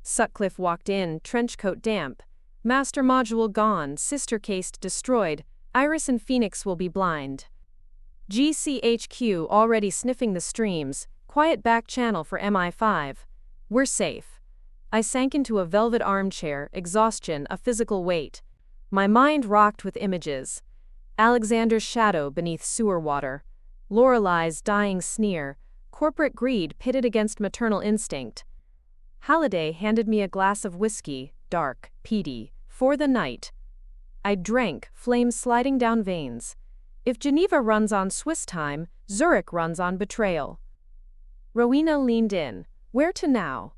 Sutcliffe walked in, trenchcoat damp. Master module gone, sister case destroyed. Iris and Phoenix will be blind. GCHQ already sniffing the streams. Quiet back channel for MI5. We're safe. I sank into a velvet armchair, exhaustion, a physical weight. My mind rocked with images. Alexander's shadow beneath sewer water. Lorelei's dying sneer. Corporate greed pitted against maternal instinct. Halliday handed me a glass of whiskey, dark, peaty, for the night. I drank, flames sliding down veins. If Geneva runs on Swiss time, Zurich runs on betrayal. Rowena leaned in. Where to now?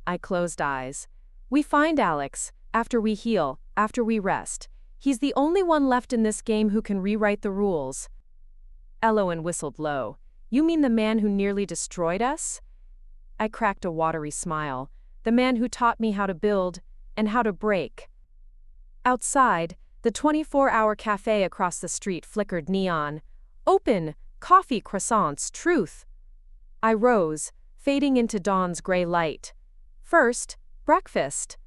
I closed eyes. We find Alex, after we heal, after we rest. He's the only one left in this game who can rewrite the rules. Elowen whistled low. You mean the man who nearly destroyed us? I cracked a watery smile. The man who taught me how to build and how to break. Outside, the 24-hour cafe across the street flickered neon. Open, coffee, croissants, truth. I rose, fading into dawn's gray light. First, breakfast.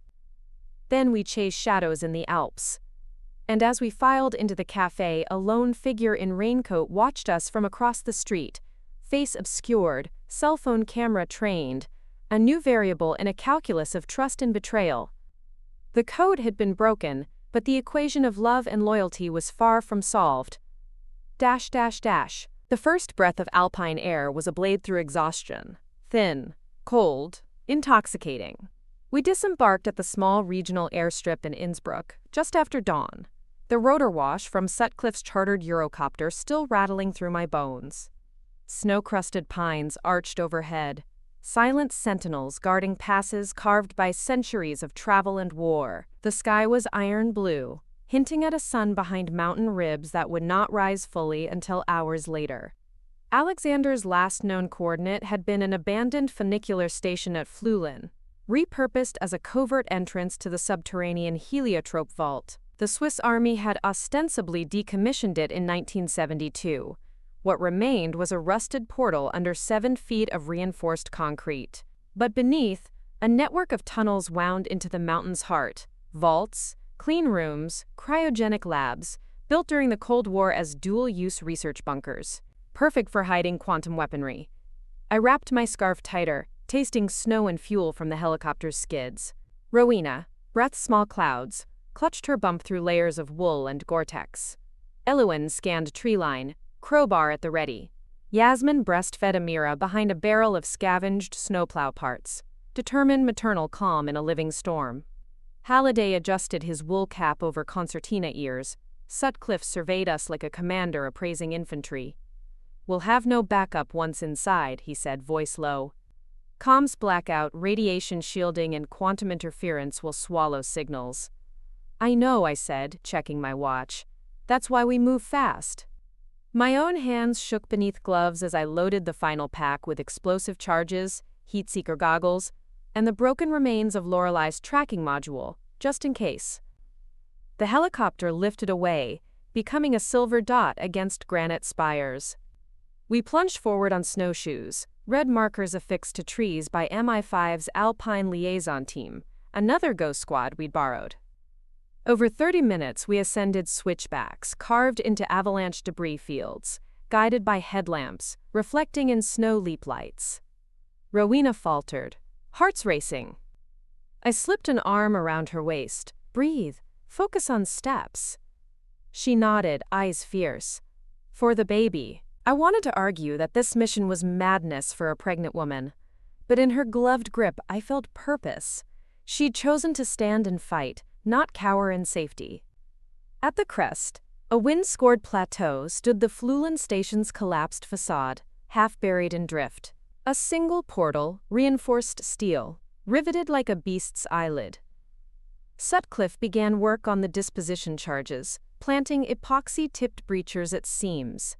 Then we chased shadows in the Alps. And as we filed into the cafe, a lone figure in raincoat watched us from across the street, face obscured, cell phone camera trained, a new variable in a calculus of trust and betrayal. The code had been broken, but the equation of love and loyalty was far from solved. The first breath of alpine air was a blade through exhaustion. Thin, cold, intoxicating. We disembarked at the small regional airstrip in Innsbruck just after dawn, the rotor wash from Sutcliffe's chartered Eurocopter still rattling through my bones. Snow-crusted pines arched overhead, silent sentinels guarding passes carved by centuries of travel and war. The sky was iron blue, hinting at a sun behind mountain ribs that would not rise fully until hours later. Alexander's last known coordinate had been an abandoned funicular station at Flulin, repurposed as a covert entrance to the subterranean heliotrope vault. The Swiss army had ostensibly decommissioned it in 1972. What remained was a rusted portal under 7 feet of reinforced concrete. But beneath, a network of tunnels wound into the mountain's heart. Vaults, clean rooms, cryogenic labs, built during the Cold War as dual-use research bunkers. Perfect for hiding quantum weaponry. I wrapped my scarf tighter, tasting snow and fuel from the helicopter's skids. Rowena, breath small clouds, clutched her bump through layers of wool and Gore-Tex. Eluin scanned treeline, crowbar at the ready. Yasmin breastfed Amira behind a barrel of scavenged snowplow parts, determined maternal calm in a living storm. Halliday adjusted his wool cap over concertina ears. Sutcliffe surveyed us like a commander appraising infantry. "We'll have no backup once inside," he said, voice low. "Comms blackout, radiation shielding, and quantum interference will swallow signals." "I know," I said, checking my watch. "That's why we move fast." My own hands shook beneath gloves as I loaded the final pack with explosive charges, heat-seeker goggles, and the broken remains of Lorelei's tracking module, just in case. The helicopter lifted away, becoming a silver dot against granite spires. We plunged forward on snowshoes, red markers affixed to trees by MI5's Alpine Liaison Team, another ghost squad we'd borrowed. Over 30 minutes we ascended switchbacks carved into avalanche debris fields, guided by headlamps, reflecting in snow leap lights. Rowena faltered, hearts racing. I slipped an arm around her waist. "Breathe, focus on steps." She nodded, eyes fierce. "For the baby." I wanted to argue that this mission was madness for a pregnant woman, but in her gloved grip I felt purpose. She'd chosen to stand and fight, not cower in safety. At the crest, a wind-scored plateau, stood the Flulin station's collapsed facade, half buried in drift. A single portal, reinforced steel, riveted like a beast's eyelid. Sutcliffe began work on the disposition charges, planting epoxy-tipped breachers at seams.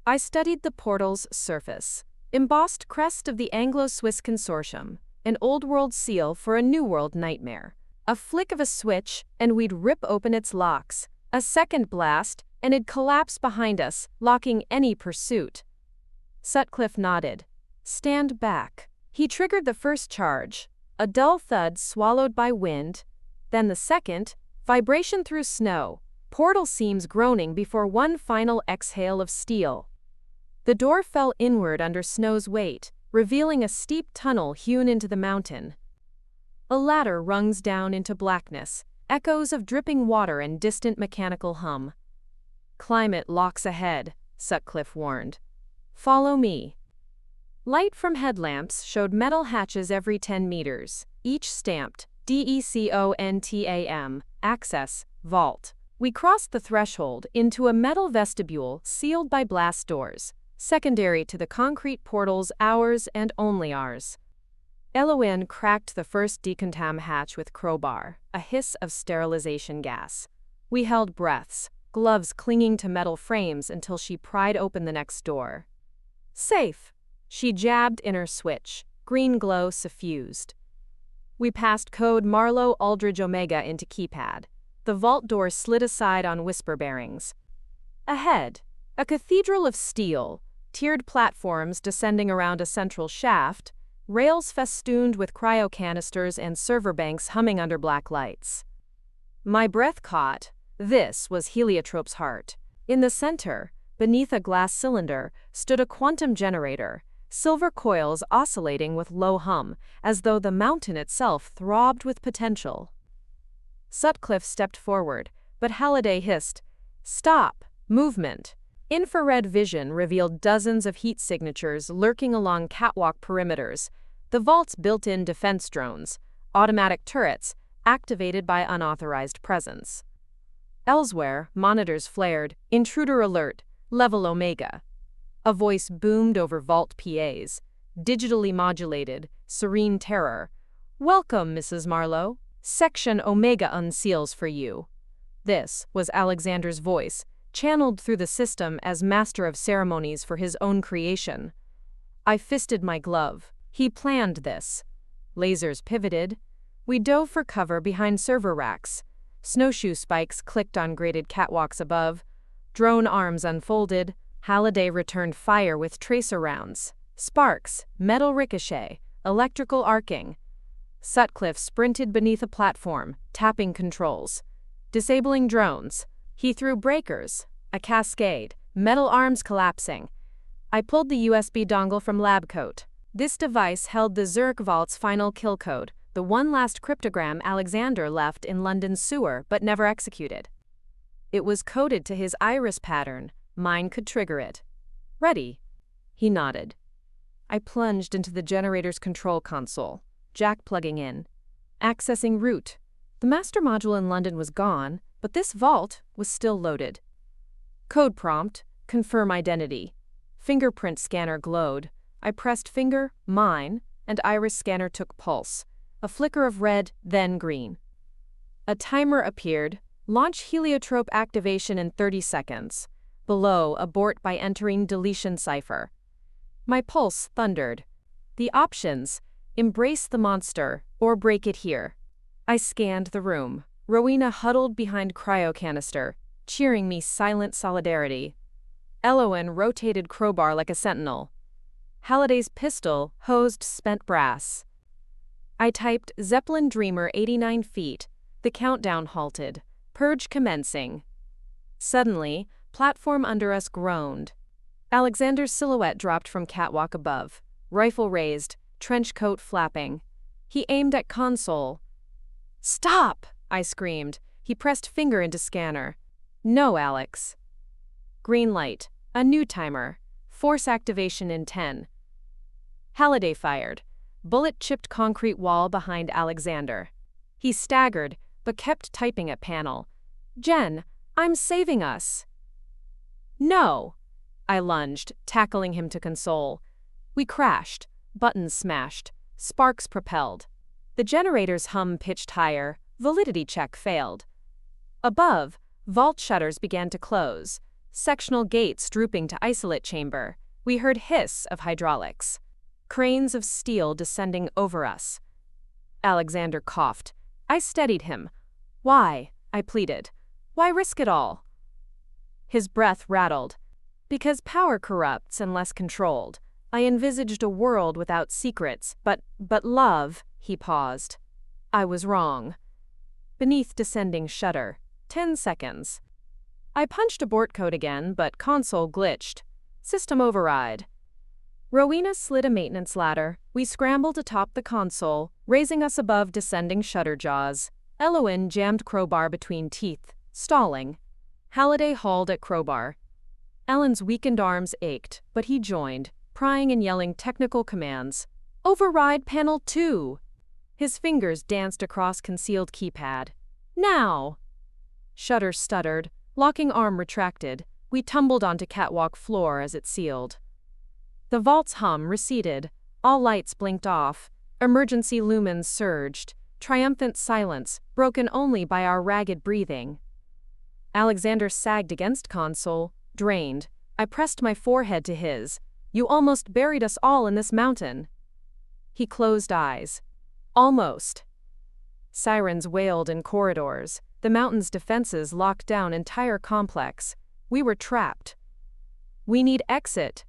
I studied the portal's surface, embossed crest of the Anglo-Swiss Consortium, an old-world seal for a new-world nightmare. A flick of a switch, and we'd rip open its locks. A second blast, and it'd collapse behind us, locking any pursuit. Sutcliffe nodded. "Stand back." He triggered the first charge, a dull thud swallowed by wind, then the second, vibration through snow, portal seams groaning before one final exhale of steel. The door fell inward under snow's weight, revealing a steep tunnel hewn into the mountain. A ladder rungs down into blackness, echoes of dripping water and distant mechanical hum. "Climate locks ahead," Sutcliffe warned. "Follow me." Light from headlamps showed metal hatches every 10 meters, each stamped DECONTAM, access, vault. We crossed the threshold into a metal vestibule sealed by blast doors, secondary to the concrete portal's ours and only ours. Eloin cracked the first decontam hatch with crowbar, a hiss of sterilization gas. We held breaths, gloves clinging to metal frames until she pried open the next door. "Safe." She jabbed in her switch, green glow suffused. We passed code Marlowe Aldridge Omega into keypad. The vault door slid aside on whisper bearings. Ahead, a cathedral of steel, tiered platforms descending around a central shaft, rails festooned with cryo canisters and server banks humming under black lights. My breath caught. This was Heliotrope's heart. In the center, beneath a glass cylinder, stood a quantum generator, silver coils oscillating with low hum, as though the mountain itself throbbed with potential. Sutcliffe stepped forward, but Halliday hissed, "Stop! Movement!" Infrared vision revealed dozens of heat signatures lurking along catwalk perimeters, the vault's built-in defense drones, automatic turrets, activated by unauthorized presence. Elsewhere, monitors flared, "Intruder alert, level Omega." A voice boomed over vault PAs, digitally modulated, serene terror. "Welcome, Mrs. Marlowe. Section Omega unseals for you." This was Alexander's voice, channeled through the system as master of ceremonies for his own creation. I fisted my glove. He planned this. Lasers pivoted. We dove for cover behind server racks. Snowshoe spikes clicked on graded catwalks above. Drone arms unfolded. Halliday returned fire with tracer rounds. Sparks, metal ricochet, electrical arcing. Sutcliffe sprinted beneath a platform, tapping controls. Disabling drones. He threw breakers, a cascade, metal arms collapsing. I pulled the USB dongle from LabCoat. This device held the Zurich Vault's final kill code, the one last cryptogram Alexander left in London's sewer but never executed. It was coded to his iris pattern. Mine could trigger it. "Ready?" He nodded. I plunged into the generator's control console, jack plugging in. Accessing root. The master module in London was gone, but this vault was still loaded. Code prompt, confirm identity. Fingerprint scanner glowed. I pressed finger, mine, and iris scanner took pulse. A flicker of red, then green. A timer appeared. Launch heliotrope activation in 30 seconds. Below, abort by entering deletion cipher. My pulse thundered. The options: embrace the monster, or break it here. I scanned the room. Rowena huddled behind cryo canister, cheering me silent solidarity. Elowen rotated crowbar like a sentinel. Halliday's pistol hosed spent brass. I typed Zeppelin Dreamer 89 feet. The countdown halted. Purge commencing. Suddenly, platform under us groaned. Alexander's silhouette dropped from catwalk above. Rifle raised, trench coat flapping. He aimed at console. "Stop!" I screamed. He pressed finger into scanner. "No, Alex." Green light. A new timer. Force activation in 10. Halliday fired. Bullet chipped concrete wall behind Alexander. He staggered, but kept typing at panel. "Jen, I'm saving us." "No!" I lunged, tackling him to console. We crashed. Buttons smashed. Sparks propelled. The generator's hum pitched higher. Validity check failed. Above, vault shutters began to close. Sectional gates drooping to isolate chamber. We heard hiss of hydraulics. Cranes of steel descending over us. Alexander coughed. I steadied him. "Why?" I pleaded. "Why risk it all?" His breath rattled. "Because power corrupts unless controlled. I envisaged a world without secrets, but love," he paused. I was wrong. Beneath descending shutter. 10 seconds. I punched abort code again, but console glitched. System override. Rowena slid a maintenance ladder. We scrambled atop the console, raising us above descending shutter jaws. Elowen jammed crowbar between teeth, stalling. Halliday hauled at crowbar. Ellen's weakened arms ached, but he joined, prying and yelling technical commands. "Override panel 2!" His fingers danced across concealed keypad. "Now!" Shutter stuttered. Locking arm retracted. We tumbled onto catwalk floor as it sealed. The vault's hum receded. All lights blinked off. Emergency lumens surged. Triumphant silence, broken only by our ragged breathing. Alexander sagged against console, drained. I pressed my forehead to his. "You almost buried us all in this mountain." He closed eyes. "Almost." Sirens wailed in corridors. The mountain's defenses locked down entire complex. We were trapped. "We need exit."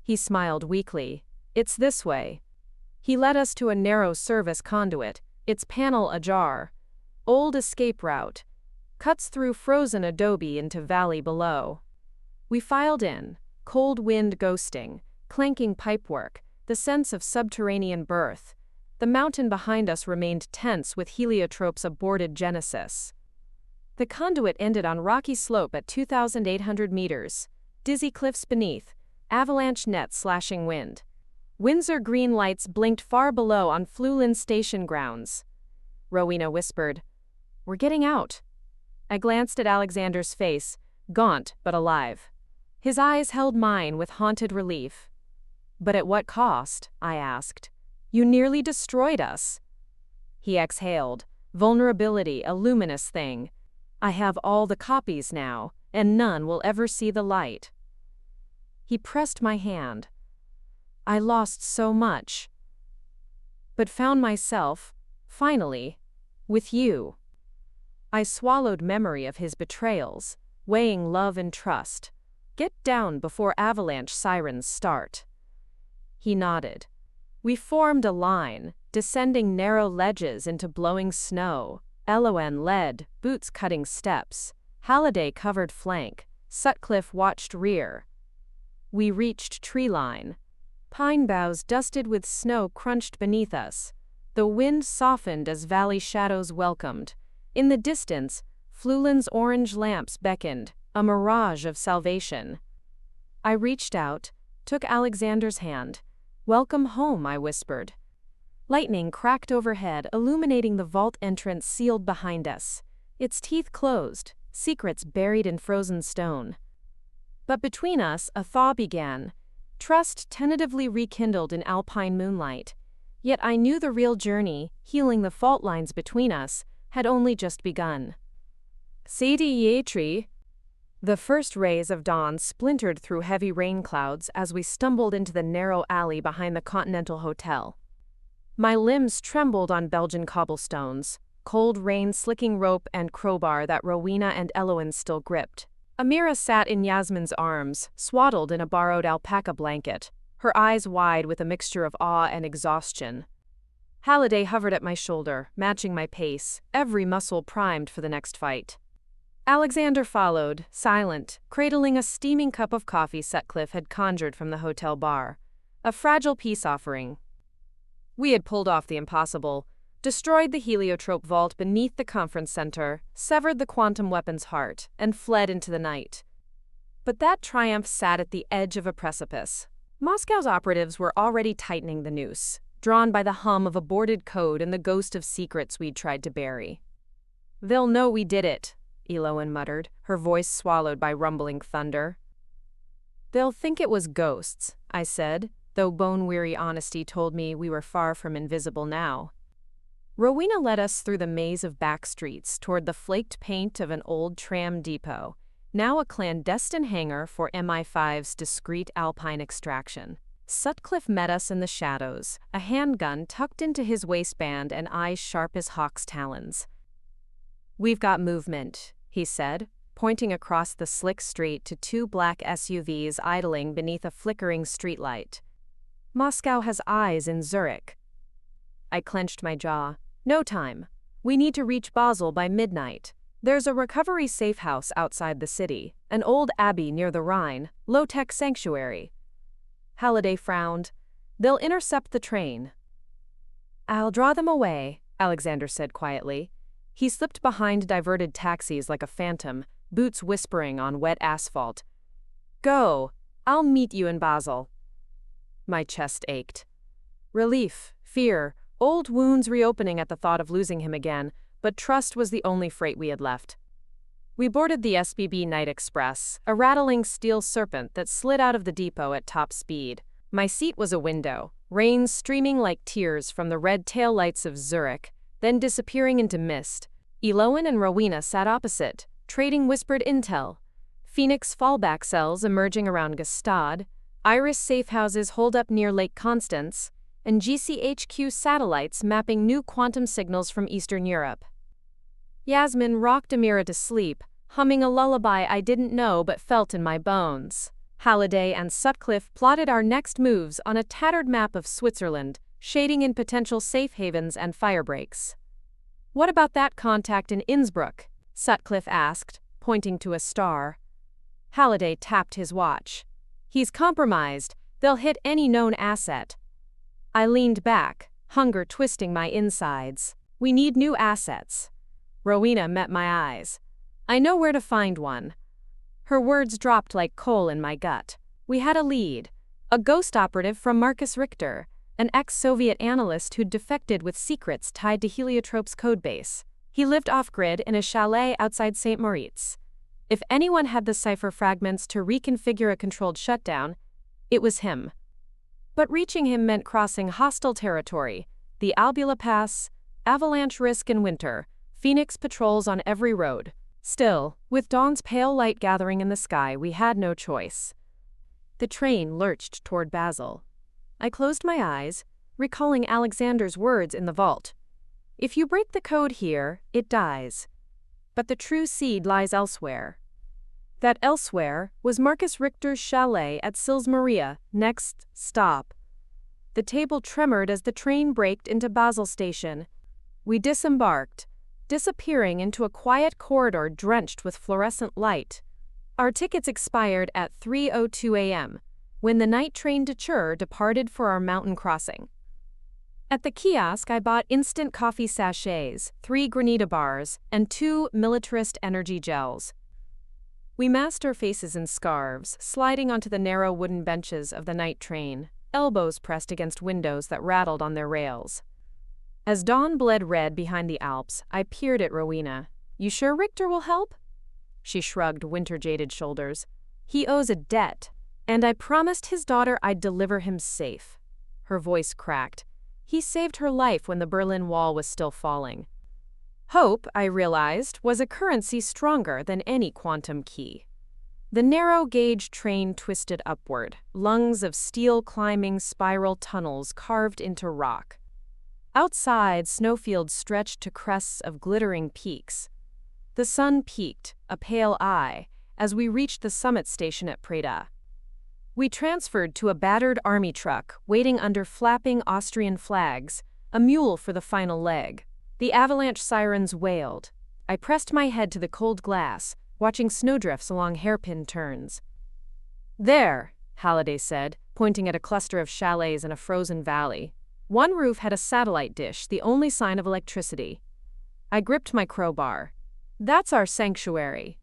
He smiled weakly. "It's this way." He led us to a narrow service conduit, its panel ajar. Old escape route. Cuts through frozen adobe into valley below. We filed in, cold wind ghosting, clanking pipework, the sense of subterranean birth. The mountain behind us remained tense with heliotropes aborted genesis. The conduit ended on rocky slope at 2,800 meters. Dizzy cliffs beneath, avalanche net slashing wind. Windsor green lights blinked far below on Flulin station grounds. Rowena whispered, "We're getting out." I glanced at Alexander's face, gaunt but alive. His eyes held mine with haunted relief. "But at what cost?" I asked. "You nearly destroyed us." He exhaled, vulnerability a luminous thing. "I have all the copies now, and none will ever see the light." He pressed my hand. "I lost so much, but found myself, finally, with you." I swallowed memory of his betrayals, weighing love and trust. "Get down before avalanche sirens start." He nodded. We formed a line, descending narrow ledges into blowing snow. Elowen led, boots cutting steps. Halliday covered flank. Sutcliffe watched rear. We reached tree line. Pine boughs dusted with snow crunched beneath us. The wind softened as valley shadows welcomed. In the distance, Flulin's orange lamps beckoned, a mirage of salvation. I reached out, took Alexander's hand. "Welcome home," I whispered. Lightning cracked overhead, illuminating the vault entrance sealed behind us. Its teeth closed, secrets buried in frozen stone. But between us, a thaw began. Trust tentatively rekindled in alpine moonlight. Yet I knew the real journey, healing the fault lines between us, had only just begun. Sadi Yatri. The first rays of dawn splintered through heavy rain clouds as we stumbled into the narrow alley behind the Continental Hotel. My limbs trembled on Belgian cobblestones, cold rain slicking rope and crowbar that Rowena and Elowen still gripped. Amira sat in Yasmin's arms, swaddled in a borrowed alpaca blanket, her eyes wide with a mixture of awe and exhaustion. Halliday hovered at my shoulder, matching my pace, every muscle primed for the next fight. Alexander followed, silent, cradling a steaming cup of coffee Sutcliffe had conjured from the hotel bar. A fragile peace offering. We had pulled off the impossible, destroyed the heliotrope vault beneath the conference center, severed the quantum weapon's heart, and fled into the night. But that triumph sat at the edge of a precipice. Moscow's operatives were already tightening the noose, drawn by the hum of aborted code and the ghost of secrets we'd tried to bury. "They'll know we did it," Elowen muttered, her voice swallowed by rumbling thunder. "They'll think it was ghosts," I said, though bone-weary honesty told me we were far from invisible now. Rowena led us through the maze of back streets toward the flaked paint of an old tram depot, now a clandestine hangar for MI5's discreet alpine extraction. Sutcliffe met us in the shadows, a handgun tucked into his waistband and eyes sharp as hawk's talons. "We've got movement," he said, pointing across the slick street to two black SUVs idling beneath a flickering streetlight. "Moscow has eyes in Zurich." I clenched my jaw. "No time. We need to reach Basel by midnight. There's a recovery safe house outside the city, an old abbey near the Rhine, low-tech sanctuary." Halliday frowned. "They'll intercept the train." "I'll draw them away," Alexander said quietly. He slipped behind diverted taxis like a phantom, boots whispering on wet asphalt. "Go. I'll meet you in Basel." My chest ached. Relief, fear, old wounds reopening at the thought of losing him again, but trust was the only freight we had left. We boarded the SBB Night Express, a rattling steel serpent that slid out of the depot at top speed. My seat was a window, rain streaming like tears from the red taillights of Zurich, then disappearing into mist. Elowen and Rowena sat opposite, trading whispered intel. Phoenix fallback cells emerging around Gstaad, Iris safehouses holed up near Lake Constance, and GCHQ satellites mapping new quantum signals from Eastern Europe. Yasmin rocked Amira to sleep, humming a lullaby I didn't know but felt in my bones. Halliday and Sutcliffe plotted our next moves on a tattered map of Switzerland, shading in potential safe havens and fire breaks. "What about that contact in Innsbruck?" Sutcliffe asked, pointing to a star. Halliday tapped his watch. "He's compromised. They'll hit any known asset." I leaned back, hunger twisting my insides. "We need new assets." Rowena met my eyes. "I know where to find one." Her words dropped like coal in my gut. We had a lead. A ghost operative from Marcus Richter, an ex-Soviet analyst who'd defected with secrets tied to Heliotrope's codebase. He lived off-grid in a chalet outside St. Moritz. If anyone had the cipher fragments to reconfigure a controlled shutdown, it was him. But reaching him meant crossing hostile territory, the Albula Pass, avalanche risk in winter, Phoenix patrols on every road. Still, with dawn's pale light gathering in the sky, we had no choice. The train lurched toward Basel. I closed my eyes, recalling Alexander's words in the vault. "If you break the code here, it dies. But the true seed lies elsewhere." That elsewhere was Marcus Richter's chalet at Sils Maria, next stop. The table tremored as the train braked into Basel station. We disembarked, disappearing into a quiet corridor drenched with fluorescent light. Our tickets expired at 3:02 a.m., when the night train to Chur departed for our mountain crossing. At the kiosk, I bought instant coffee sachets, 3 granita bars, and 2 militarist energy gels. We masked our faces in scarves, sliding onto the narrow wooden benches of the night train, elbows pressed against windows that rattled on their rails. As dawn bled red behind the Alps, I peered at Rowena. "You sure Richter will help?" She shrugged winter-jaded shoulders. "He owes a debt, and I promised his daughter I'd deliver him safe." Her voice cracked. "He saved her life when the Berlin Wall was still falling." Hope, I realized, was a currency stronger than any quantum key. The narrow-gauge train twisted upward, lungs of steel climbing spiral tunnels carved into rock. Outside, snowfields stretched to crests of glittering peaks. The sun peaked, a pale eye, as we reached the summit station at Preda. We transferred to a battered army truck, waiting under flapping Austrian flags, a mule for the final leg. The avalanche sirens wailed. I pressed my head to the cold glass, watching snowdrifts along hairpin turns. "There," Halliday said, pointing at a cluster of chalets in a frozen valley. One roof had a satellite dish, the only sign of electricity. I gripped my crowbar. "That's our sanctuary."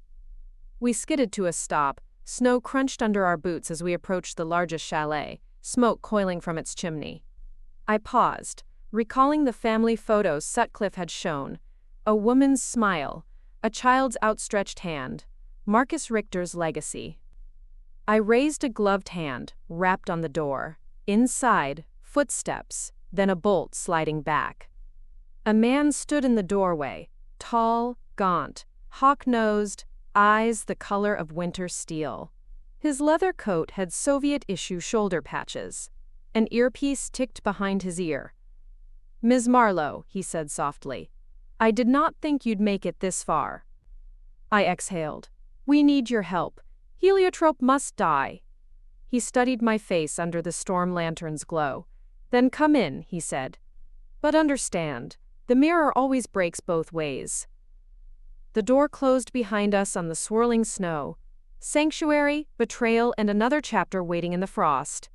We skidded to a stop. Snow crunched under our boots as we approached the largest chalet, smoke coiling from its chimney. I paused, recalling the family photos Sutcliffe had shown. A woman's smile, a child's outstretched hand, Marcus Richter's legacy. I raised a gloved hand, rapped on the door. Inside, footsteps, then a bolt sliding back. A man stood in the doorway, tall, gaunt, hawk-nosed, eyes the color of winter steel. His leather coat had Soviet-issue shoulder patches. An earpiece ticked behind his ear. "Ms. Marlowe," he said softly, "I did not think you'd make it this far." I exhaled. "We need your help. Heliotrope must die." He studied my face under the storm lantern's glow. "Then come in," he said. "But understand, the mirror always breaks both ways." The door closed behind us on the swirling snow. Sanctuary, betrayal, and another chapter waiting in the frost.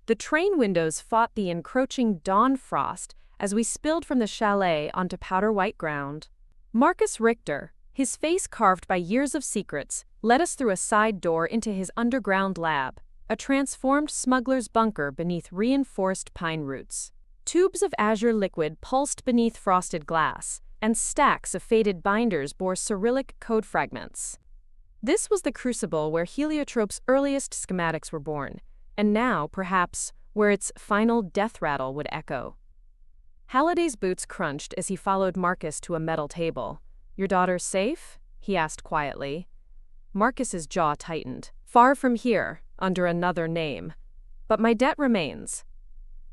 The train windows fought the encroaching dawn frost as we spilled from the chalet onto powder-white ground. Marcus Richter, his face carved by years of secrets, led us through a side door into his underground lab, a transformed smuggler's bunker beneath reinforced pine roots. Tubes of azure liquid pulsed beneath frosted glass, and stacks of faded binders bore Cyrillic code fragments. This was the crucible where Heliotrope's earliest schematics were born, and now, perhaps, where its final death rattle would echo. Halliday's boots crunched as he followed Marcus to a metal table. "Your daughter's safe?" he asked quietly. Marcus's jaw tightened. "Far from here, under another name. But my debt remains."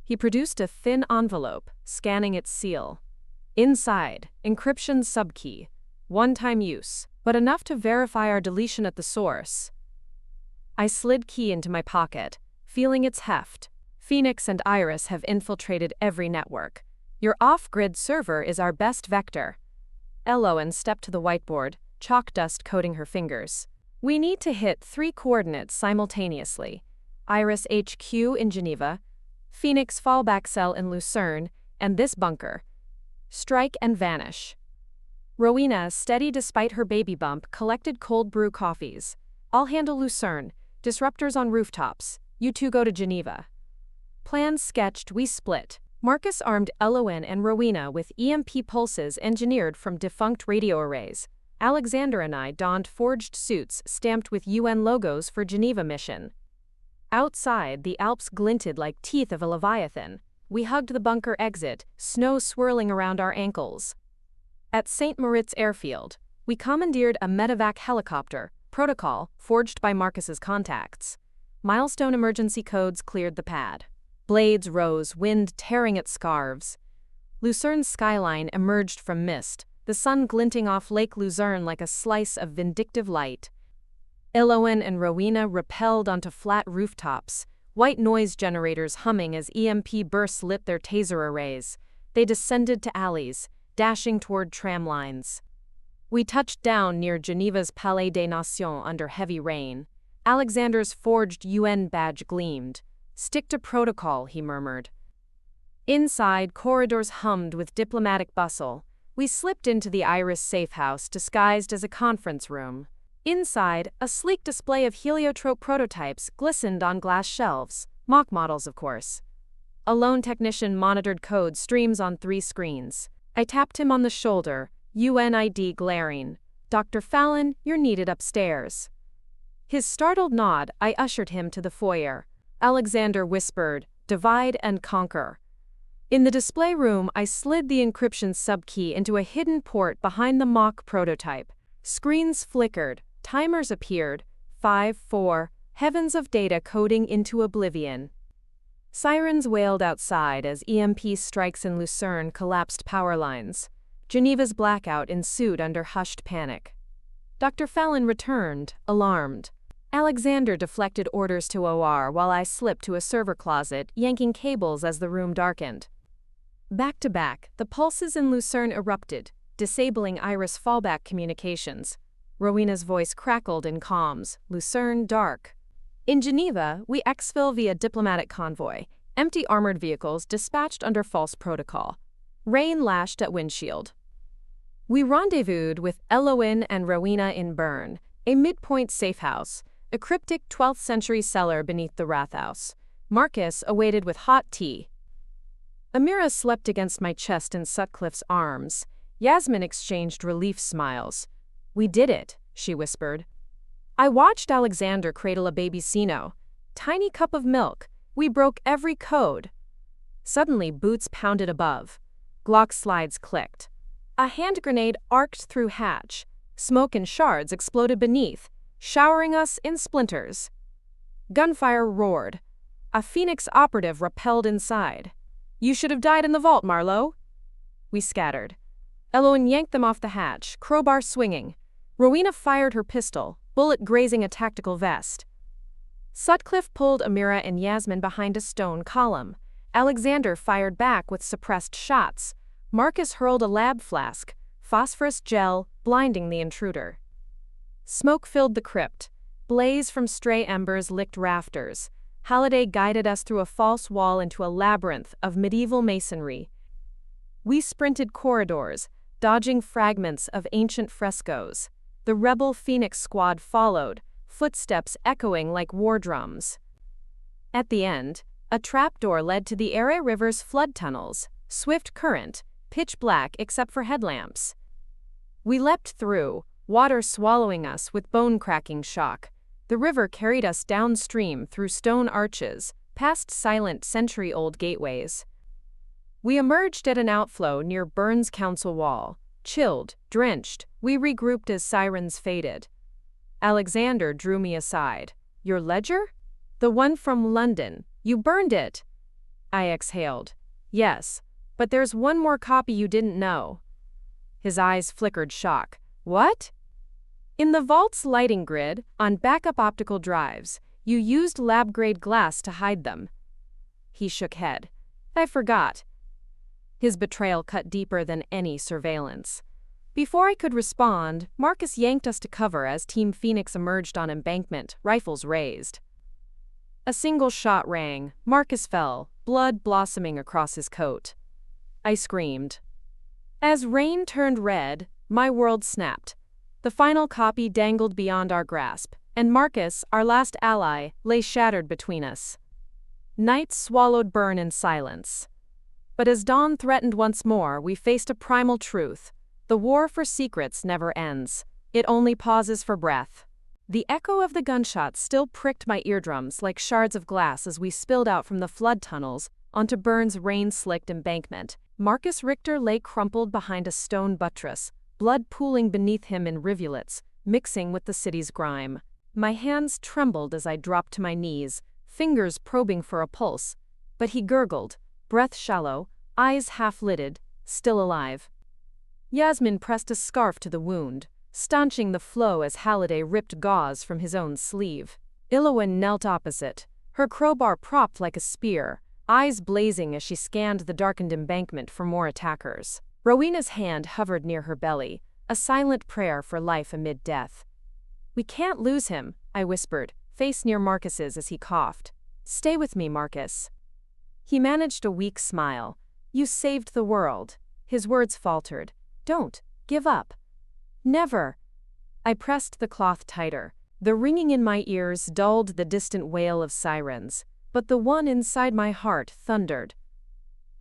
He produced a thin envelope, scanning its seal. Inside, encryption subkey, one-time use, but enough to verify our deletion at the source. I slid key into my pocket, feeling its heft. Phoenix and Iris have infiltrated every network. Your off-grid server is our best vector. Elowen stepped to the whiteboard, chalk dust coating her fingers. We need to hit 3 coordinates simultaneously. Iris HQ in Geneva, Phoenix fallback cell in Lucerne, and this bunker. Strike and vanish. Rowena, steady despite her baby bump, collected cold brew coffees. I'll handle Lucerne. Disruptors on rooftops. You two go to Geneva. Plans sketched, we split. Marcus armed Elowen and Rowena with EMP pulses engineered from defunct radio arrays. Alexander and I donned forged suits stamped with UN logos for Geneva mission. Outside, the Alps glinted like teeth of a leviathan. We hugged the bunker exit, snow swirling around our ankles. At St. Moritz Airfield, we commandeered a medevac helicopter, protocol forged by Marcus's contacts. Milestone emergency codes cleared the pad. Blades rose, wind tearing at scarves. Lucerne's skyline emerged from mist, the sun glinting off Lake Luzerne like a slice of vindictive light. Elowen and Rowena rappelled onto flat rooftops, white noise generators humming as EMP bursts lit their taser arrays. They descended to alleys, dashing toward tram lines. We touched down near Geneva's Palais des Nations under heavy rain. Alexander's forged UN badge gleamed. "Stick to protocol," he murmured. Inside, corridors hummed with diplomatic bustle. We slipped into the Iris safe house disguised as a conference room. Inside, a sleek display of heliotrope prototypes glistened on glass shelves, mock models of course. A lone technician monitored code streams on 3 screens. I tapped him on the shoulder, UNID glaring. "Dr. Fallon, you're needed upstairs." His startled nod, I ushered him to the foyer. Alexander whispered, "Divide and conquer." In the display room, I slid the encryption subkey into a hidden port behind the mock prototype. Screens flickered, timers appeared, 5, 4, heavens of data coding into oblivion. Sirens wailed outside as EMP strikes in Lucerne collapsed power lines. Geneva's blackout ensued under hushed panic. Dr. Fallon returned, alarmed. Alexander deflected orders to OR while I slipped to a server closet, yanking cables as the room darkened. Back to back, the pulses in Lucerne erupted, disabling Iris fallback communications. Rowena's voice crackled in comms, Lucerne dark. In Geneva, we exfil via diplomatic convoy, empty armored vehicles dispatched under false protocol. Rain lashed at windshield. We rendezvoused with Elowen and Rowena in Bern, a midpoint safe house, a cryptic 12th century cellar beneath the Rathaus. Marcus awaited with hot tea. Amira slept against my chest in Sutcliffe's arms. Yasmin exchanged relief smiles. "We did it," she whispered. I watched Alexander cradle a baby Sino. Tiny cup of milk. We broke every code. Suddenly, boots pounded above. Glock slides clicked. A hand grenade arced through hatch. Smoke and shards exploded beneath, showering us in splinters. Gunfire roared. A Phoenix operative rappelled inside. "You should have died in the vault, Marlowe." We scattered. Elowen yanked them off the hatch, crowbar swinging. Rowena fired her pistol, bullet grazing a tactical vest. Sutcliffe pulled Amira and Yasmin behind a stone column. Alexander fired back with suppressed shots. Marcus hurled a lab flask, phosphorus gel, blinding the intruder. Smoke filled the crypt. Blaze from stray embers licked rafters. Halliday guided us through a false wall into a labyrinth of medieval masonry. We sprinted corridors, dodging fragments of ancient frescoes. The rebel Phoenix squad followed, footsteps echoing like war drums. At the end, a trapdoor led to the Ere River's flood tunnels, swift current, pitch black except for headlamps. We leapt through, water swallowing us with bone-cracking shock. The river carried us downstream through stone arches, past silent century-old gateways. We emerged at an outflow near Bern's council wall. Chilled, drenched, we regrouped as sirens faded. Alexander drew me aside. "Your ledger? The one from London. You burned it." I exhaled. "Yes, but there's one more copy you didn't know." His eyes flickered shock. "What?" "In the vault's lighting grid, on backup optical drives, you used lab-grade glass to hide them." He shook head. I forgot. His betrayal cut deeper than any surveillance. Before I could respond, Marcus yanked us to cover as Team Phoenix emerged on embankment, rifles raised. A single shot rang. Marcus fell, blood blossoming across his coat. I screamed. As Rain turned red, my world snapped. The final copy dangled beyond our grasp, and Marcus, our last ally, lay shattered between us. Night swallowed burn in silence. But as dawn threatened once more, we faced a primal truth. The war for secrets never ends. It only pauses for breath. The echo of the gunshots still pricked my eardrums like shards of glass as we spilled out from the flood tunnels onto Burn's rain-slicked embankment. Marcus Richter lay crumpled behind a stone buttress, blood pooling beneath him in rivulets, mixing with the city's grime. My hands trembled as I dropped to my knees, fingers probing for a pulse. But he gurgled, breath shallow, eyes half-lidded, still alive. Yasmin pressed a scarf to the wound, staunching the flow as Halliday ripped gauze from his own sleeve. Ilowen knelt opposite, her crowbar propped like a spear, eyes blazing as she scanned the darkened embankment for more attackers. Rowena's hand hovered near her belly, a silent prayer for life amid death. "We can't lose him," I whispered, face near Marcus's as he coughed. "Stay with me, Marcus." He managed a weak smile. "You saved the world." His words faltered. "Don't give up." "Never." I pressed the cloth tighter. The ringing in my ears dulled the distant wail of sirens, but the one inside my heart thundered.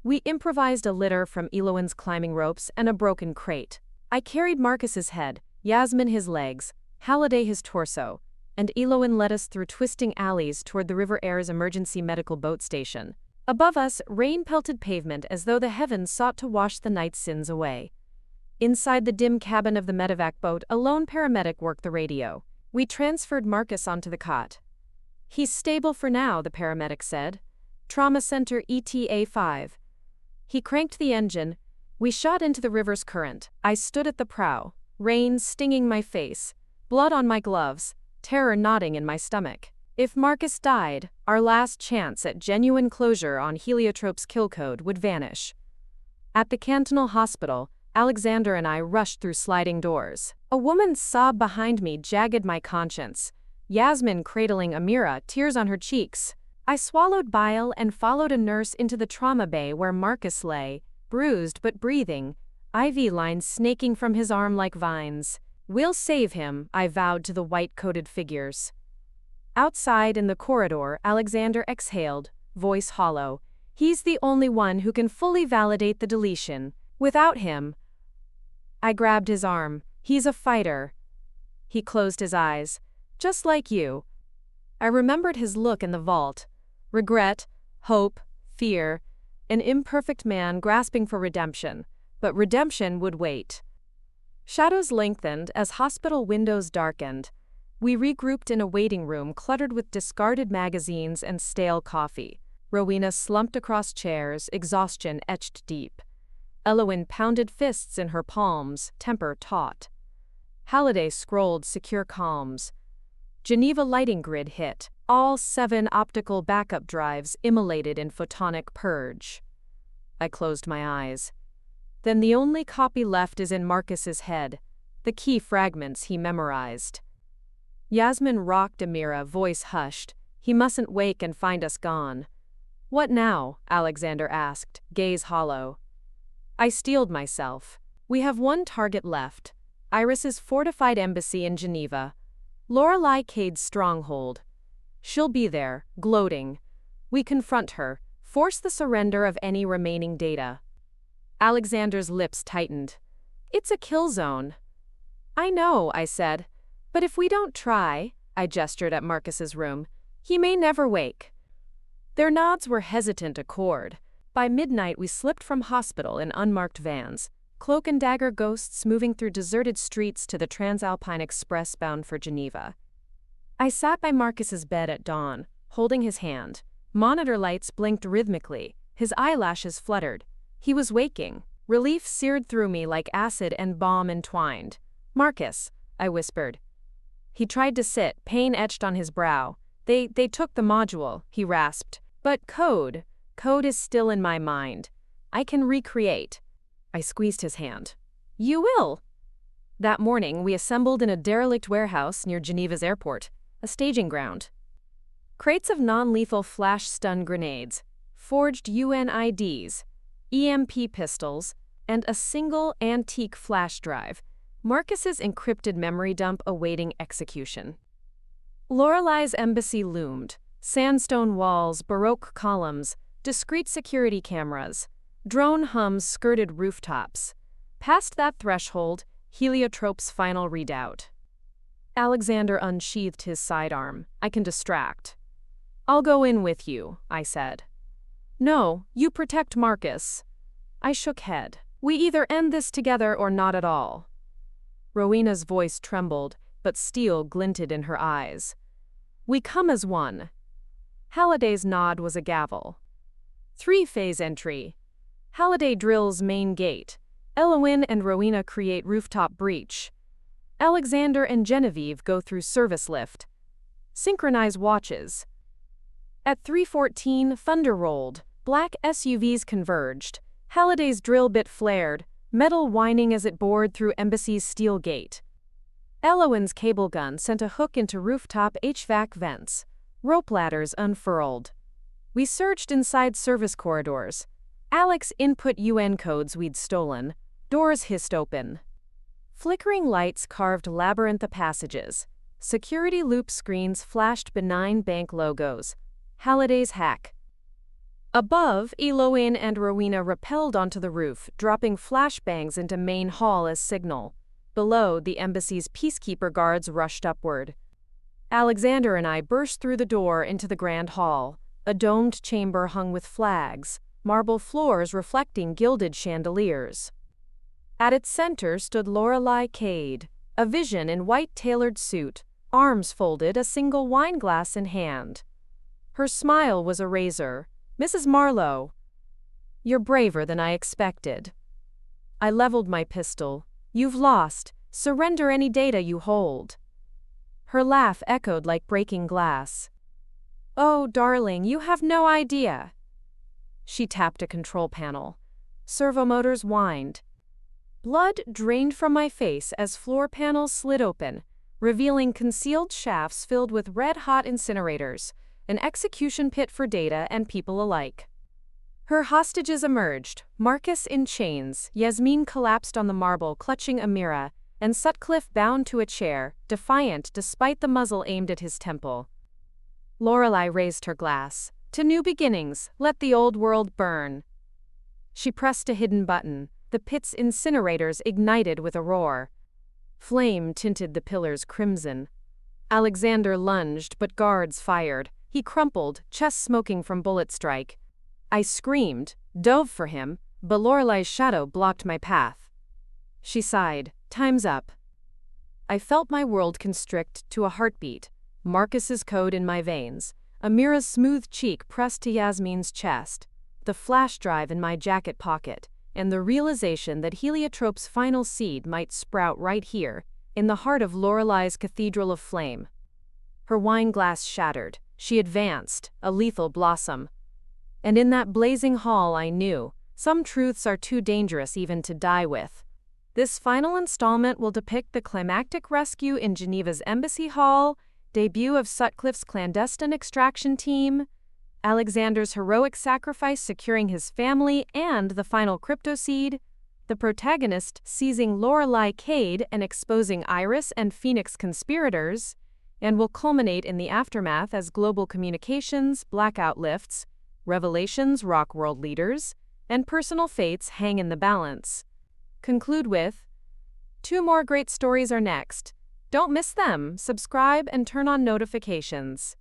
We improvised a litter from Ilowen's climbing ropes and a broken crate. I carried Marcus's head, Yasmin his legs, Halliday his torso, and Ilowen led us through twisting alleys toward the River Air's emergency medical boat station. Above us, rain pelted pavement as though the heavens sought to wash the night's sins away. Inside the dim cabin of the medevac boat, a lone paramedic worked the radio. We transferred Marcus onto the cot. "He's stable for now," the paramedic said. "Trauma Center ETA 5. He cranked the engine. We shot into the river's current. I stood at the prow, rain stinging my face, blood on my gloves, terror knotting in my stomach. If Marcus died, our last chance at genuine closure on Heliotrope's kill code would vanish. At the Cantonal Hospital, Alexander and I rushed through sliding doors. A woman's sob behind me jagged my conscience. Yasmin cradling Amira, tears on her cheeks. I swallowed bile and followed a nurse into the trauma bay where Marcus lay, bruised but breathing, IV lines snaking from his arm like vines. "We'll save him," I vowed to the white-coated figures. Outside in the corridor, Alexander exhaled, voice hollow. "He's the only one who can fully validate the deletion. Without him..." I grabbed his arm. "He's a fighter." He closed his eyes. "Just like you." I remembered his look in the vault. Regret, hope, fear, an imperfect man grasping for redemption. But redemption would wait. Shadows lengthened as hospital windows darkened. We regrouped in a waiting room cluttered with discarded magazines and stale coffee. Rowena slumped across chairs, exhaustion etched deep. Ilowen pounded fists in her palms, temper taut. Halliday scrolled secure comms. Geneva lighting grid hit, all 7 optical backup drives immolated in photonic purge. I closed my eyes. Then the only copy left is in Marcus's head, the key fragments he memorized. Yasmin rocked Amira, voice hushed. "He mustn't wake and find us gone." "What now?" Alexander asked, gaze hollow. I steeled myself. "We have one target left. Iris's fortified embassy in Geneva. Lorelei Cade's stronghold. She'll be there, gloating. We confront her, force the surrender of any remaining data." Alexander's lips tightened. "It's a kill zone." "I know," I said. "But if we don't try," I gestured at Marcus's room, "he may never wake." Their nods were hesitant accord. By midnight we slipped from hospital in unmarked vans, cloak and dagger ghosts moving through deserted streets to the Transalpine Express bound for Geneva. I sat by Marcus's bed at dawn, holding his hand. Monitor lights blinked rhythmically, his eyelashes fluttered. He was waking. Relief seared through me like acid and balm entwined. "Marcus," I whispered. He tried to sit, pain etched on his brow. They took the module," he rasped. "But code." Code is still in my mind. I can recreate. I squeezed his hand. You will. That morning, we assembled in a derelict warehouse near Geneva's airport, a staging ground. Crates of non-lethal flash-stun grenades, forged UN IDs, EMP pistols, and a single antique flash drive, Marcus's encrypted memory dump awaiting execution. Lorelei's embassy loomed, sandstone walls, Baroque columns, discreet security cameras, drone hums skirted rooftops. Past that threshold, Heliotrope's final redoubt. Alexander unsheathed his sidearm. I can distract. I'll go in with you, I said. No, you protect Marcus. I shook head. We either end this together or not at all. Rowena's voice trembled, but steel glinted in her eyes. We come as one. Halliday's nod was a gavel. 3-phase entry. Halliday drills main gate. Eloin and Rowena create rooftop breach. Alexander and Genevieve go through service lift. Synchronize watches. At 3:14, thunder rolled. Black SUVs converged. Halliday's drill bit flared, metal whining as it bored through Embassy's steel gate. Eloin's cable gun sent a hook into rooftop HVAC vents. Rope ladders unfurled. We surged inside service corridors. Alex input UN codes we'd stolen. Doors hissed open. Flickering lights carved labyrinth passages. Security loop screens flashed benign bank logos. Halliday's hack. Above, Eloin and Rowena rappelled onto the roof, dropping flashbangs into main hall as signal. Below, the embassy's peacekeeper guards rushed upward. Alexander and I burst through the door into the grand hall, a domed chamber hung with flags, marble floors reflecting gilded chandeliers. At its center stood Lorelei Cade, a vision in white tailored suit, arms folded, a single wineglass in hand. Her smile was a razor. Mrs. Marlowe. You're braver than I expected. I leveled my pistol. You've lost. Surrender any data you hold. Her laugh echoed like breaking glass. Oh, darling, you have no idea. She tapped a control panel. Servomotors whined. Blood drained from my face as floor panels slid open, revealing concealed shafts filled with red-hot incinerators, an execution pit for data and people alike. Her hostages emerged, Marcus in chains, Yasmin collapsed on the marble clutching Amira, and Sutcliffe bound to a chair, defiant despite the muzzle aimed at his temple. Lorelei raised her glass. To new beginnings, let the old world burn. She pressed a hidden button. The pit's incinerators ignited with a roar. Flame tinted the pillars crimson. Alexander lunged, but guards fired. He crumpled, chest smoking from bullet strike. I screamed, dove for him, but Lorelei's shadow blocked my path. She sighed. Time's up. I felt my world constrict to a heartbeat, Marcus's code in my veins, Amira's smooth cheek pressed to Yasmin's chest, the flash drive in my jacket pocket, and the realization that Heliotrope's final seed might sprout right here, in the heart of Lorelei's cathedral of flame. Her wine glass shattered. She advanced, a lethal blossom. And in that blazing hall I knew, some truths are too dangerous even to die with. This final installment will depict the climactic rescue in Geneva's embassy hall, debut of Sutcliffe's clandestine extraction team, Alexander's heroic sacrifice securing his family, and the final cryptoseed, the protagonist seizing Lorelei Cade and exposing Iris and Phoenix conspirators, and will culminate in the aftermath as global communications, blackout lifts, revelations rock world leaders, and personal fates hang in the balance. Conclude with, 2 more great stories are next. Don't miss them. Subscribe and turn on notifications.